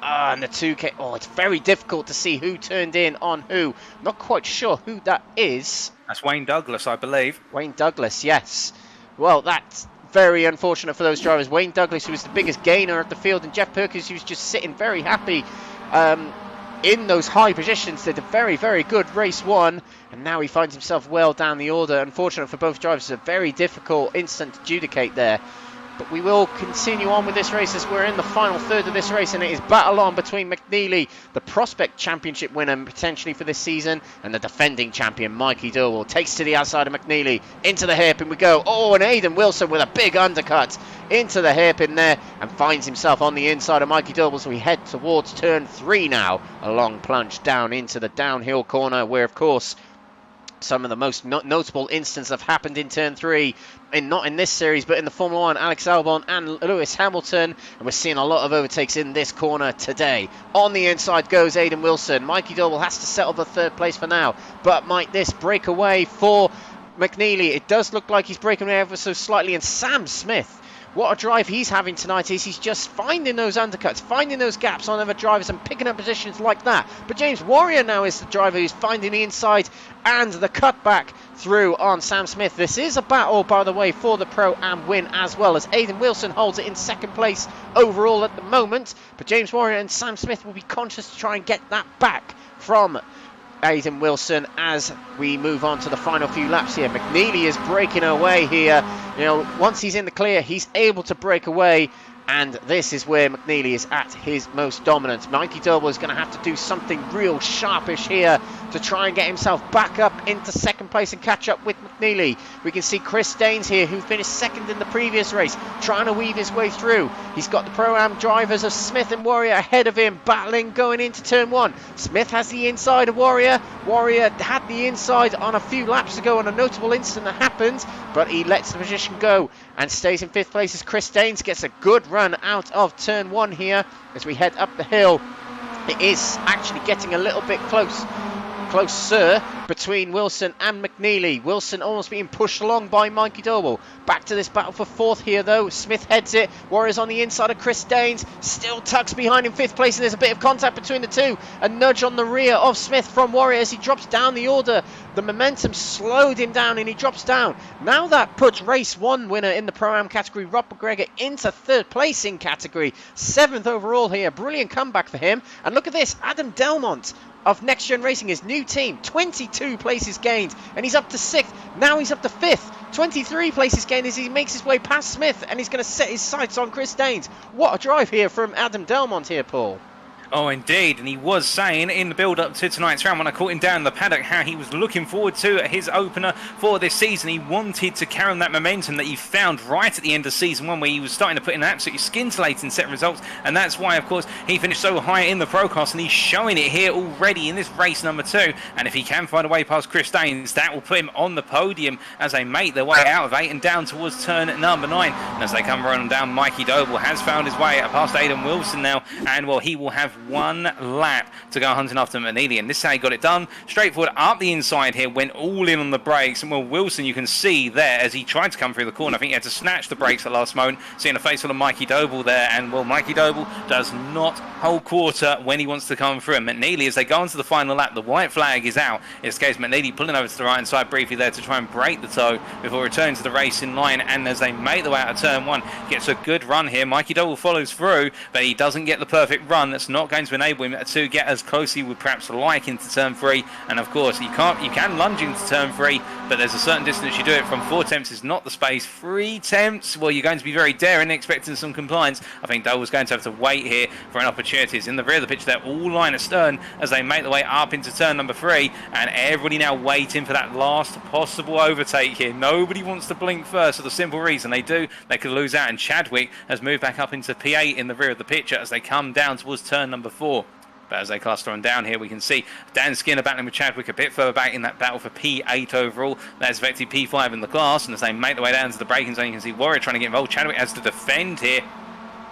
B: And the 2K. Oh, it's very difficult to see who turned in on who. Not quite sure who that is.
C: That's Wayne Douglas, I believe.
B: Wayne Douglas, yes. Well, that's very unfortunate for those drivers. Wayne Douglas, who was the biggest gainer at the field, and Jeff Perkins, who was just sitting very happy in those high positions, did a very, very good race 1, and now he finds himself well down the order. Unfortunate for both drivers. It's a very difficult instant to adjudicate there. But we will continue on with this race as we're in the final third of this race, and it is battle on between McNeely, the Prospect Championship winner potentially for this season, and the defending champion Mikey Doble. Takes to the outside of McNeely, into the hairpin we go. Oh, and Aidan Wilson with a big undercut into the hairpin there, and finds himself on the inside of Mikey Doble. So we head towards turn 3 now, a long plunge down into the downhill corner, where of course some of the most notable instances have happened in turn 3, not in this series, but in the Formula 1. Alex Albon and Lewis Hamilton, and we're seeing a lot of overtakes in this corner today. On the inside goes Aidan Wilson. Mikey Doble has to settle the 3rd place for now, but might this break away for McNeely? It does look like he's breaking away ever so slightly, and Sam Smith, what a drive he's having tonight. He's just finding those undercuts, finding those gaps on other drivers and picking up positions like that. But James Warrior now is the driver who's finding the inside and the cutback through on Sam Smith. This is a battle, by the way, for the Pro-Am win, as well as Aidan Wilson holds it in 2nd place overall at the moment. But James Warrior and Sam Smith will be conscious to try and get that back from Aidan Wilson as we move on to the final few laps here. McNeely is breaking away here. You know, once he's in the clear, he's able to break away, and this is where McNeely is at his most dominant. Mikey Doble is going to have to do something real sharpish here to try and get himself back up into 2nd place and catch up with McNeely. We can see Chris Daines here, who finished 2nd in the previous race, trying to weave his way through. He's got the Pro-Am drivers of Smith and Warrior ahead of him, battling going into turn 1. Smith has the inside of Warrior. Warrior had the inside on a few laps ago on a notable incident that happened, but he lets the position go and stays in 5th place as Chris Daines gets a good run out of turn 1 here as we head up the hill. It is actually getting a little bit closer closer between Wilson and McNeely. Wilson almost being pushed along by Mikey Doble. Back to this battle for 4th here though. Smith heads it. Warriors on the inside of Chris Daines. Still tucks behind in 5th place, and there's a bit of contact between the two. A nudge on the rear of Smith from Warrior as he drops down the order. The momentum slowed him down and he drops down. Now that puts race 1 winner in the Pro-Am category, Rob McGregor, into 3rd place in category. 7th overall here. Brilliant comeback for him. And look at this, Adam Delmont of NXTGEN Racing, his new team, 22 places gained, and he's up to 6th. Now he's up to 5th. 23 places gained as he makes his way past Smith, and he's going to set his sights on Chris Daines. What a drive here from Adam Delmont here, Paul.
C: Oh, indeed, and he was saying in the build-up to tonight's round when I caught him down in the paddock how he was looking forward to his opener for this season. He wanted to carry on that momentum that he found right at the end of season 1, where he was starting to put in an absolutely scintillating set of results, and that's why, of course, he finished so high in the Pro Class, and he's showing it here already in this race number 2. And if he can find a way past Chris Daines, that will put him on the podium as they make their way out of 8 and down towards turn number 9. And as they come running down, Mikey Doble has found his way past Aidan Wilson now, and well, he will have 1 lap to go hunting after McNeely, and this is how he got it done. Straightforward up the inside here, went all in on the brakes, and well, Wilson, you can see there as he tried to come through the corner, I think he had to snatch the brakes at the last moment, seeing a face full of Mikey Doble there, and well, Mikey Doble does not hold quarter when he wants to come through. And McNeely, as they go on to the final lap, the white flag is out. It's the case McNeely pulling over to the right hand side briefly there to try and break the toe before returning to the racing line, and as they make their way out of turn 1, gets a good run here. Mikey Doble follows through, but he doesn't get the perfect run. That's not going to enable him to get as close as he would perhaps like into turn 3. And of course, you can lunge into turn 3, but there's a certain distance you do it from. 4 attempts is not the space. 3 attempts, well, you're going to be very daring, expecting some compliance. I think Doble's going to have to wait here for an opportunity. It's in the rear of the pitch there, all line astern as they make their way up into turn number 3, and everybody now waiting for that last possible overtake here. Nobody wants to blink first for the simple reason they could lose out, and Chadwick has moved back up into P8 in the rear of the picture as they come down towards turn number 4. But as they cluster on down here, we can see Dan Skinner battling with Chadwick a bit further back in that battle for P8 overall. That's effectively P5 in the class, and as they make their way down to the braking zone, you can see Warrior trying to get involved. Chadwick has to defend here.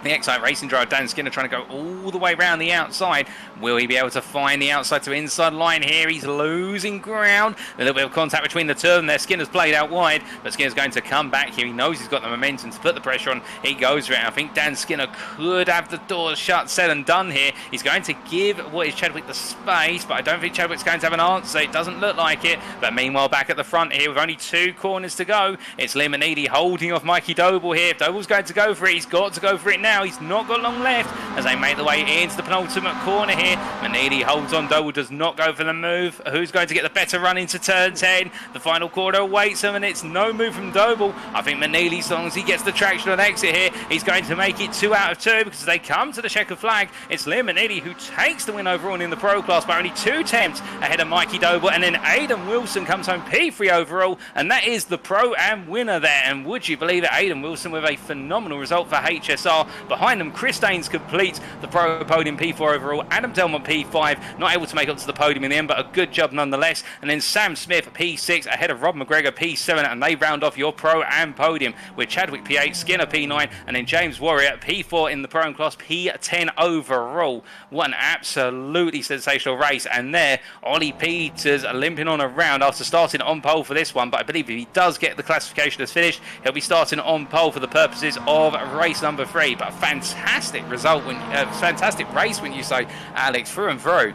C: The iRacing driver, Dan Skinner, trying to go all the way around the outside. Will he be able to find the outside to inside line here? He's losing ground. A little bit of contact between the two of them there. Skinner's played out wide, but Skinner's going to come back here. He knows he's got the momentum to put the pressure on. He goes for it. I think Dan Skinner could have the doors shut, said and done here. He's going to give what is Chadwick the space, but I don't think Chadwick's going to have an answer. It doesn't look like it. But meanwhile, back at the front here with only 2 corners to go, it's Liam Manidi holding off Mikey Doble here. If Doble's going to go for it, he's got to go for it now. He's not got long left as they make their way into the penultimate corner here. Manidi holds on. Doble does not go for the move. Who's going to get the better run into turn 10? The final corner awaits him, and it's no move from Doble. I think Manidi, as long as he gets the traction on exit here, he's going to make it 2 out of 2 because they come to the checker flag. It's Liam Manidi who takes the win overall in the Pro Class by only 2 attempts ahead of Mikey Doble, and then Aidan Wilson comes home P3 overall, and that is the Pro-Am winner there. And would you believe it, Aidan Wilson with a phenomenal result for HSR. Behind them, Chris Daines completes the Pro podium P4 overall. Adam Delmont P5, not able to make up to the podium in the end, but a good job nonetheless. And then Sam Smith P6 ahead of Rob McGregor P7, and they round off your Pro-Am podium with Chadwick P8, Skinner P9, and then James Warrior P4 in the Pro-Am class, P10 overall. What an absolutely sensational race. And there, Ollie Peters limping on around after starting on pole for this one, but I believe if he does get the classification as finished, he'll be starting on pole for the purposes of race number 3. But fantastic result, fantastic race, when you say, Alex, through and through.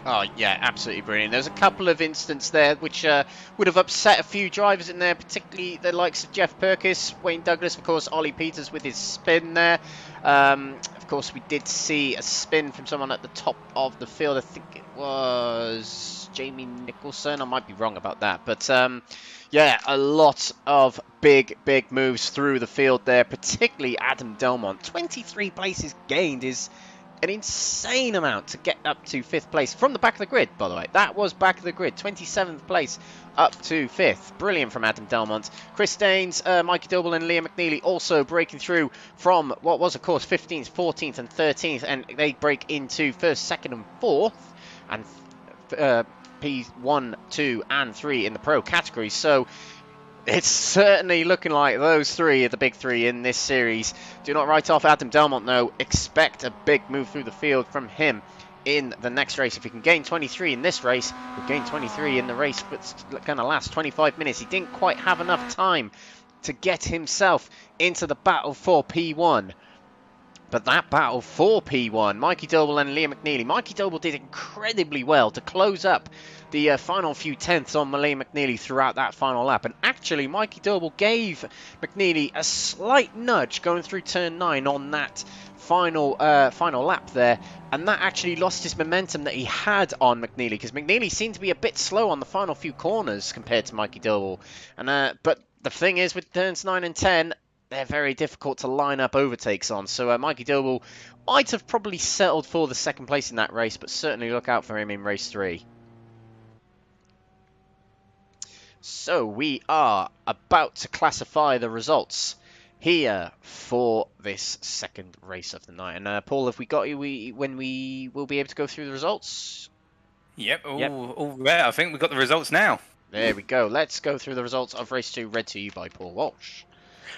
B: Oh, yeah, absolutely brilliant. There's a couple of instances there which would have upset a few drivers in there, particularly the likes of Jeff Perkis, Wayne Douglas, of course, Ollie Peters with his spin there. Of course, we did see a spin from someone at the top of the field. I think it was Jamie Nicholson. I might be wrong about that. But, yeah, a lot of big moves through the field there, particularly Adam Delmont. 23 places gained is an insane amount to get up to 5th place from the back of the grid, by the way. That was back of the grid, 27th place up to 5th. Brilliant from Adam Delmont. Chris Daines, Mikey Doble and Liam McNeely also breaking through from what was, of course, 15th, 14th and 13th, and they break into 1st, 2nd and 4th, and P1, 2 and 3 in the Pro category. So it's certainly looking like those 3 are the big 3 in this series. Do not write off Adam Delmont, though. Expect a big move through the field from him in the next race. If he can gain 23 in this race, he'll gain 23 in the race that's going to last 25 minutes. He didn't quite have enough time to get himself into the battle for P1. But that battle for P1, Mikey Doble and Liam McNeely. Mikey Doble did incredibly well to close up the final few tenths on Liam McNeely throughout that final lap. And actually, Mikey Doble gave McNeely a slight nudge going through turn 9 on that final lap there. And that actually lost his momentum that he had on McNeely, because McNeely seemed to be a bit slow on the final few corners compared to Mikey Doble. And but the thing is, with turns 9 and 10, they're very difficult to line up overtakes on. So Mikey Doble might have probably settled for the second place in that race, but certainly look out for him in race 3. So we are about to classify the results here for this second race of the night. And Paul, have we got you when we will be able to go through the results?
C: Yep, all right. I think we've got the results now.
B: There we go. Let's go through the results of race 2, read to you by Paul Walsh.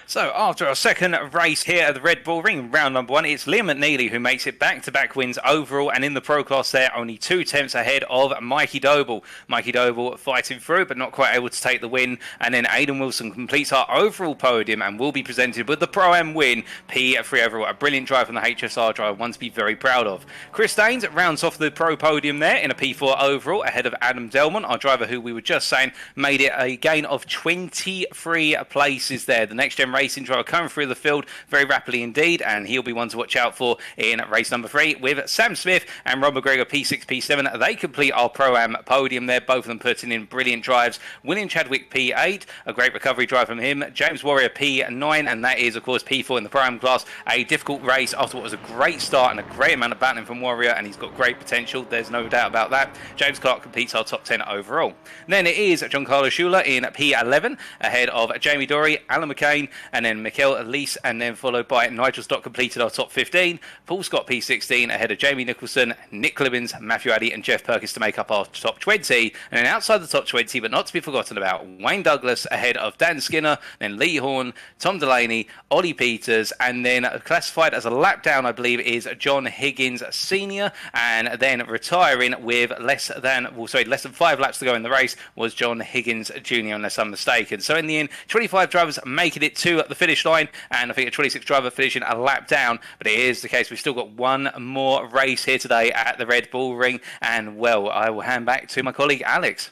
C: So, after our second race here at the Red Bull Ring, round number 1, it's Liam McNeely who makes it back-to-back wins overall, and in the Pro Class there, only 2 tenths ahead of Mikey Doble. Mikey Doble fighting through, but not quite able to take the win, and then Aidan Wilson completes our overall podium and will be presented with the Pro-Am win, P3 overall. A brilliant drive from the HSR driver, one to be very proud of. Chris Daines rounds off the Pro podium there in a P4 overall, ahead of Adam Delmont, our driver who we were just saying made it a gain of 23 places there. The NXTGEN Racing driver coming through the field very rapidly indeed, and he'll be one to watch out for in race number 3 with Sam Smith and Rob McGregor P6, P7. They complete our Pro-Am podium there, both of them putting in brilliant drives. William Chadwick P8, a great recovery drive from him. James Warrior P9, and that is of course P4 in the Pro-Am class. A difficult race after what was a great start and a great amount of battling from Warrior, and he's got great potential, there's no doubt about that. James Clark completes our top 10 overall. Then it is Giancarlo Schuler in P11, ahead of Jamie Dory, Alan McCain, and then Mikel Elise, and then followed by Nigel Stott completed our top 15. Paul Scott P16 ahead of Jamie Nicholson, Nick Clibbins, Matthew Addy and Jeff Perkins to make up our top 20. And then outside the top 20, but not to be forgotten about, Wayne Douglas ahead of Dan Skinner, then Lee Horne, Tom Delaney, Ollie Peters, and then classified as a lap down, I believe, is John Higgins Sr. And then retiring with less than 5 laps to go in the race was John Higgins Jr., unless I'm mistaken. So in the end, 25 drivers making it to the finish line, and I think a 26 driver finishing a lap down. But it is the case, we've still got one more race here today at the Red Bull Ring, and well, I will hand back to my colleague Alex.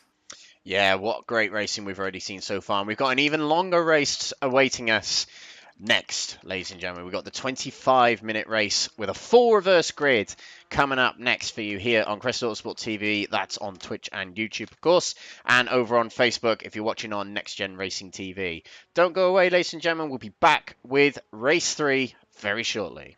B: Yeah, what great racing we've already seen so far, and we've got an even longer race awaiting us next, ladies and gentlemen. We've got the 25-minute race with a full reverse grid coming up next for you here on Crest Autosport TV. That's on Twitch and YouTube, of course, and over on Facebook if you're watching on NXTGEN Racing TV. Don't go away, ladies and gentlemen. We'll be back with race 3 very shortly.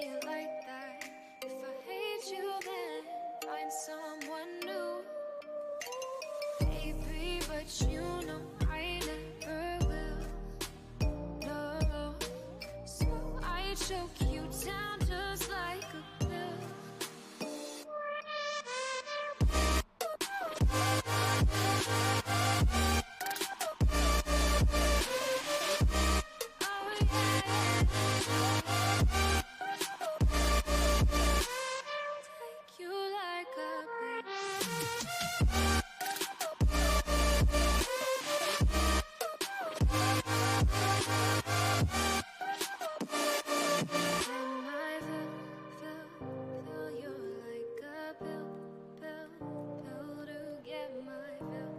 D: it like that. If I hate you, then find someone new. Baby, but you know I never will. No, so I choke you down just like a pill. Oh yeah, take you like a pill. Then I fill you like a pill to get my fill.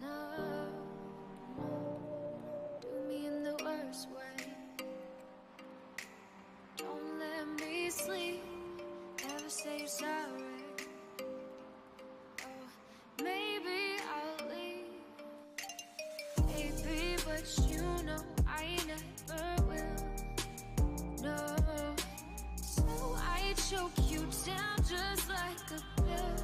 D: No, do me in the worst way. Don't let me sleep, never say you're sorry. Oh, maybe I'll leave. Baby, but you know I never will. No, so I choke you down just like a pill.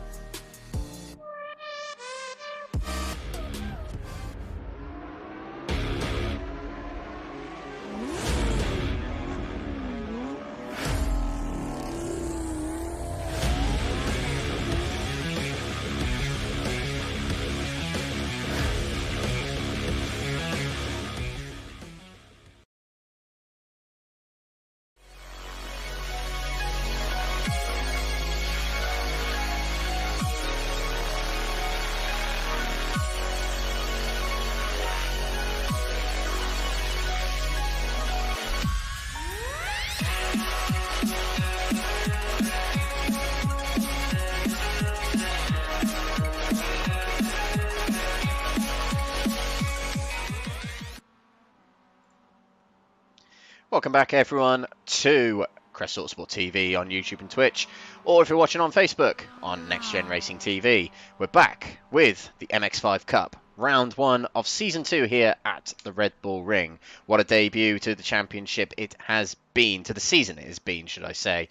B: Welcome back, everyone, to Crest Autosport TV on YouTube and Twitch, or if you're watching on Facebook on NXTGEN Racing TV. We're back with the MX-5 Cup, round 1 of Season 2 here at the Red Bull Ring. What a debut to the championship it has been, to the season it has been, should I say,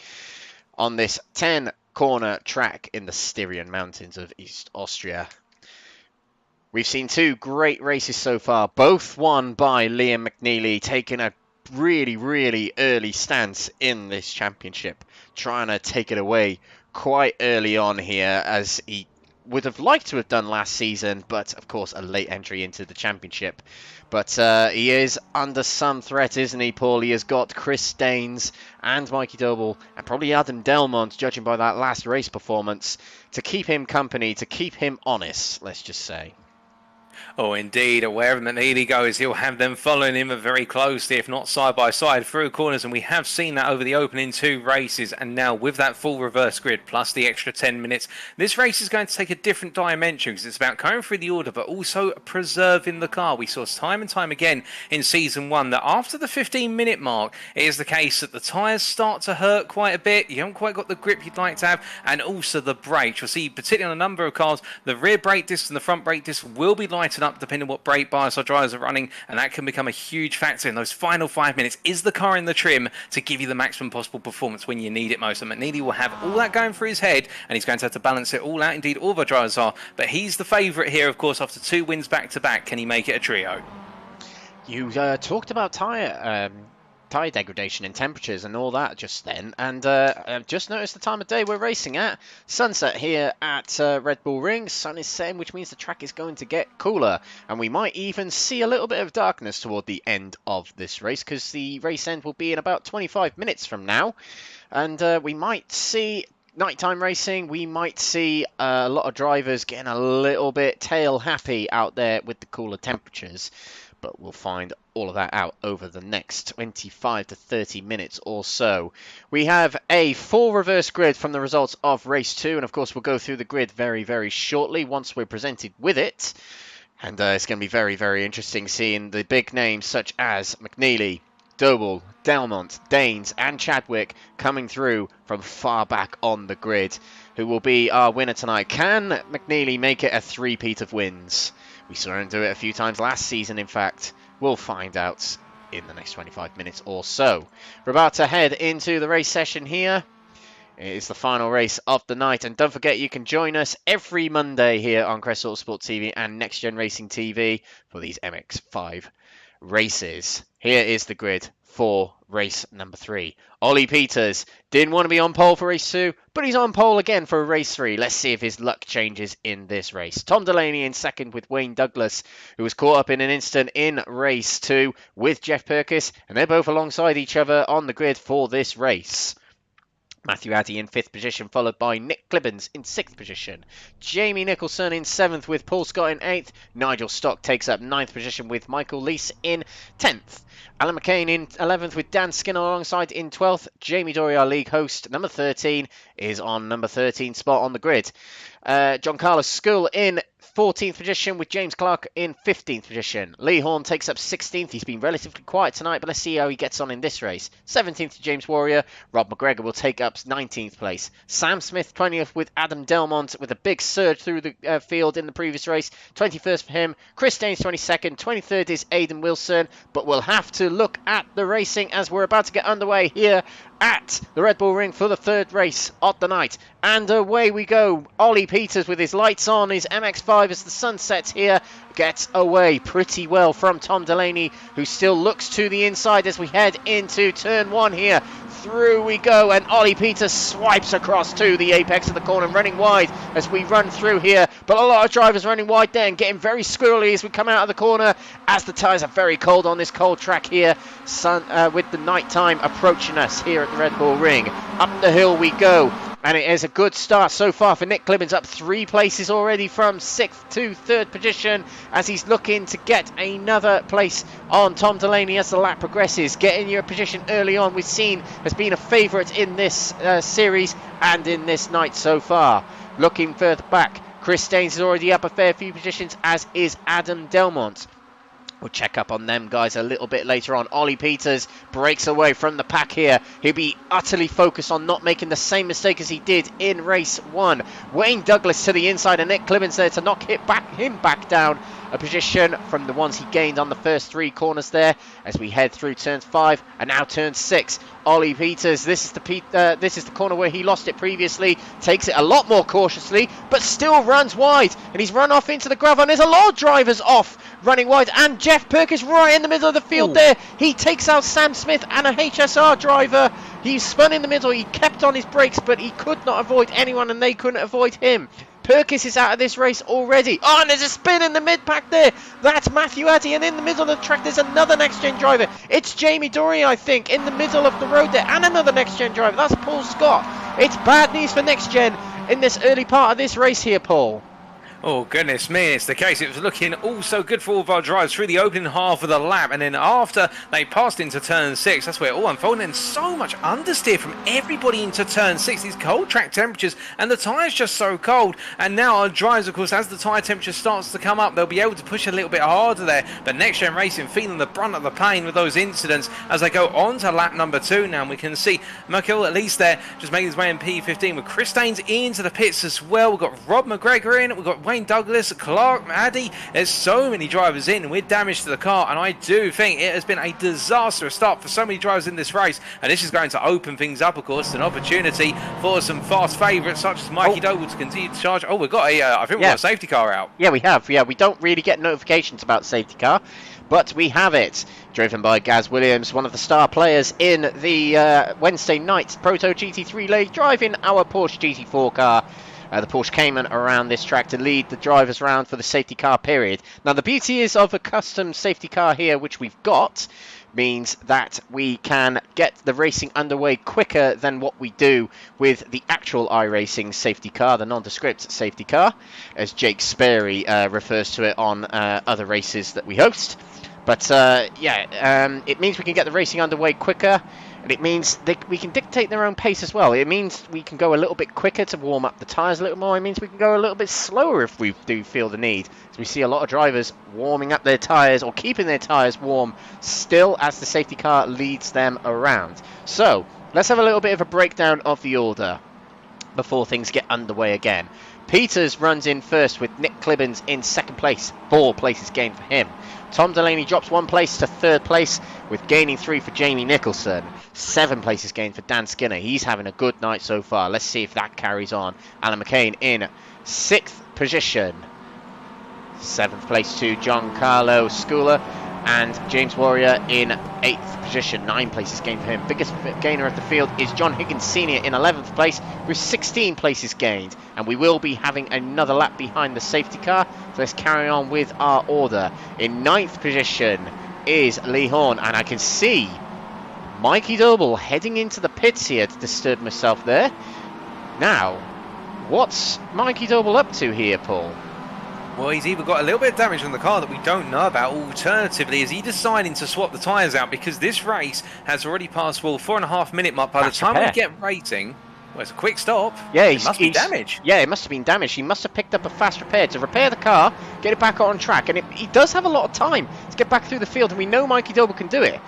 B: on this 10-corner track in the Styrian Mountains of East Austria. We've seen 2 great races so far, both won by Liam McNeely, taking a really early stance in this championship, trying to take it away quite early on here, as he would have liked to have done last season, but of course a late entry into the championship. But he is under some threat, isn't he, Paul? He has got Chris Daines and Mikey Doble and probably Adam Delmont, judging by that last race performance, to keep him company, to keep him honest, let's just say.
C: Oh, indeed. Wherever McNeely goes, he'll have them following him very closely, if not side by side, through corners. And we have seen that over the opening 2 races. And now with that full reverse grid, plus the extra 10 minutes, this race is going to take a different dimension, because it's about going through the order, but also preserving the car. We saw time and time again in Season 1 that after the 15-minute mark, it is the case that the tyres start to hurt quite a bit. You haven't quite got the grip you'd like to have. And also the brakes. You'll see, particularly on a number of cars, the rear brake discs and the front brake discs will be lighted up depending on what brake bias our drivers are running, and that can become a huge factor in those final 5 minutes. Is the car in the trim to give you the maximum possible performance when you need it most? And McNeely will have all that going through his head, and he's going to have to balance it all out. Indeed, all of our drivers are, but he's the favourite here, of course, after 2 wins back to back. Can he make it a trio?
B: You talked about tyre degradation and temperatures and all that just then, and I've just noticed the time of day we're racing at. Sunset here at Red Bull Ring. Sun is setting, which means the track is going to get cooler, and we might even see a little bit of darkness toward the end of this race, because the race end will be in about 25 minutes from now, and we might see nighttime racing. We might see a lot of drivers getting a little bit tail happy out there with the cooler temperatures, but we'll find all of that out over the next 25 to 30 minutes or so. We have a full reverse grid from the results of race 2, and of course we'll go through the grid very shortly once we're presented with it. And it's going to be very interesting seeing the big names such as McNeely, Doble, Delmont, Daines and Chadwick coming through from far back on the grid. Who will be our winner tonight? Can McNeely make it a three-peat of wins? We saw him do it a few times last season, in fact. We'll find out in the next 25 minutes or so. We're about to head into the race session here. It is the final race of the night, and don't forget you can join us every Monday here on Crest Autosport TV and Next Gen Racing TV for these MX-5 races. Here is the grid for race number 3. Ollie Peters didn't want to be on pole for race 2, but he's on pole again for race 3. Let's see if his luck changes in this race. Tom Delaney in second with Wayne Douglas, who was caught up in an instant in race 2 with Jeff Purkis, and they're both alongside each other on the grid for this race. Matthew Addy in 5th position, followed by Nick Clibbens in 6th position. Jamie Nicholson in 7th with Paul Scott in 8th. Nigel Stock takes up 9th position with Michael Leese in 10th. Alan McCain in 11th with Dan Skinner alongside in 12th. Jamie Dory, our league host, number 13, is on number 13 spot on the grid. John Carlos School in 14th position with James Clark in 15th position. Lee Horne takes up 16th. He's been relatively quiet tonight, but let's see how he gets on in this race. 17th to James Warrior. Rob McGregor will take up 19th place. Sam Smith 20th with Adam Delmont with a big surge through the field in the previous race. 21st for him. Chris Daines 22nd. 23rd is Aidan Wilson, but we'll have to look at the racing as we're about to get underway here at the Red Bull Ring for the 3rd race of the night. And away we go. Ollie Peters with his lights on, his MX-5 as the sun sets here, gets away pretty well from Tom Delaney, who still looks to the inside as we head into turn 1 here. Through we go, and Ollie Peters swipes across to the apex of the corner, running wide as we run through here. But a lot of drivers running wide there and getting very squirrely as we come out of the corner, as the tyres are very cold on this cold track here. With the night time approaching us here at the Red Bull Ring. Up the hill we go. And it is a good start so far for Nick Clibbens, up 3 places already from 6th to 3rd position as he's looking to get another place on Tom Delaney as the lap progresses. Getting your position early on, we've seen, has been a favourite in this series and in this night so far. Looking further back, Chris Daines is already up a fair few positions, as is Adam Delmont. We'll check up on them guys a little bit later on. Ollie Peters breaks away from the pack here. He'll be utterly focused on not making the same mistake as he did in race 1. Wayne Douglas to the inside and Nick Clibbens there to knock him back down a position from the ones he gained on the first 3 corners there as we head through turns 5 and now turn 6. Ollie Peters, this is the corner where he lost it previously, takes it a lot more cautiously, but still runs wide, and he's run off into the gravel, and there's a lot of drivers off running wide, and Jeff Purkis right in the middle of the field there. He takes out Sam Smith and a HSR driver. He spun in the middle, he kept on his brakes, but he could not avoid anyone, and they couldn't avoid him. Purkis is out of this race already. Oh, and there's a spin in the mid-pack there. That's Matthew Addy, and in the middle of the track, there's another next-gen driver. It's Jamie Dory, I think, in the middle of the road there, and another next-gen driver. That's Paul Scott. It's bad news for next-gen in this early part of this race here, Paul.
C: Oh, goodness me, it's the case. It was looking all so good for all of our drivers through the opening half of the lap. And then after they passed into turn 6, that's where it all unfolded. And so much understeer from everybody into turn 6. These cold track temperatures and the tyres just so cold. And now our drivers, of course, as the tyre temperature starts to come up, they'll be able to push a little bit harder there. But Next Gen Racing feeling the brunt of the pain with those incidents as they go on to lap number 2 now. And we can see Michael at least there just making his way in P15 with Chris Daines into the pits as well. We've got Rob McGregor in. We've got Wayne Douglas, Clark, Addy. There's so many drivers in with damage to the car, and I do think it has been a disastrous start for so many drivers in this race, and this is going to open things up, of course, an opportunity for some fast favourites such as Mikey Doble to continue to charge. Oh, we've got I think we've got a safety car out.
B: Yeah, we have. Yeah, we don't really get notifications about safety car, but we have it. Driven by Gaz Williams, one of the star players in the Wednesday night Proto GT3 league, driving our Porsche GT4 car. The Porsche Cayman around this track to lead the drivers round for the safety car period. Now, the beauty is of a custom safety car here, which we've got, means that we can get the racing underway quicker than what we do with the actual iRacing safety car, the nondescript safety car, as Jake Sperry refers to it on other races that we host. But it means we can get the racing underway quicker. And it means we can dictate their own pace as well. It means we can go a little bit quicker to warm up the tyres a little more. It means we can go a little bit slower if we do feel the need. So we see a lot of drivers warming up their tyres or keeping their tyres warm still as the safety car leads them around. So let's have a little bit of a breakdown of the order before things get underway again. Peters runs in first with Nick Clibbins in second place. 4 places gained for him. Tom Delaney drops 1 place to 3rd place, with gaining 3 for Jamie Nicholson. 7 places gained for Dan Skinner. He's having a good night so far. Let's see if that carries on. Alan McCain in 6th position. 7th place to Giancarlo Scula. And James Warrior in 8th position, 9 places gained for him. Biggest gainer of the field is John Higgins Sr. in 11th place with 16 places gained. And we will be having another lap behind the safety car. So let's carry on with our order. In 9th position is Lee Horne. And I can see Mikey Doble heading into the pits here to disturb myself there. Now, what's Mikey Doble up to here, Paul?
C: Well, he's either got a little bit of damage on the car that we don't know about. Alternatively, is he deciding to swap the tyres out? Because this race has already passed, well, 4.5 minute mark. By the time we get rating, well, it's a quick stop.
B: Yeah,
C: it must be damage.
B: Yeah, it must have been damage. He must have picked up a fast repair to repair the car, get it back on track. And he does have a lot of time to get back through the field. And we know Mikey Doble can do it.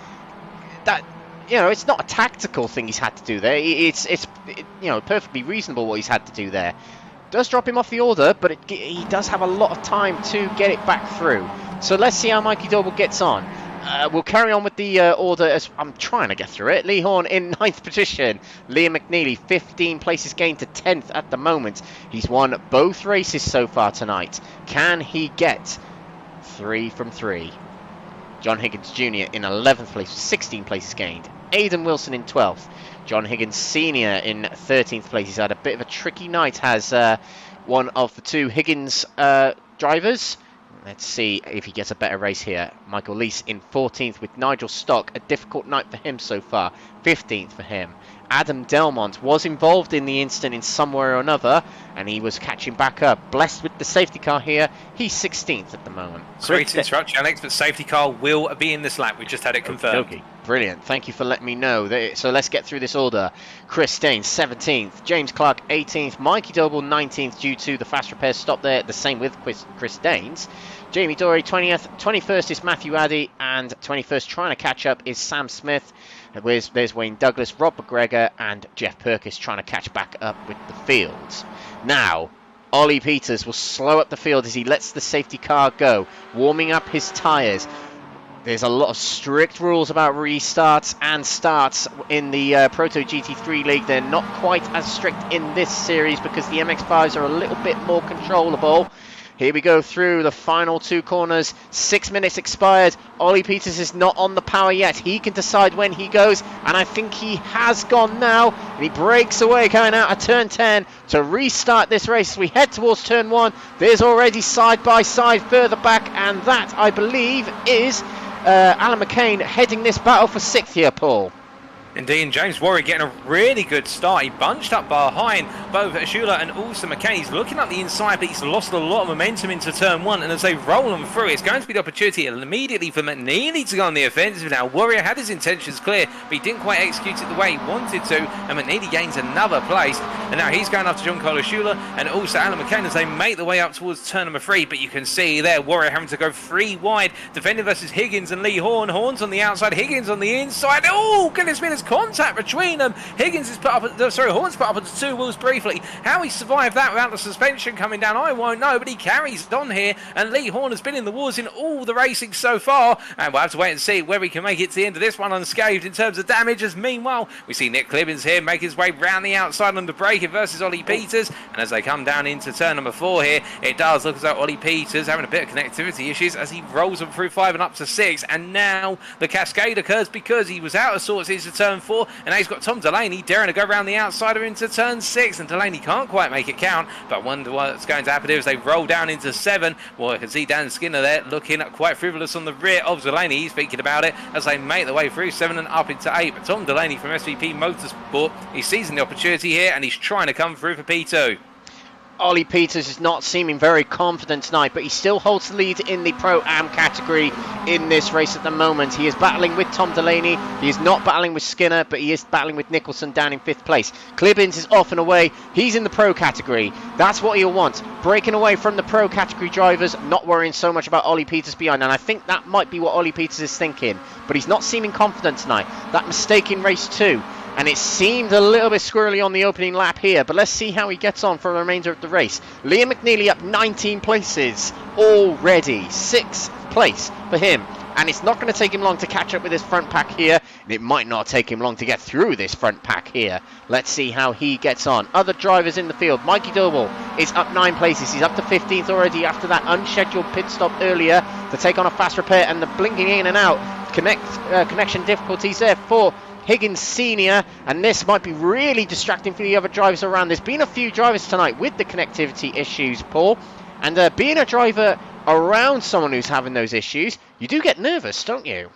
B: That, you know, it's not a tactical thing he's had to do there. It's you know, perfectly reasonable what he's had to do there. Does drop him off the order, but he does have a lot of time to get it back through. So let's see how Mikey Doble gets on. We'll carry on with the order as I'm trying to get through it. Lee Horne in 9th position. Liam McNeely, 15 places gained to 10th at the moment. He's won both races so far tonight. Can he get 3 from 3? John Higgins Jr. in 11th place, 16 places gained. Aidan Wilson in 12th. John Higgins Sr. in 13th place. He's had a bit of a tricky night, has one of the 2 Higgins drivers. Let's see if he gets a better race here. Michael Leese in 14th with Nigel Stock. A difficult night for him so far. 15th for him. Adam Delmont was involved in the incident in some way or another, and he was catching back up. Blessed with the safety car here. He's 16th at the moment.
C: Sorry to interrupt you, Alex, but safety car will be in this lap. We just had it confirmed.
B: Okay. Brilliant. Thank you for letting me know. So let's get through this order. Chris Staines, 17th. James Clark, 18th. Mikey Doble, 19th, due to the fast repair stop there. The same with Chris Staines. Jamie Dory, 20th. 21st is Matthew Addy. And 21st, trying to catch up, is Sam Smith. There's Wayne Douglas, Rob McGregor, and Jeff Perkis trying to catch back up with the field. Now, Ollie Peters will slow up the field as he lets the safety car go, warming up his tyres. There's a lot of strict rules about restarts and starts in the Proto GT3 League. They're not quite as strict in this series because the MX-5s are a little bit more controllable. Here we go through the final 2 corners. 6 minutes expired. Ollie Peters is not on the power yet. He can decide when he goes, and I think he has gone now. And he breaks away coming out of turn 10 to restart this race. As we head towards turn 1, there's already side by side further back, and that, I believe, is Alan McCain heading this battle for 6th here, Paul.
C: Indeed, and James Warrior getting a really good start. He bunched up behind both Ashula and also McCain. He's looking up the inside, but he's lost a lot of momentum into turn 1. And as they roll them through, it's going to be the opportunity immediately for McNeely to go on the offensive. Now, Warrior had his intentions clear, but he didn't quite execute it the way he wanted to. And McNeely gains another place. And now he's going after Giancarlo Ashula and also Alan McCain as they make their way up towards turn number 3. But you can see there, Warrior having to go 3 wide, defending versus Higgins and Lee Horne. Horne's on the outside, Higgins on the inside. Oh, goodness me, there's contact between them. Higgins is put up, Horne's put up onto 2 wheels briefly. How he survived that without the suspension coming down, I won't know, but he carries on here, and Lee Horne has been in the wars in all the racing so far, and we'll have to wait and see whether he can make it to the end of this one unscathed in terms of damage, as meanwhile, we see Nick Clibbins here make his way round the outside on the braking versus Ollie Peters, and as they come down into turn number 4 here, it does look as though Ollie Peters having a bit of connectivity issues as he rolls them through 5 and up to 6, and now the cascade occurs because he was out of sorts into turn 4, and now he's got Tom Delaney daring to go around the outside of into turn 6, and Delaney can't quite make it count, but I wonder what's going to happen here as they roll down into 7. Well, I can see Dan Skinner there looking quite frivolous on the rear of Delaney. He's thinking about it as they make their way through 7 and up into 8, but Tom Delaney from SVP Motorsport, he's seizing the opportunity here and he's trying to come through for P2.
B: Ollie Peters is not seeming very confident tonight, but he still holds the lead in the Pro-Am category in this race at the moment. He is battling with Tom Delaney. He is not battling with Skinner, but he is battling with Nicholson down in 5th place. Clibbins is off and away. He's in the Pro category. That's what he'll want. Breaking away from the Pro category drivers, not worrying so much about Ollie Peters behind. And I think that might be what Ollie Peters is thinking. But he's not seeming confident tonight. That mistake in race 2. and it seemed a little bit squirrely on the opening lap here, but let's see how he gets on for the remainder of the race. Liam McNeely up 19 places already, 6th place for him. And it's not going to take him long to catch up with his front pack here. And it might not take him long to get through this front pack here. Let's see how he gets on. Other drivers in the field. Mikey Doble is up 9 places. He's up to 15th already after that unscheduled pit stop earlier to take on a fast repair. And the blinking in and out. Connection difficulties there for Higgins Senior, and this might be really distracting for the other drivers around. There's been a few drivers tonight with the connectivity issues, Paul. And being a driver around someone who's having those issues, you do get nervous, don't you?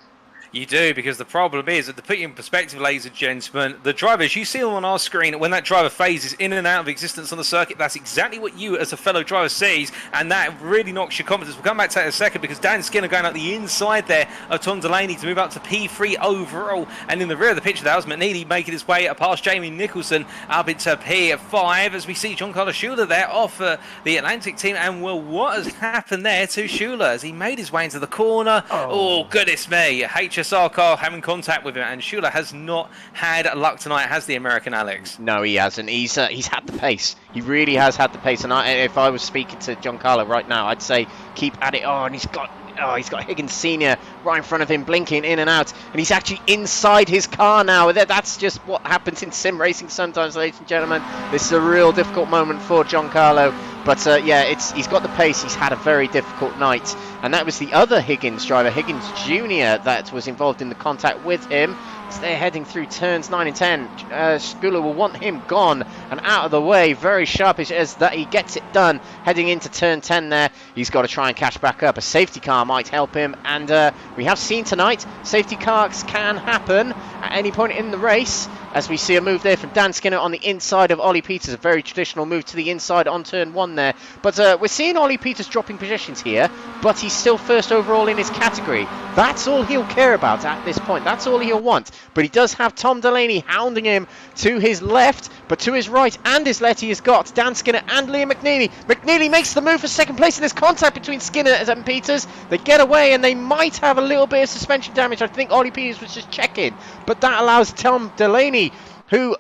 C: You do, because the problem is that to put you in perspective, ladies and gentlemen, the drivers, you see them on our screen, when that driver phases in and out of existence on the circuit, that's exactly what you as a fellow driver sees, and that really knocks your confidence. We'll come back to that in a second, because Dan Skinner going up the inside there of Tom Delaney to move up to P3 overall, and in the rear of the picture that was McNeely making his way past Jamie Nicholson up into P5, as we see Giancarlo Schuler there off the Atlantic team, and well, what has happened there to Schuler as he made his way into the corner? Oh goodness me, HSR car having contact with him, and Schuler has not had luck tonight, has the American Alex?
B: No, he hasn't. He's had the pace. He really has had the pace, and if I was speaking to Giancarlo right now, I'd say keep at it. And he's got Higgins Senior right in front of him, blinking in and out, and he's actually inside his car now. That's just what happens in sim racing sometimes, ladies and gentlemen. This is a real difficult moment for Giancarlo, but yeah, he's got the pace. He's had a very difficult night, and that was the other Higgins driver, Higgins Jr., that was involved in the contact with him. As they're heading through turns 9 and 10, Schuler will want him gone and out of the way. Very sharpish as that he gets it done. Heading into turn 10 there, he's got to try and catch back up. A safety car might help him, and we have seen tonight safety cars can happen at any point in the race, as we see a move there from Dan Skinner on the inside of Ollie Peters. A very traditional move to the inside on turn 1 there, but we're seeing Ollie Peters dropping positions here, but he's still first overall in his category. That's all he'll care about at this point. That's all he'll want. But he does have Tom Delaney hounding him to his left, but to his right and his left he has got Dan Skinner and Liam McNeely. McNeely makes the move for second place, and there's contact between Skinner and Peters. They get away, and they might have a little bit of suspension damage. I think Ollie Peters was just checking, but that allows Tom Delaney, who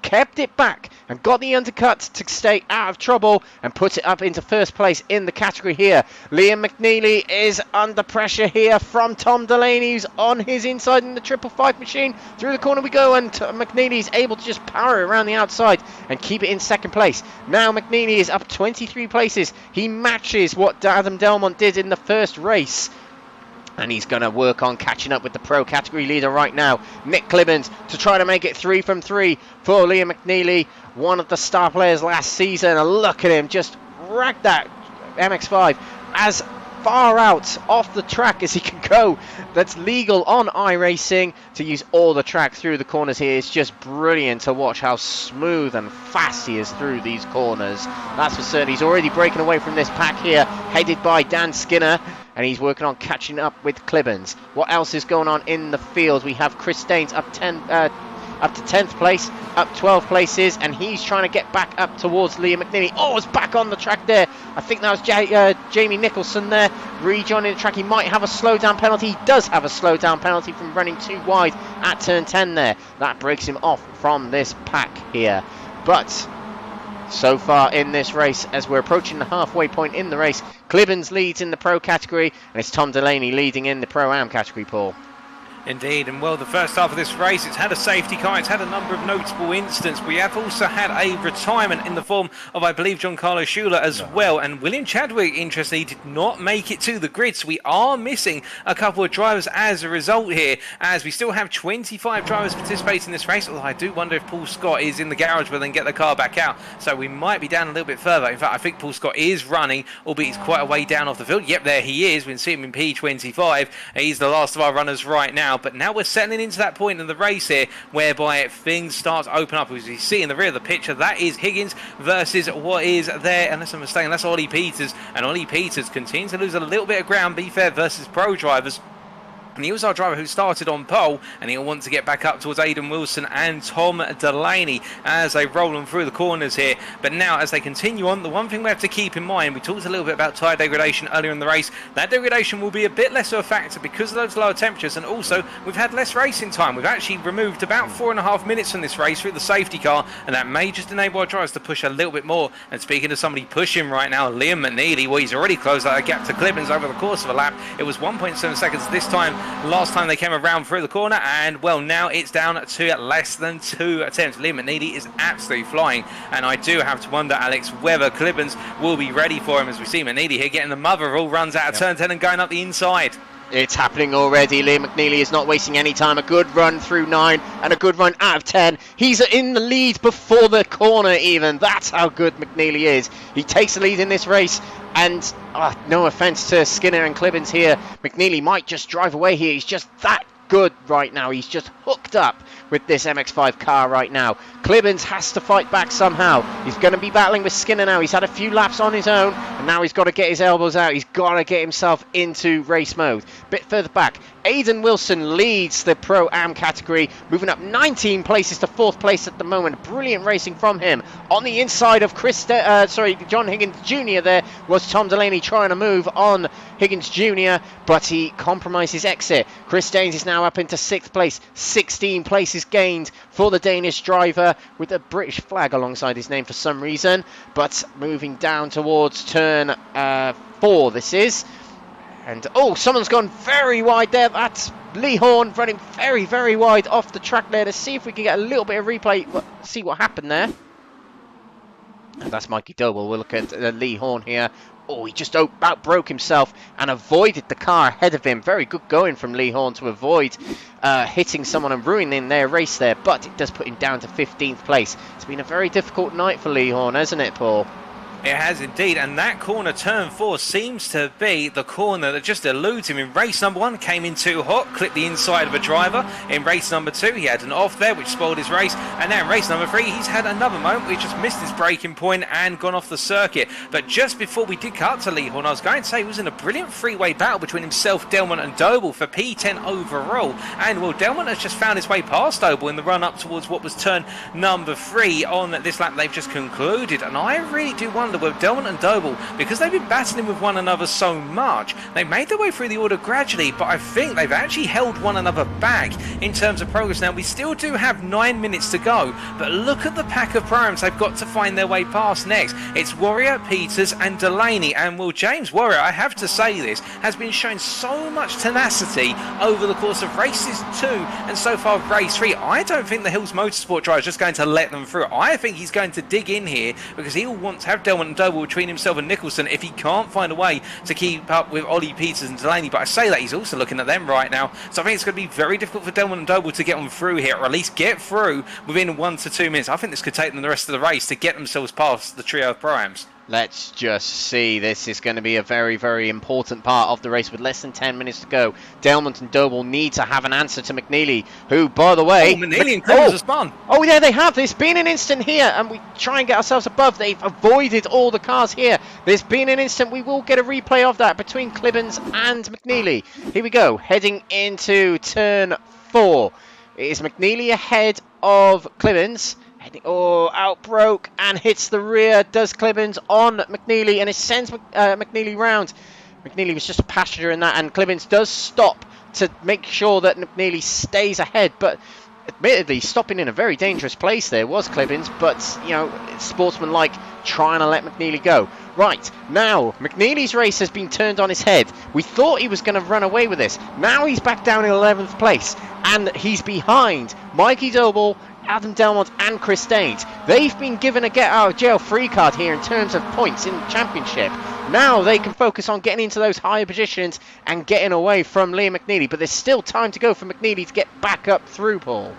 B: kept it back and got the undercut to stay out of trouble and put it up into first place in the category here. Liam McNeely is under pressure here from Tom Delaney, who's on his inside in the 555 machine. Through the corner we go, and McNeely is able to just power it around the outside and keep it in second place. Now McNeely is up 23 places. He matches what Adam Delmont did in the first race, and he's going to work on catching up with the pro category leader right now, Nick Clibbins, to try to make it 3 from 3 for Liam McNeely, one of the star players last season. And look at him just rack that MX-5 as far out off the track as he can go. That's legal on iRacing to use all the track through the corners here. It's just brilliant to watch how smooth and fast he is through these corners. That's for certain. He's already breaking away from this pack here, headed by Dan Skinner, and he's working on catching up with Clibbins. What else is going on in the field? We have Chris Staines up to 10th place, up 12 places, and he's trying to get back up towards Liam McNeely. Oh, it's back on the track there. I think that was Jamie Nicholson there, rejoining the track. He might have a slowdown penalty. He does have a slowdown penalty from running too wide at turn 10 there. That breaks him off from this pack here. But so far in this race, as we're approaching the halfway point in the race, Clibbins leads in the pro category, and it's Tom Delaney leading in the pro-am category, Paul.
C: Indeed, and well, the first half of this race, it's had a safety car, it's had a number of notable incidents. We have also had a retirement in the form of, I believe, Giancarlo Schuler as well. And William Chadwick, interestingly, did not make it to the grid. So we are missing a couple of drivers as a result here, as we still have 25 drivers participating in this race. Although I do wonder if Paul Scott is in the garage but then get the car back out. So we might be down a little bit further. In fact, I think Paul Scott is running, albeit he's quite a way down off the field. Yep, there he is. We can see him in P25. He's the last of our runners right now. But now we're settling into that point in the race here whereby things start to open up. As you see in the rear of the picture, that is Higgins versus what is there, unless I'm mistaken, that's Ollie Peters. And Ollie Peters continues to lose a little bit of ground, be fair, versus pro drivers. And he was our driver who started on pole, and he'll want to get back up towards Aidan Wilson and Tom Delaney as they roll on through the corners here. But now, as they continue on, the one thing we have to keep in mind, we talked a little bit about tyre degradation earlier in the race. That degradation will be a bit less of a factor because of those lower temperatures, and also we've had less racing time. We've actually removed about 4.5 minutes from this race through the safety car, and that may just enable our drivers to push a little bit more. And speaking of somebody pushing right now, Liam McNeely, well, he's already closed that gap to Clibbins over the course of a lap. It was 1.7 seconds this time. Last time they came around through the corner, and well, now it's down to less than 2 attempts. Liam McNeely is absolutely flying, and I do have to wonder, Alex, whether Clibbins will be ready for him, as we see McNeely here getting the mother of all runs out of turn 10 and going up the inside.
B: It's happening already. Liam McNeely is not wasting any time. A good run through 9 and a good run out of 10. He's in the lead before the corner even. That's how good McNeely is. He takes the lead in this race. And no offence to Skinner and Clibbins here, McNeely might just drive away here. He's just that good right now. He's just hooked up with this MX-5 car right now. Clibbins has to fight back somehow. He's going to be battling with Skinner now. He's had a few laps on his own, and now he's got to get his elbows out. He's got to get himself into race mode. Bit further back, Aidan Wilson leads the Pro-Am category, moving up 19 places to 4th place at the moment. Brilliant racing from him. On the inside of John Higgins Jr. there was Tom Delaney trying to move on Higgins Jr., but he compromised his exit. Chris Daines is now up into 6th place. 16 places gained for the Danish driver with a British flag alongside his name for some reason. But moving down towards turn 4 this is. And someone's gone very wide there. That's Lee Horne running very, very wide off the track there. Let's see if we can get a little bit of replay, see what happened there. And that's Mikey Doble. We'll look at Lee Horne here. He just outbroke himself and avoided the car ahead of him. Very good going from Lee Horne to avoid hitting someone and ruining their race there. But it does put him down to 15th place. It's been a very difficult night for Lee Horne, hasn't it, Paul?
C: It has indeed, and that corner, turn 4, seems to be the corner that just eludes him. In race number 1, came in too hot, clipped the inside of a driver. In race number 2, he had an off there, which spoiled his race. And now in race number 3, he's had another moment where he just missed his braking point and gone off the circuit. But just before we did cut to Lee Horne, I was going to say he was in a brilliant three-way battle between himself, Delmont and Doble for P10 overall. And well, Delmont has just found his way past Doble in the run-up towards what was turn number 3 on this lap they've just concluded. And I really do wonder with Delmont and Doble, because they've been battling with one another so much, they made their way through the order gradually, but I think they've actually held one another back in terms of progress. Now, we still do have 9 minutes to go, but look at the pack of primes they've got to find their way past next. It's Warrior, Peters and Delaney, and well, James Warrior, I have to say this, has been showing so much tenacity over the course of races 2 and so far race 3. I don't think the Hills Motorsport driver is just going to let them through. I think he's going to dig in here because he'll want to have Delmont and Doble between himself and Nicholson if he can't find a way to keep up with Ollie Peters and Delaney. But I say that he's also looking at them right now, so I think it's going to be very difficult for Delmont and Doble to get on through here, or at least get through within 1 to 2 minutes. I think this could take them the rest of the race to get themselves past the trio of primes.
B: Let's just see. This is going to be a very, very important part of the race with less than 10 minutes to go. Delmont and Doble need to have an answer to McNeely, who, by the way...
C: McNeely and Clibbins have spun.
B: Yeah, they have. There's been an instant here, and we try and get ourselves above. They've avoided all the cars here. There's been an instant. We will get a replay of that between Clibbins and McNeely. Here we go. Heading into turn 4. It is McNeely ahead of Clibbins. Outbroke and hits the rear. Does Clibbins on McNeely, and it sends McNeely round. McNeely was just a passenger in that, and Clibbins does stop to make sure that McNeely stays ahead. But admittedly, stopping in a very dangerous place there was Clibbins, but it's sportsmanlike trying to let McNeely go. Right, now McNeely's race has been turned on his head. We thought he was going to run away with this. Now he's back down in 11th place, and he's behind Mikey Doble, Adam Delmont and Chris Daines. They've been given a get out of jail free card here in terms of points in the championship. Now they can focus on getting into those higher positions and getting away from Liam McNeely, but there's still time to go for McNeely to get back up through, Paul.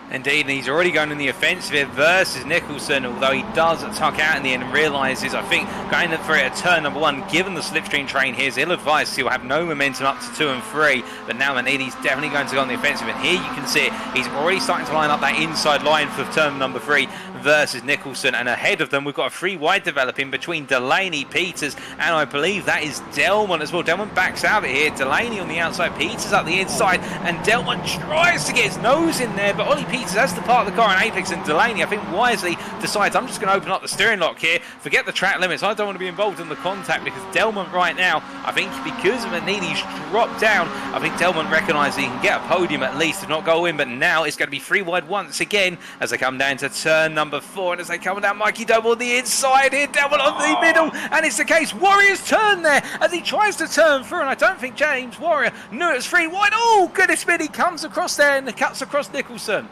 C: Indeed, and he's already going in the offensive here versus Nicholson, although he does tuck out in the end and realises, I think, going for it at turn number 1, given the slipstream train here is ill-advised. He'll have no momentum up to 2 and 3, but now Manini's definitely going to go on the offensive, and here you can see it, he's already starting to line up that inside line for turn number 3 versus Nicholson, and ahead of them we've got a 3 wide developing between Delaney, Peters, and I believe that is Delmont as well. Delmont backs out of it here, Delaney on the outside, Peters up the inside, and Delmont tries to get his nose in there, but Ollie Peters has to park the car in Apex, and Delaney, I think, wisely decides, I'm just going to open up the steering lock here, forget the track limits, I don't want to be involved in the contact, because Delmont right now, I think because Manini's dropped down, I think Delmont recognises he can get a podium at least, if not go in, but now it's going to be 3 wide once again as they come down to turn number 4, and as they come down, Mikey Doble on the inside here, Delmont on the middle, and it's the case, Warrior's turn there as he tries to turn through, and I don't think James Warrior knew it was 3 wide. Oh goodness me, he comes across there and cuts across Nicholson.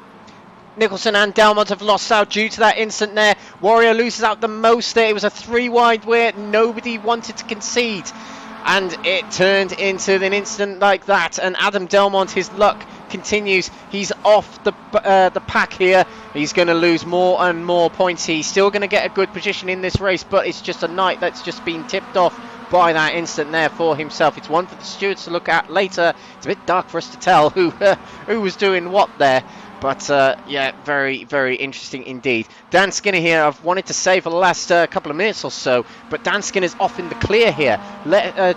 B: Nicholson and Delmont have lost out due to that incident there. Warrior loses out the most there. It was a 3 wide where nobody wanted to concede, and it turned into an incident like that, and Adam Delmont, his luck continues. He's off the pack here. He's going to lose more and more points. He's still going to get a good position in this race, but it's just a night that's just been tipped off by that incident there for himself. It's one for the stewards to look at later. It's a bit dark for us to tell who was doing what there. But yeah, very, very interesting indeed. Dan Skinner here, I've wanted to say for the last couple of minutes or so, but Dan Skinner's off in the clear here.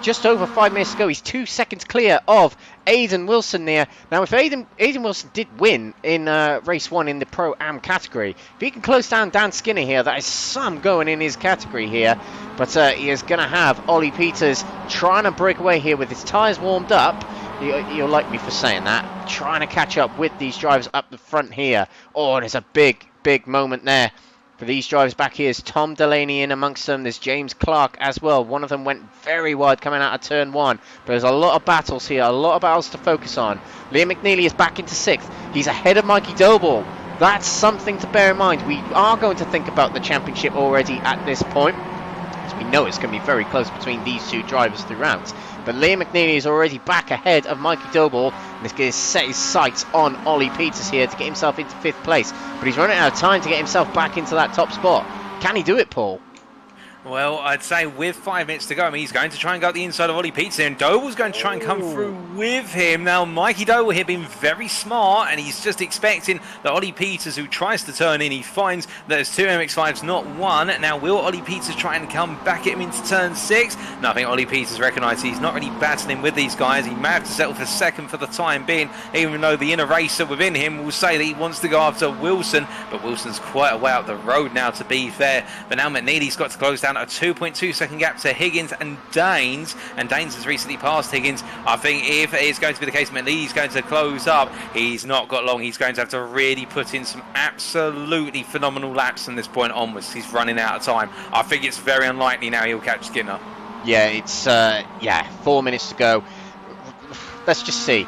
B: Just over 5 minutes ago, he's 2 seconds clear of Aiden Wilson there. Now, if Aiden Wilson did win in race 1 in the Pro-Am category, if he can close down Dan Skinner here, that is some going in his category here. But he is going to have Ollie Peters trying to break away here with his tyres warmed up. You'll like me for saying that. Trying to catch up with these drivers up the front here. Oh, there's a big, big moment there for these drivers back here. Is Tom Delaney in amongst them. There's James Clark as well. One of them went very wide coming out of turn 1. But there's a lot of battles here. A lot of battles to focus on. Liam McNeely is back into 6th. He's ahead of Mikey Doble. That's something to bear in mind. We are going to think about the championship already at this point, as we know it's going to be very close between these 2 drivers throughout. But Liam McNeely is already back ahead of Mikey Doble, and he's going to set his sights on Ollie Peters here to get himself into 5th place. But he's running out of time to get himself back into that top spot. Can he do it, Paul?
C: Well, I'd say with 5 minutes to go, I mean, he's going to try and go up the inside of Ollie Peters, and Doble's going to try and come through with him. Now, Mikey Doble here being very smart, and he's just expecting that Ollie Peters, who tries to turn in, he finds that there's 2 MX-5s, not 1. Now, will Ollie Peters try and come back at him into turn 6? No, I think Ollie Peters recognises he's not really battling with these guys. He may have to settle for 2nd for the time being, even though the inner racer within him will say that he wants to go after Wilson, but Wilson's quite a way up the road now, to be fair. But now McNeely's got to close down a 2.2 second gap to Higgins and Daines has recently passed Higgins. I think if it's going to be the case, McNeely's going to close up. He's not got long. He's going to have to really put in some absolutely phenomenal laps from this point onwards. He's running out of time. I think it's very unlikely now he'll catch Skinner.
B: Yeah, it's 4 minutes to go. Let's just see.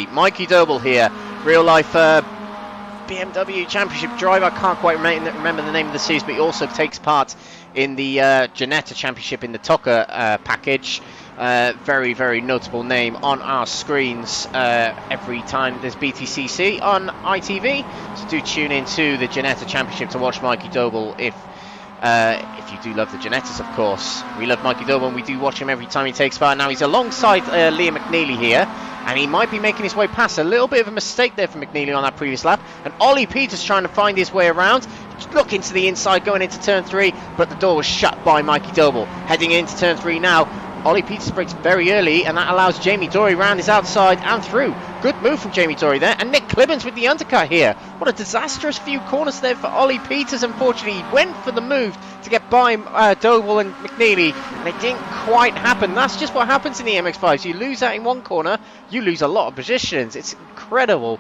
B: Mikey Doble here, real life BMW Championship driver. I can't quite remember the name of the series, but he also takes part in the Ginetta Championship in the TOCA package. Very, very notable name on our screens every time there's BTCC on ITV. So do tune into the Ginetta Championship to watch Mikey Doble if you do love the Ginettas, of course. We love Mikey Doble and we do watch him every time he takes part. Now he's alongside Liam McNeely here, and he might be making his way past. A little bit of a mistake there for McNeely on that previous lap, and Ollie Peters trying to find his way around. Look into the inside going into turn 3, but the door was shut by Mikey Doble. Heading into turn 3 now, Ollie Peters brakes very early, and that allows Jamie Dory round his outside and through. Good move from Jamie Dory there, and Nick Clibbins with the undercut here. What a disastrous few corners there for Ollie Peters. Unfortunately, he went for the move to get by Doble and McNeely, and it didn't quite happen. That's just what happens in the MX-5s. You lose out in one corner, you lose a lot of positions. It's incredible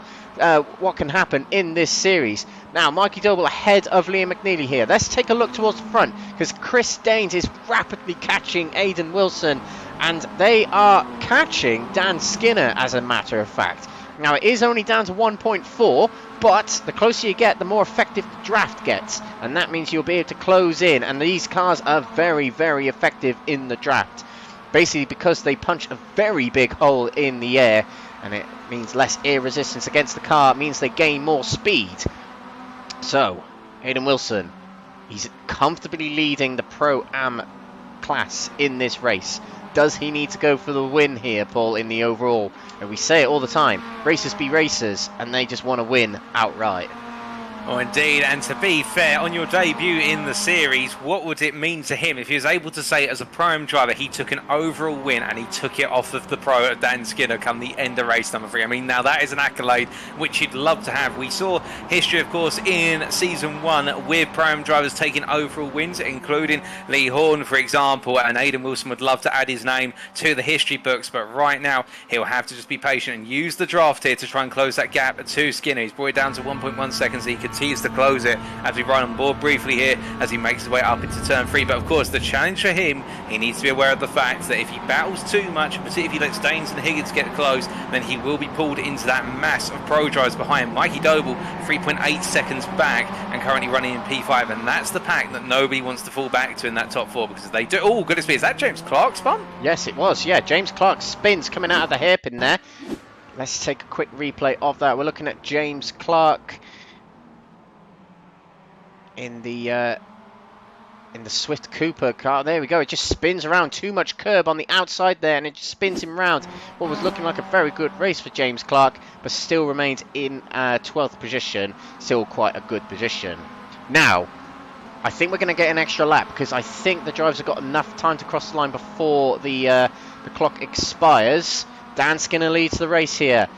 B: what can happen in this series. Now, Mikey Doble ahead of Liam McNeely here. Let's take a look towards the front, because Chris Daines is rapidly catching Aiden Wilson, and they are catching Dan Skinner, as a matter of fact. Now, it is only down to 1.4, but the closer you get, the more effective the draft gets, and that means you'll be able to close in, and these cars are very, very effective in the draft. basically because they punch a very big hole in the air, and it means less air resistance against the car. It means they gain more speed. So, Hayden Wilson, he's comfortably leading the Pro-Am class in this race. Does he need to go for the win here, Paul, in the overall? And we say it all the time, racers be racers, and they just want to win outright.
C: Oh, indeed, and to be fair, on your debut in the series, what would it mean to him if he was able to say as a Pro-Am driver he took an overall win and he took it off of the pro Dan Skinner come the end of race number 3? I mean, now that is an accolade which he'd love to have. We saw history, of course, in Season 1 with Pro-Am drivers taking overall wins, including Lee Horne, for example, and Hayden Wilson would love to add his name to the history books, but right now he'll have to just be patient and use the draft here to try and close that gap to Skinner. He's brought it down to 1.1 seconds. He continues to close it as we ride on board briefly here as he makes his way up into turn 3. But of course, the challenge for him, he needs to be aware of the fact that if he battles too much, particularly if he lets Danes and Higgins get close, then he will be pulled into that mass of pro drivers behind. Mikey Doble 3.8 seconds back and currently running in P5, and that's the pack that nobody wants to fall back to in that top 4, because they do. Oh, goodness me, is that James Clark spun?
B: Yes, it was. Yeah, James Clark spins coming out of the hairpin there. Let's take a quick replay of that. We're looking at James Clark in the Swift Cooper car. There we go. It just spins around. Too much curb on the outside there, and it just spins him round. What was looking like a very good race for James Clark, but still remains in 12th position. Still quite a good position. Now, I think we're going to get an extra lap, because I think the drivers have got enough time to cross the line before the clock expires. Dan Skinner leads the race here,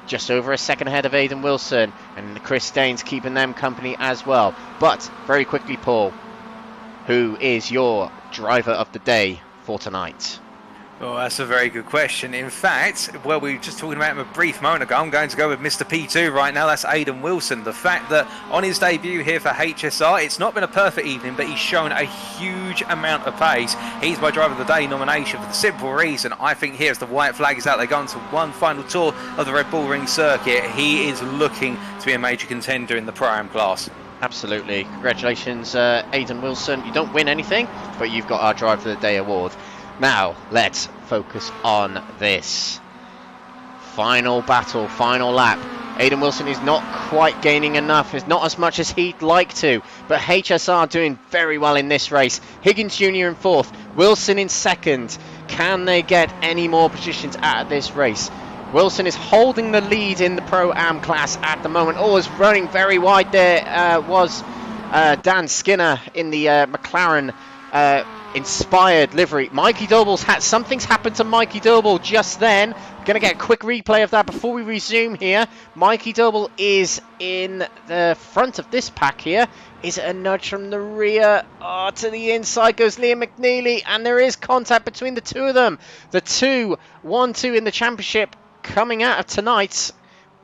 B: just over a second ahead of Hayden Wilson, and Chris Danes keeping them company as well. But very quickly, Paul, who is your driver of the day for tonight?
C: Well, that's a very good question. In fact, well, we were just talking about him a brief moment ago. I'm going to go with Mr. P2 right now. That's Hayden Wilson. The fact that on his debut here for HSR, it's not been a perfect evening, but he's shown a huge amount of pace. He's my driver of the day nomination for the simple reason, I think here as the white flag is out, they're going to one final tour of the Red Bull Ring circuit. He is looking to be a major contender in the Pro-Am class.
B: Absolutely. Congratulations, Hayden Wilson. You don't win anything, but you've got our driver of the day award. Now, let's focus on this. Final battle, final lap. Hayden Wilson is not quite gaining enough. It's not as much as he'd like to. But HSR doing very well in this race. Higgins Jr. in 4th. Wilson in 2nd. Can they get any more positions out of this race? Wilson is holding the lead in the Pro-Am class at the moment. Oh, is running very wide there. Was Dan Skinner in the McLaren inspired livery. Mikey Doble's something's happened to Mikey Doble just then. Gonna get a quick replay of that before we resume here. Mikey Doble is in the front of this pack here. Is it a nudge from the rear? Oh, to the inside goes Liam McNeely, and there is contact between the two of them. The 1-2 in the championship coming out of tonight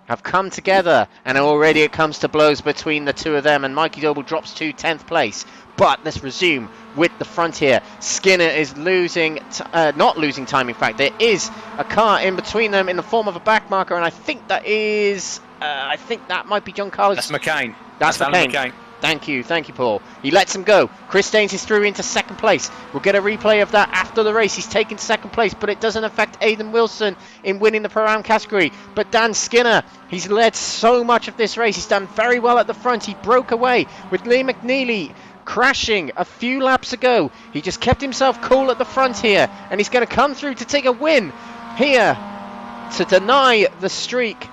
B: have come together, and already it comes to blows between the two of them, and Mikey Doble drops to 10th place. But let's resume with the front here. Skinner is losing, not losing time, in fact. There is a car in between them in the form of a back marker, and I think that is, I think that might be John Carlos.
C: That's McCain.
B: That's McCain. Thank you, Paul. He lets him go. Chris Danes is through into 2nd place. We'll get a replay of that after the race. He's taken 2nd place, but it doesn't affect Hayden Wilson in winning the Pro-Am category. But Dan Skinner, he's led so much of this race. He's done very well at the front. He broke away with Liam McNeely crashing a few laps ago. He just kept himself cool at the front here, and he's going to come through to take a win here to deny the streak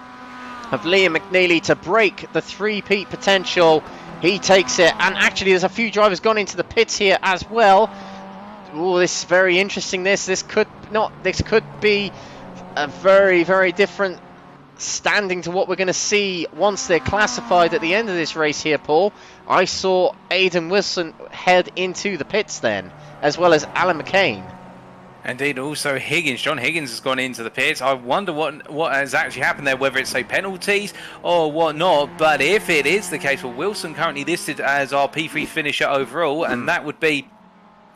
B: of Liam McNeely, to break the 3-peat potential. He takes it, and actually there's a few drivers gone into the pits here as well. Oh, this is very interesting. This could be a very, very different standing to what we're going to see once they're classified at the end of this race here, Paul. I saw Hayden Wilson head into the pits then, as well as Alan McCain.
C: Indeed, also Higgins. John Higgins has gone into the pits. I wonder what has actually happened there, whether it's, say, penalties or whatnot. But if it is the case, well, Wilson currently listed as our P3 finisher overall, and that would be,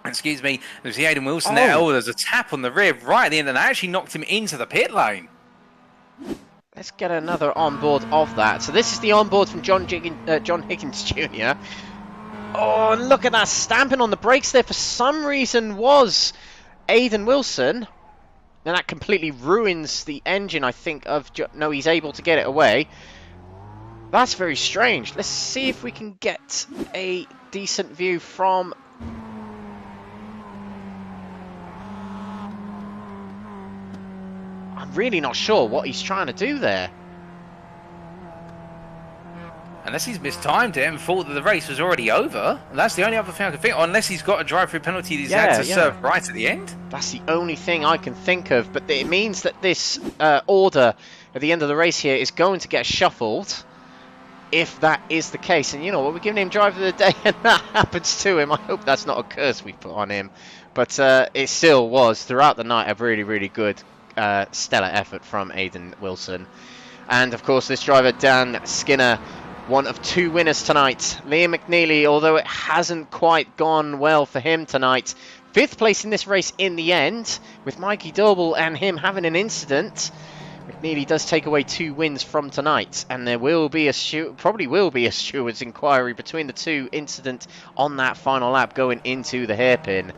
C: excuse me, there's the Hayden Wilson there. Oh, there's a tap on the rear right at the end, and that actually knocked him into the pit lane.
B: Let's get another onboard of that. So this is the onboard from John Higgins Jr. Oh, and look at that stamping on the brakes there. For some reason was Aidan Wilson, and that completely ruins the engine, I think, of... No, he's able to get it away. That's very strange. Let's see if we can get a decent view from... I'm really not sure what he's trying to do there.
C: Unless he's mistimed it and thought that the race was already over. That's the only other thing I can think of. Unless he's got a drive-through penalty that he's had to serve right at the end.
B: That's the only thing I can think of. But it means that this order at the end of the race here is going to get shuffled. If that is the case. And you know what? We're giving him driver of the day and that happens to him. I hope that's not a curse we put on him. But it still was, throughout the night, a really, really good stellar effort from Aidan Wilson. And, of course, this driver, Dan Skinner, one of two winners tonight. Liam McNeely, although it hasn't quite gone well for him tonight, 5th place in this race in the end, with Mikey Doble and him having an incident. McNeely does take away 2 wins from tonight, and there will be probably will be a steward's inquiry between the 2 incident on that final lap going into the hairpin.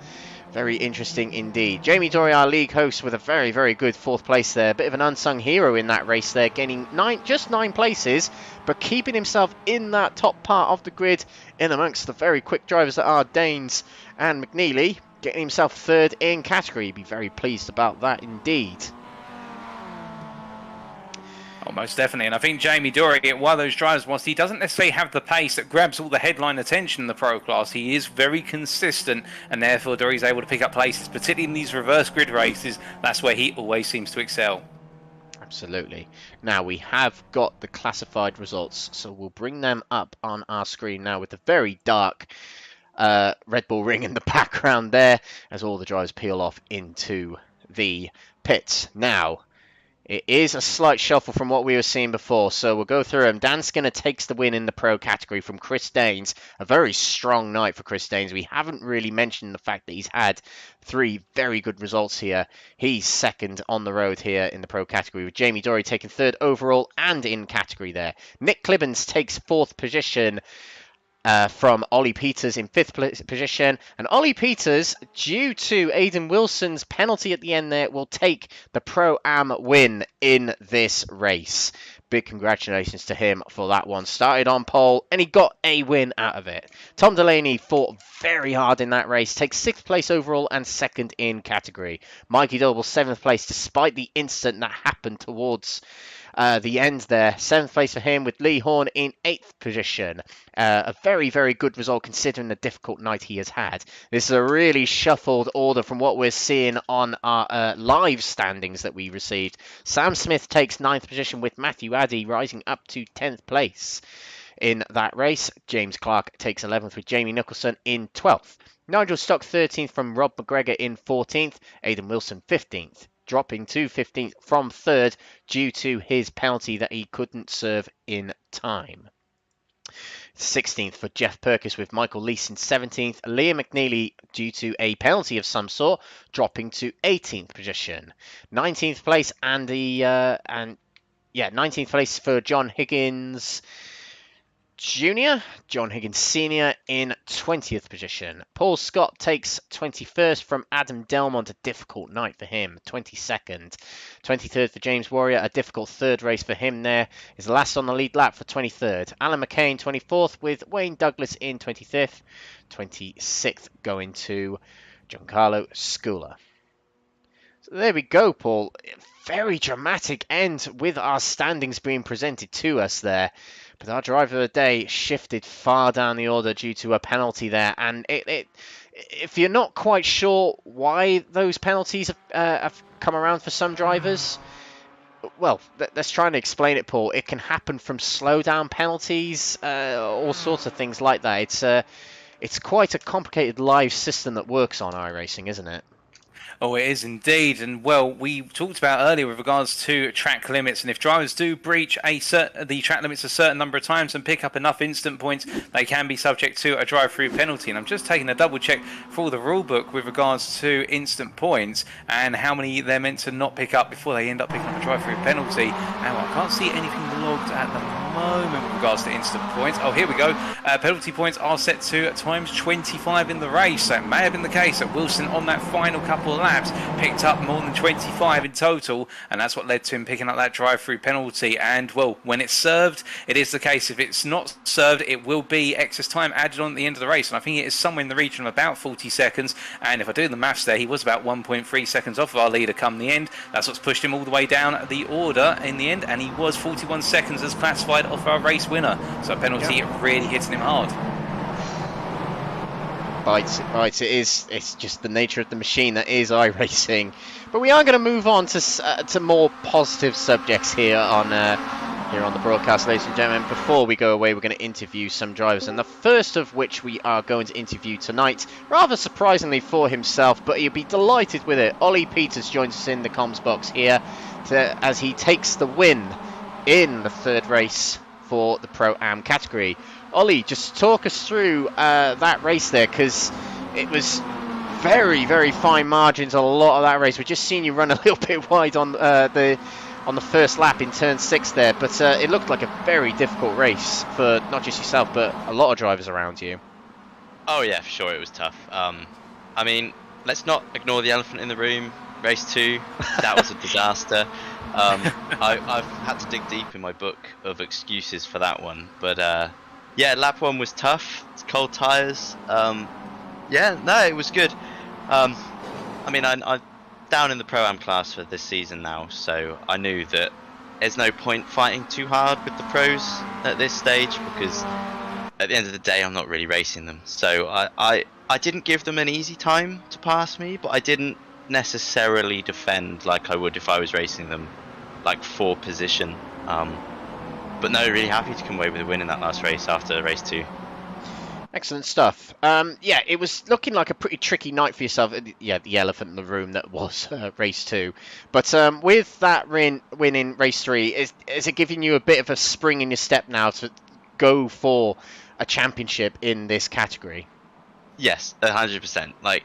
B: Very interesting indeed. Jamie Dory, our league host, with a very, very good 4th place there. A bit of an unsung hero in that race there, gaining just 9 places, but keeping himself in that top part of the grid in amongst the very quick drivers that are Danes and McNeely, getting himself 3rd in category. He'd be very pleased about that indeed.
C: Oh, most definitely. And I think Jamie Dory, one of those drivers, whilst he doesn't necessarily have the pace that grabs all the headline attention in the pro class, he is very consistent, and therefore Dory's able to pick up places, particularly in these reverse grid races. That's where he always seems to excel.
B: Absolutely. Now we have got the classified results, so we'll bring them up on our screen now with the very dark Red Bull ring in the background there as all the drivers peel off into the pits. Now, it is a slight shuffle from what we were seeing before, so we'll go through them. Dan Skinner takes the win in the pro category from Chris Daines. A very strong night for Chris Daines. We haven't really mentioned the fact that he's had 3 very good results here. He's 2nd on the road here in the pro category, with Jamie Dory taking 3rd overall and in category there. Nick Clibbens takes 4th position from Ollie Peters in 5th position. And Ollie Peters, due to Aidan Wilson's penalty at the end there, will take the Pro-Am win in this race. Big congratulations to him for that one. Started on pole and he got a win out of it. Tom Delaney fought very hard in that race. Takes 6th place overall and 2nd in category. Mikey Doble 7th place despite the incident that happened towards the end there. 7th place for him, with Lee Horne in 8th position. A very, very good result considering the difficult night he has had. This is a really shuffled order from what we're seeing on our live standings that we received. Sam Smith takes 9th position, with Matthew Addy rising up to 10th place in that race. James Clark takes 11th, with Jamie Nicholson in 12th. Nigel Stock 13th from Rob McGregor in 14th. Aidan Wilson 15th. Dropping to 15th from 3rd due to his penalty that he couldn't serve in time. 16th for Jeff Perkis, with Michael Leeson 17th. Liam McNeely, due to a penalty of some sort, dropping to 18th position. 19th place 19th place for John Higgins Jr., John Higgins Sr. in 20th position. Paul Scott takes 21st from Adam Delmont, a difficult night for him, 22nd. 23rd for James Warrior, a difficult 3rd race for him there. Is last on the lead lap for 23rd. Alan McCain 24th, with Wayne Douglas in 25th. 26th going to Giancarlo Scula. So there we go, Paul. Very dramatic end with our standings being presented to us there. But our driver of the day shifted far down the order due to a penalty there. And if you're not quite sure why those penalties have come around for some drivers, well, let's try and explain it, Paul. It can happen from slowdown penalties, all sorts of things like that. It's quite a complicated live system that works on iRacing, isn't it?
C: Oh, it is indeed. And, well, we talked about earlier with regards to track limits, and if drivers do breach the track limits a certain number of times and pick up enough instant points, they can be subject to a drive-through penalty. And I'm just taking a double check for the rule book with regards to instant points and how many they're meant to not pick up before they end up picking up a drive-through penalty. Now, I can't see anything logged at the moment with regards to instant points. Oh, here we go. Penalty points are set to times 25 in the race. So it may have been the case that Wilson on that final couple of laps picked up more than 25 in total, and that's what led to him picking up that drive-through penalty. And, well, when it's served, it is the case. If it's not served, it will be excess time added on at the end of the race. And I think it is somewhere in the region of about 40 seconds. And if I do the maths there, he was about 1.3 seconds off of our leader come the end. That's what's pushed him all the way down the order in the end, and he was 41 seconds as classified off our race winner. So a penalty really hitting him hard.
B: Right, it's just the nature of the machine that is iRacing. But we are going to move on to more positive subjects here on the broadcast, ladies and gentlemen. Before we go away, we're going to interview some drivers, and the first of which we are going to interview tonight, rather surprisingly for himself, but he'll be delighted with it. Ollie Peters joins us in the comms box here as he takes the win in the third race for the Pro-Am category. Ollie, just talk us through that race there, because it was very, very fine margins on a lot of that race. We've just seen you run a little bit wide on the first lap in turn 6 there, but it looked like a very difficult race for not just yourself, but a lot of drivers around you.
E: Oh yeah, for sure, it was tough. I mean, let's not ignore the elephant in the room. Race 2, that was a disaster. I've had to dig deep in my book of excuses for that one, but yeah, lap 1 was tough. It's cold tyres. Yeah, no, it was good. I mean, I'm down in the Pro-Am class for this season now, so I knew that there's no point fighting too hard with the pros at this stage, because at the end of the day I'm not really racing them. So I didn't give them an easy time to pass me, but I didn't necessarily defend like I would if I was racing them like for position. But no, really happy to come away with a win in that last race after race 2.
B: Excellent stuff. Yeah, it was looking like a pretty tricky night for yourself. Yeah, the elephant in the room that was race 2. But with that win in race 3, is it giving you a bit of a spring in your step now to go for a championship in this category?
E: Yes, 100%. Like,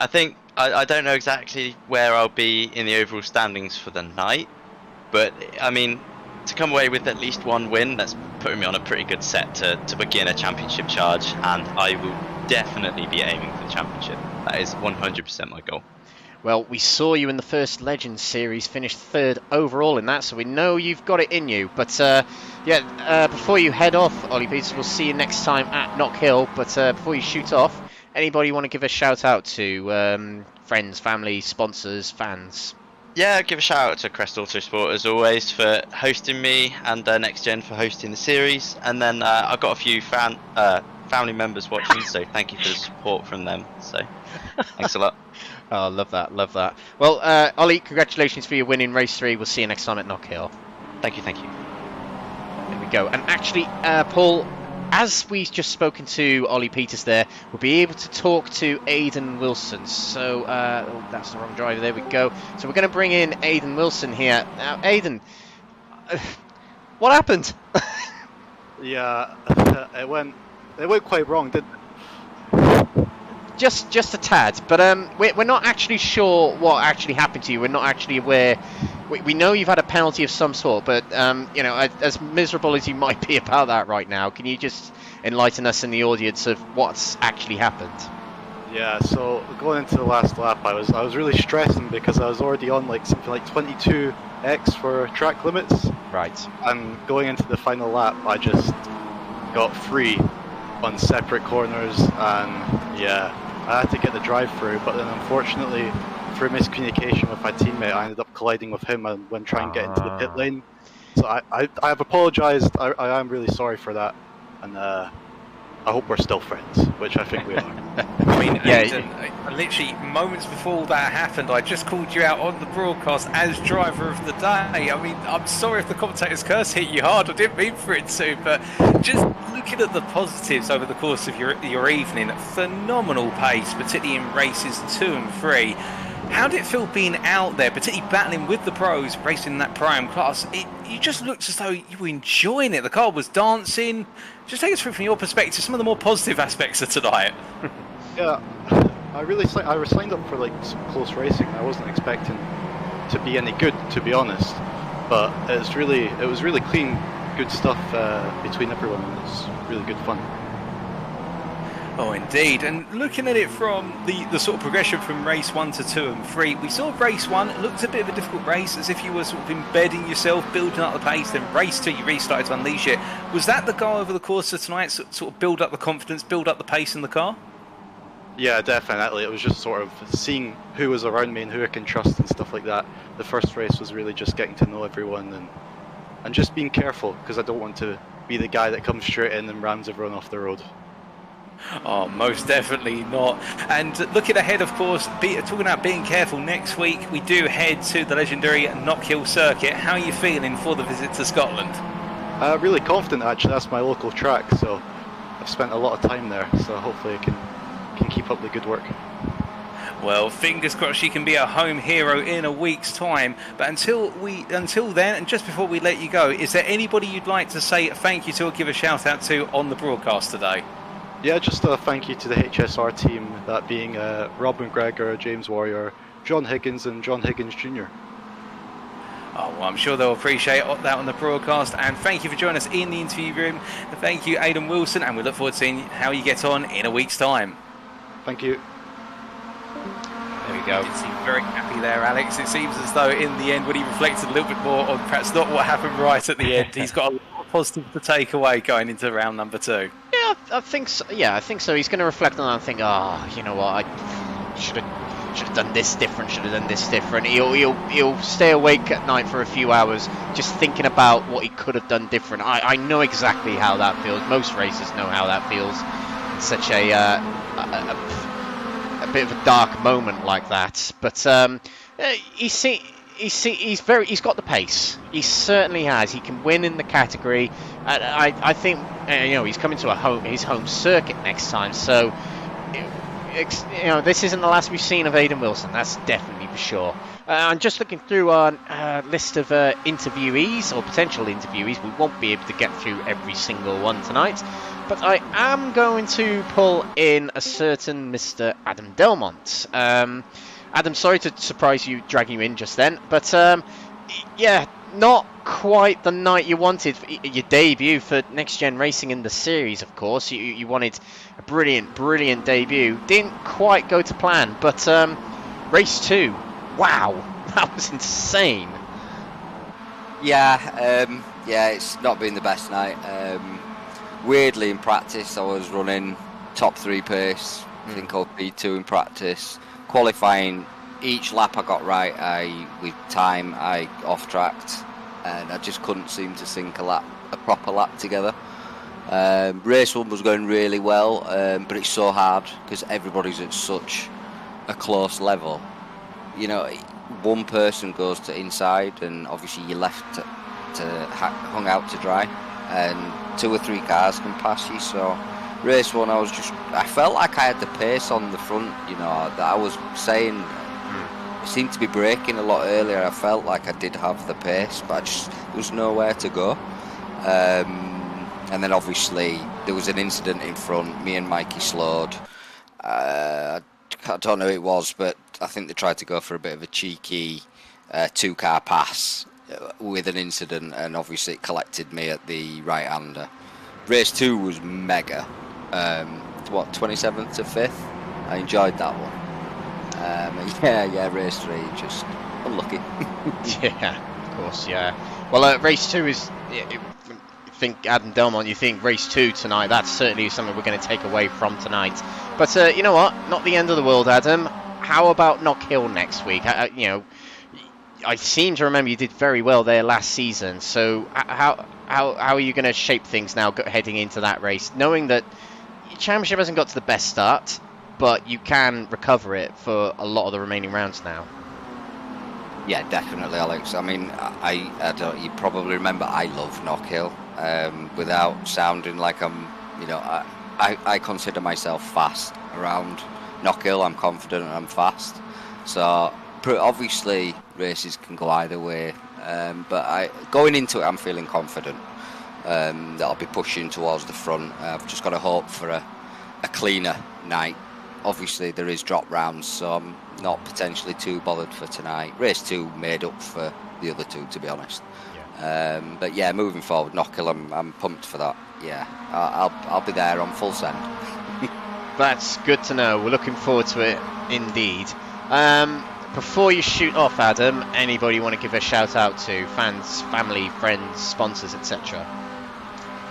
E: I think I don't know exactly where I'll be in the overall standings for the night, but I mean, to come away with at least one win, that's putting me on a pretty good set to begin a championship charge, and I will definitely be aiming for the championship. That is 100% my goal.
B: Well, we saw you in the first Legends series, finished 3rd overall in that, so we know you've got it in you. But yeah, before you head off, Ollie Peters, we'll see you next time at Knock Hill. But before you shoot off, anybody want to give a shout out to friends, family, sponsors, fans?
E: Yeah, give a shout out to Crest Autosport as always for hosting me, and NXTGEN for hosting the series. And then I've got a few family members watching, so thank you for the support from them. So thanks a lot.
B: Oh, love that, love that. Well, Ollie, congratulations for your win in race 3. We'll see you next time at Knock Hill.
E: Thank you, thank you.
B: There we go. And actually, Paul, as we've just spoken to Ollie Peters there, we'll be able to talk to Aidan Wilson. So, oh, that's the wrong driver. There we go. So we're going to bring in Aidan Wilson here. Now, Aidan, what happened?
F: Yeah, it went quite wrong, didn't it?
B: Just a tad, but we're not actually sure what actually happened to you. We're not actually aware. We know you've had a penalty of some sort, but you know, as miserable as you might be about that right now, can you just enlighten us in the audience of what's actually happened?
F: Yeah, so going into the last lap, I was really stressing because I was already on like something like 22x for track limits.
B: Right.
F: And going into the final lap, I just got free on separate corners, and yeah, I had to get the drive through, but then unfortunately, through miscommunication with my teammate, I ended up colliding with him when trying to get into the pit lane. So I have apologised. I am really sorry for that, and I hope we're still friends, which I think we are.
C: I mean,
B: yeah,
C: Aidan, literally moments before that happened, I just called you out on the broadcast as driver of the day. I mean, I'm sorry if the commentator's curse hit you hard. I didn't mean for it to, but just looking at the positives over the course of your evening, phenomenal pace, particularly in races 2 and 3. How did it feel being out there, particularly battling with the pros, racing in that Pro-Am class? You just looked as though you were enjoying it. The car was dancing. Just take us through from your perspective some of the more positive aspects of tonight.
F: Yeah, I was signed up for like some close racing. I wasn't expecting to be any good, to be honest. But it was really clean, good stuff between everyone. It's really good fun.
C: Oh, indeed. And looking at it from the sort of progression from race 1 to 2 and 3, we saw race 1, it looked a bit of a difficult race, as if you were sort of embedding yourself, building up the pace. Then race 2, you really started to unleash it. Was that the goal over the course of tonight, sort of build up the confidence, build up the pace in the car?
F: Yeah, definitely. It was just sort of seeing who was around me and who I can trust and stuff like that. The first race was really just getting to know everyone and just being careful, because I don't want to be the guy that comes straight in and rams everyone off the road.
C: Oh, most definitely not. And looking ahead, of course, talking about being careful, next week we do head to the legendary Knockhill circuit. How are you feeling for the visit to Scotland?
F: Really confident, actually. That's my local track, so I've spent a lot of time there, so hopefully I can keep up the good work.
C: Well, fingers crossed she can be a home hero in a week's time. But until then, and just before we let you go, is there anybody you'd like to say thank you to or give a shout out to on the broadcast today?
F: Yeah, just a thank you to the HSR team, that being Rob McGregor, James Warrior, John Higgins and John Higgins Jr.
C: Oh, well, I'm sure they'll appreciate that on the broadcast. And thank you for joining us in the interview room. And thank you, Aidan Wilson, and we look forward to seeing how you get on in a week's time.
F: Thank you.
C: There we go. You seem very happy there, Alex. It seems as though in the end, when he reflected a little bit more on perhaps not what happened right at the end, he's got a lot of positive to take away going into round number 2.
B: Yeah, I think so. Yeah, I think so. He's going to reflect on that and think, you know what, I should have done this different. Should have done this different. He'll stay awake at night for a few hours just thinking about what he could have done different. I know exactly how that feels. Most racers know how that feels. It's such a bit of a dark moment like that. But he's got the pace. He certainly has. He can win in the category. I think he's coming to his home circuit next time. So this isn't the last we've seen of Aidan Wilson. That's definitely for sure. I'm just looking through our list of interviewees or potential interviewees. We won't be able to get through every single one tonight, but I am going to pull in a certain Mr. Adam Delmont. Adam, sorry to surprise you, dragging you in just then, but yeah, not quite the night you wanted for your debut for Next Gen Racing in the series, of course. You wanted a brilliant debut. Didn't quite go to plan, but race 2, wow, that was insane.
G: Yeah, it's not been the best night. Weirdly, in practice, I was running top 3 pace, I think called P2 in practice. Qualifying, each lap I got right, with time I off-tracked, and I just couldn't seem to sync a proper lap together. Race 1 was going really well, but it's so hard because everybody's at such a close level. You know, one person goes to inside, and obviously you're left hung out to dry, and 2 or 3 cars can pass you. So race 1, I felt like I had the pace on the front, that I was saying. It seemed to be braking a lot earlier. I felt like I did have the pace, but there was nowhere to go. And then obviously there was an incident in front. Me and Mikey slowed. I don't know who it was, but I think they tried to go for a bit of a cheeky 2-car pass with an incident, and obviously it collected me at the right-hander. Race 2 was mega. 27th to 5th. I enjoyed that one. Race 3 just unlucky.
B: Yeah, of course, yeah. Well, race 2 is. I think Adam Delmont. You think race 2 tonight? That's certainly something we're going to take away from tonight. But you know what? Not the end of the world, Adam. How about Knockhill next week? I seem to remember you did very well there last season. So how are you going to shape things now heading into that race, knowing that your championship hasn't got to the best start, but you can recover it for a lot of the remaining rounds now?
G: Yeah, definitely, Alex. I mean, I don't. You probably remember I love Knockhill. Without sounding like I'm, I consider myself fast around Knockhill. I'm confident and I'm fast. So obviously races can go either way. But going into it, I'm feeling confident that I'll be pushing towards the front. I've just got to hope for a cleaner night. Obviously there is drop rounds, so I'm not potentially too bothered for tonight. Race 2 made up for the other 2, to be honest. But yeah, moving forward, Knockhill, I'm pumped for that. Yeah, I'll be there on full send.
B: That's good to know. We're looking forward to it indeed. Before you shoot off, Adam, anybody you want to give a shout out to? Fans, family, friends, sponsors, etc.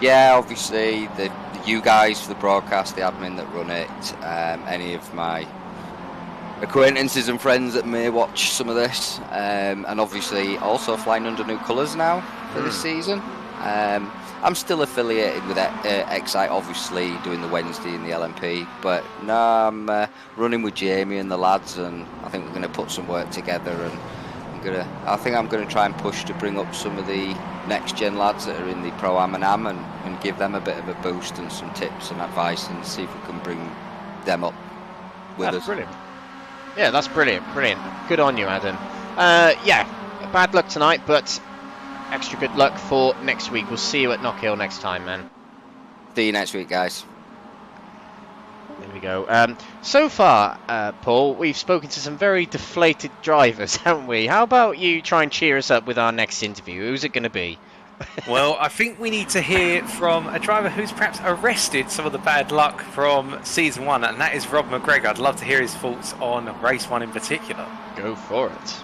G: Yeah, obviously you guys for the broadcast, the admin that run it, any of my acquaintances and friends that may watch some of this, and obviously also flying under new colours now for this season. I'm still affiliated with Excite, obviously doing the Wednesday in the LMP, but no, I'm running with Jamie and the lads, and I think we're going to put some work together, and I think I'm going to try and push to bring up some of the NXTGEN lads that are in the Pro Am and give them a bit of a boost and some tips and advice, and see if we can bring them up with us.
B: Brilliant. Yeah, that's brilliant. Good on you, Adam. Yeah, bad luck tonight, but extra good luck for next week. We'll see you at Knockhill next time, man.
G: See you next week, guys.
B: There we go. So far, Paul, we've spoken to some very deflated drivers, haven't we? How about you try and cheer us up with our next interview? Who's it going to be?
C: Well, I think we need to hear from a driver who's perhaps arrested some of the bad luck from Season 1, and that is Rob McGregor. I'd love to hear his thoughts on Race 1 in particular.
B: Go for it.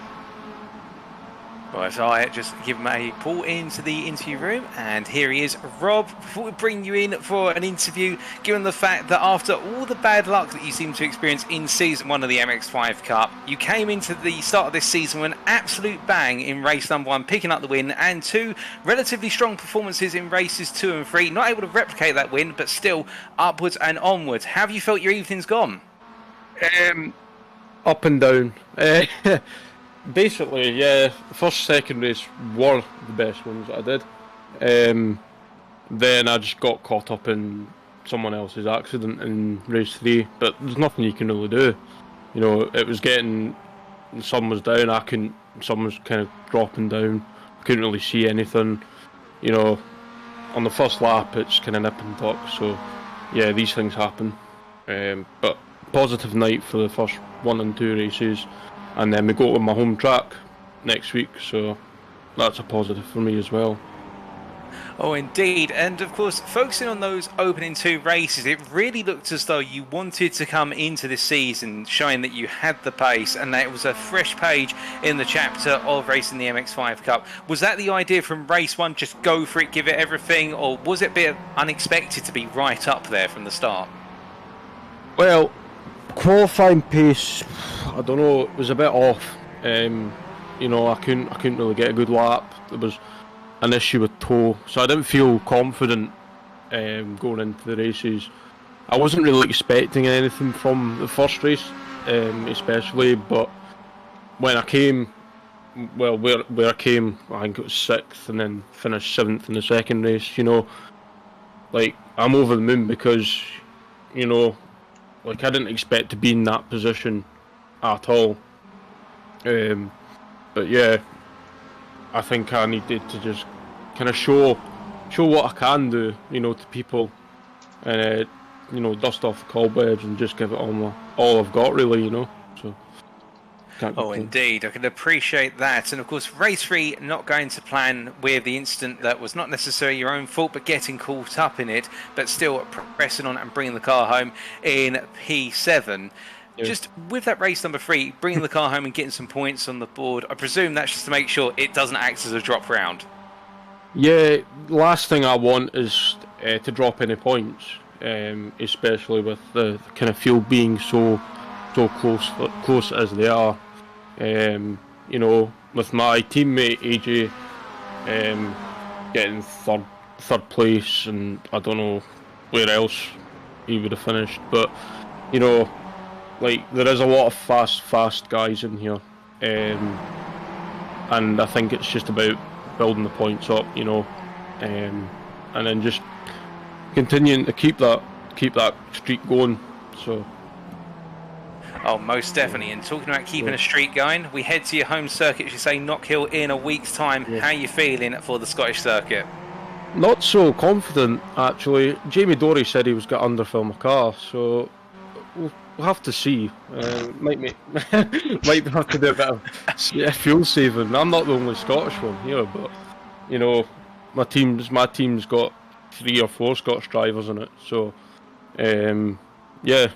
C: Right, so I just give him a pull into the interview room, and here he is. Rob, before we bring you in for an interview, given the fact that after all the bad luck that you seem to experience in Season 1 of the MX-5 Cup, you came into the start of this season with an absolute bang in race number 1, picking up the win, and 2 relatively strong performances in races 2 and 3, not able to replicate that win, but still upwards and onwards. How have you felt your evening's gone?
H: Up and down. Basically, yeah, first, second race were the best ones that I did. Then I just got caught up in someone else's accident in race 3, but there's nothing you can really do. You know, it was getting, the sun was down, sun was kind of dropping down, couldn't really see anything. You know, on the first lap it's kind of nip and tuck, so yeah, these things happen. But positive night for the first 1 and 2 races. And then we go to my home track next week, so that's a positive for me as well.
C: Oh, indeed. And of course, focusing on those opening 2 races, it really looked as though you wanted to come into this season showing that you had the pace and that it was a fresh page in the chapter of racing the MX-5 Cup. Was that the idea from race 1, just go for it, give it everything, or was it a bit unexpected to be right up there from the start?
H: Well, qualifying pace, I don't know, it was a bit off. You know, I couldn't really get a good lap. There was an issue with toe, so I didn't feel confident going into the races. I wasn't really expecting anything from the first race, especially, but when I came, well, where I came, I think it was 6th and then finished 7th in the second race. You know, like, I'm over the moon because, you know, like, I didn't expect to be in that position at all. But yeah, I think I needed to just kind of show what I can do, you know, to people, and you know, dust off the cobwebs and just give it all I've got, really, you know. So.
C: Oh, indeed, I can appreciate that. And of course, race 3 not going to plan with the incident that was not necessarily your own fault, but getting caught up in it, but still pressing on and bringing the car home in P7. Yeah. Just with that race number 3, bringing the car home and getting some points on the board, I presume that's just to make sure it doesn't act as a drop round.
H: Yeah, last thing I want is to drop any points, especially with the kind of field being so close as they are. You know, with my teammate AJ getting third place, and I don't know where else he would have finished, but you know, like, there is a lot of fast guys in here, and I think it's just about building the points up, you know, and then just continuing to keep that streak going. So.
C: Oh, most definitely. And talking about keeping a streak going, we head to your home circuit, as you say, Knockhill, in a week's time. Yeah. How are you feeling for the Scottish circuit?
H: Not so confident, actually. Jamie Dory said he was going to underfill my car, so we'll have to see. Might have to do a bit of fuel saving. I'm not the only Scottish one here, but you know, my team's got 3 or 4 Scottish drivers in it. So, yeah,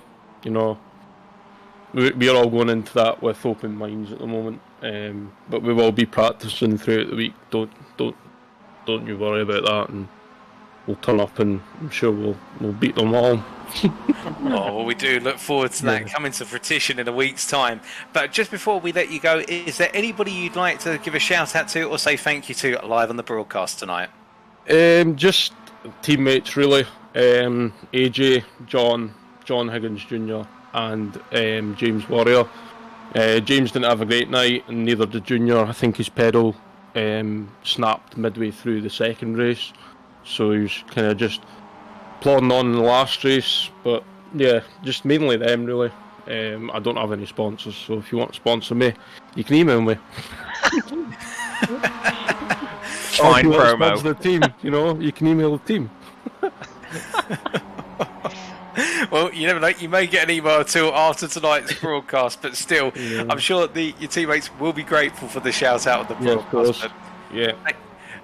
H: you know, we're all going into that with open minds at the moment. But we will be practicing throughout the week. Don't you worry about that, and we'll turn up, and I'm sure we'll beat them all.
C: Oh, well, we do look forward to that coming to fruition in a week's time. But just before we let you go, is there anybody you'd like to give a shout out to or say thank you to live on the broadcast tonight?
H: Just teammates, really. AJ, John Higgins Jr. and James Warrior. James didn't have a great night, and neither did Junior. I think his pedal snapped midway through the second race, so he was kind of just plodding on in the last race. But yeah, just mainly them, really. I don't have any sponsors, so if you want to sponsor me, you can email me.
B: Fine promo.
H: Sponsor the team, you know, you can email the team.
C: Well, you never know. You may get an email or two after tonight's broadcast, but still, I'm sure your teammates will be grateful for the shout out of the broadcast.
H: Of course. Yeah.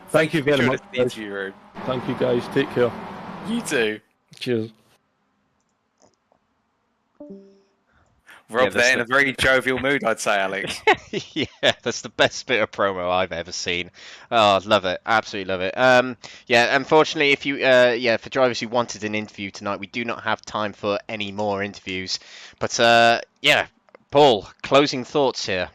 H: Thank you very much.
C: Thank you,
H: guys. Take care.
C: You too.
H: Cheers.
C: Rob, there in a very jovial mood, I'd say, Alex.
B: Yeah, that's the best bit of promo I've ever seen. Oh, love it, absolutely love it. Yeah, unfortunately, if you, for drivers who wanted an interview tonight, we do not have time for any more interviews. But yeah, Paul, closing thoughts here.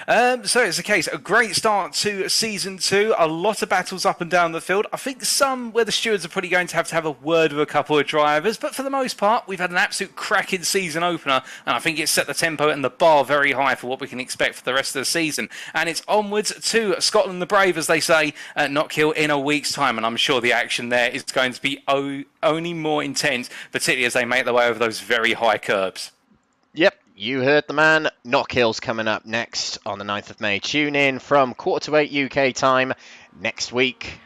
C: So it's the case. A great start to season 2. A lot of battles up and down the field. I think some where the stewards are probably going to have a word with a couple of drivers. But for the most part, we've had an absolute cracking season opener. And I think it's set the tempo and the bar very high for what we can expect for the rest of the season. And it's onwards to Scotland the Brave, as they say, at Knockhill in a week's time. And I'm sure the action there is going to be only more intense, particularly as they make their way over those very high curbs.
B: Yep. You heard the man. Knockhill's coming up next on the 9th of May. Tune in from 7:45 UK time next week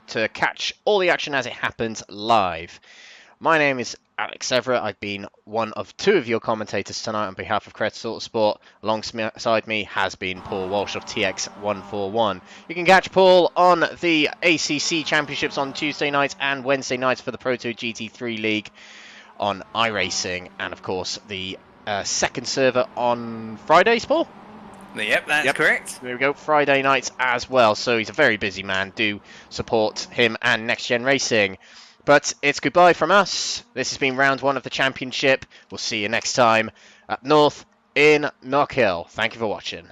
B: to catch all the action as it happens live. My name is Alex Everett. I've been one of 2 of your commentators tonight on behalf of Crest Autosport. Alongside me has been Paul Walsh of TX141. You can catch Paul on the ACC Championships on Tuesday nights and Wednesday nights for the Proto GT3 League on iRacing, and of course the second server on Fridays, Paul?
C: Yep, that's correct.
B: There we go, Friday nights as well. So he's a very busy man. Do support him and NXTGEN Racing. But it's goodbye from us. This has been round 1 of the championship. We'll see you next time up north in Knockhill. Thank you for watching.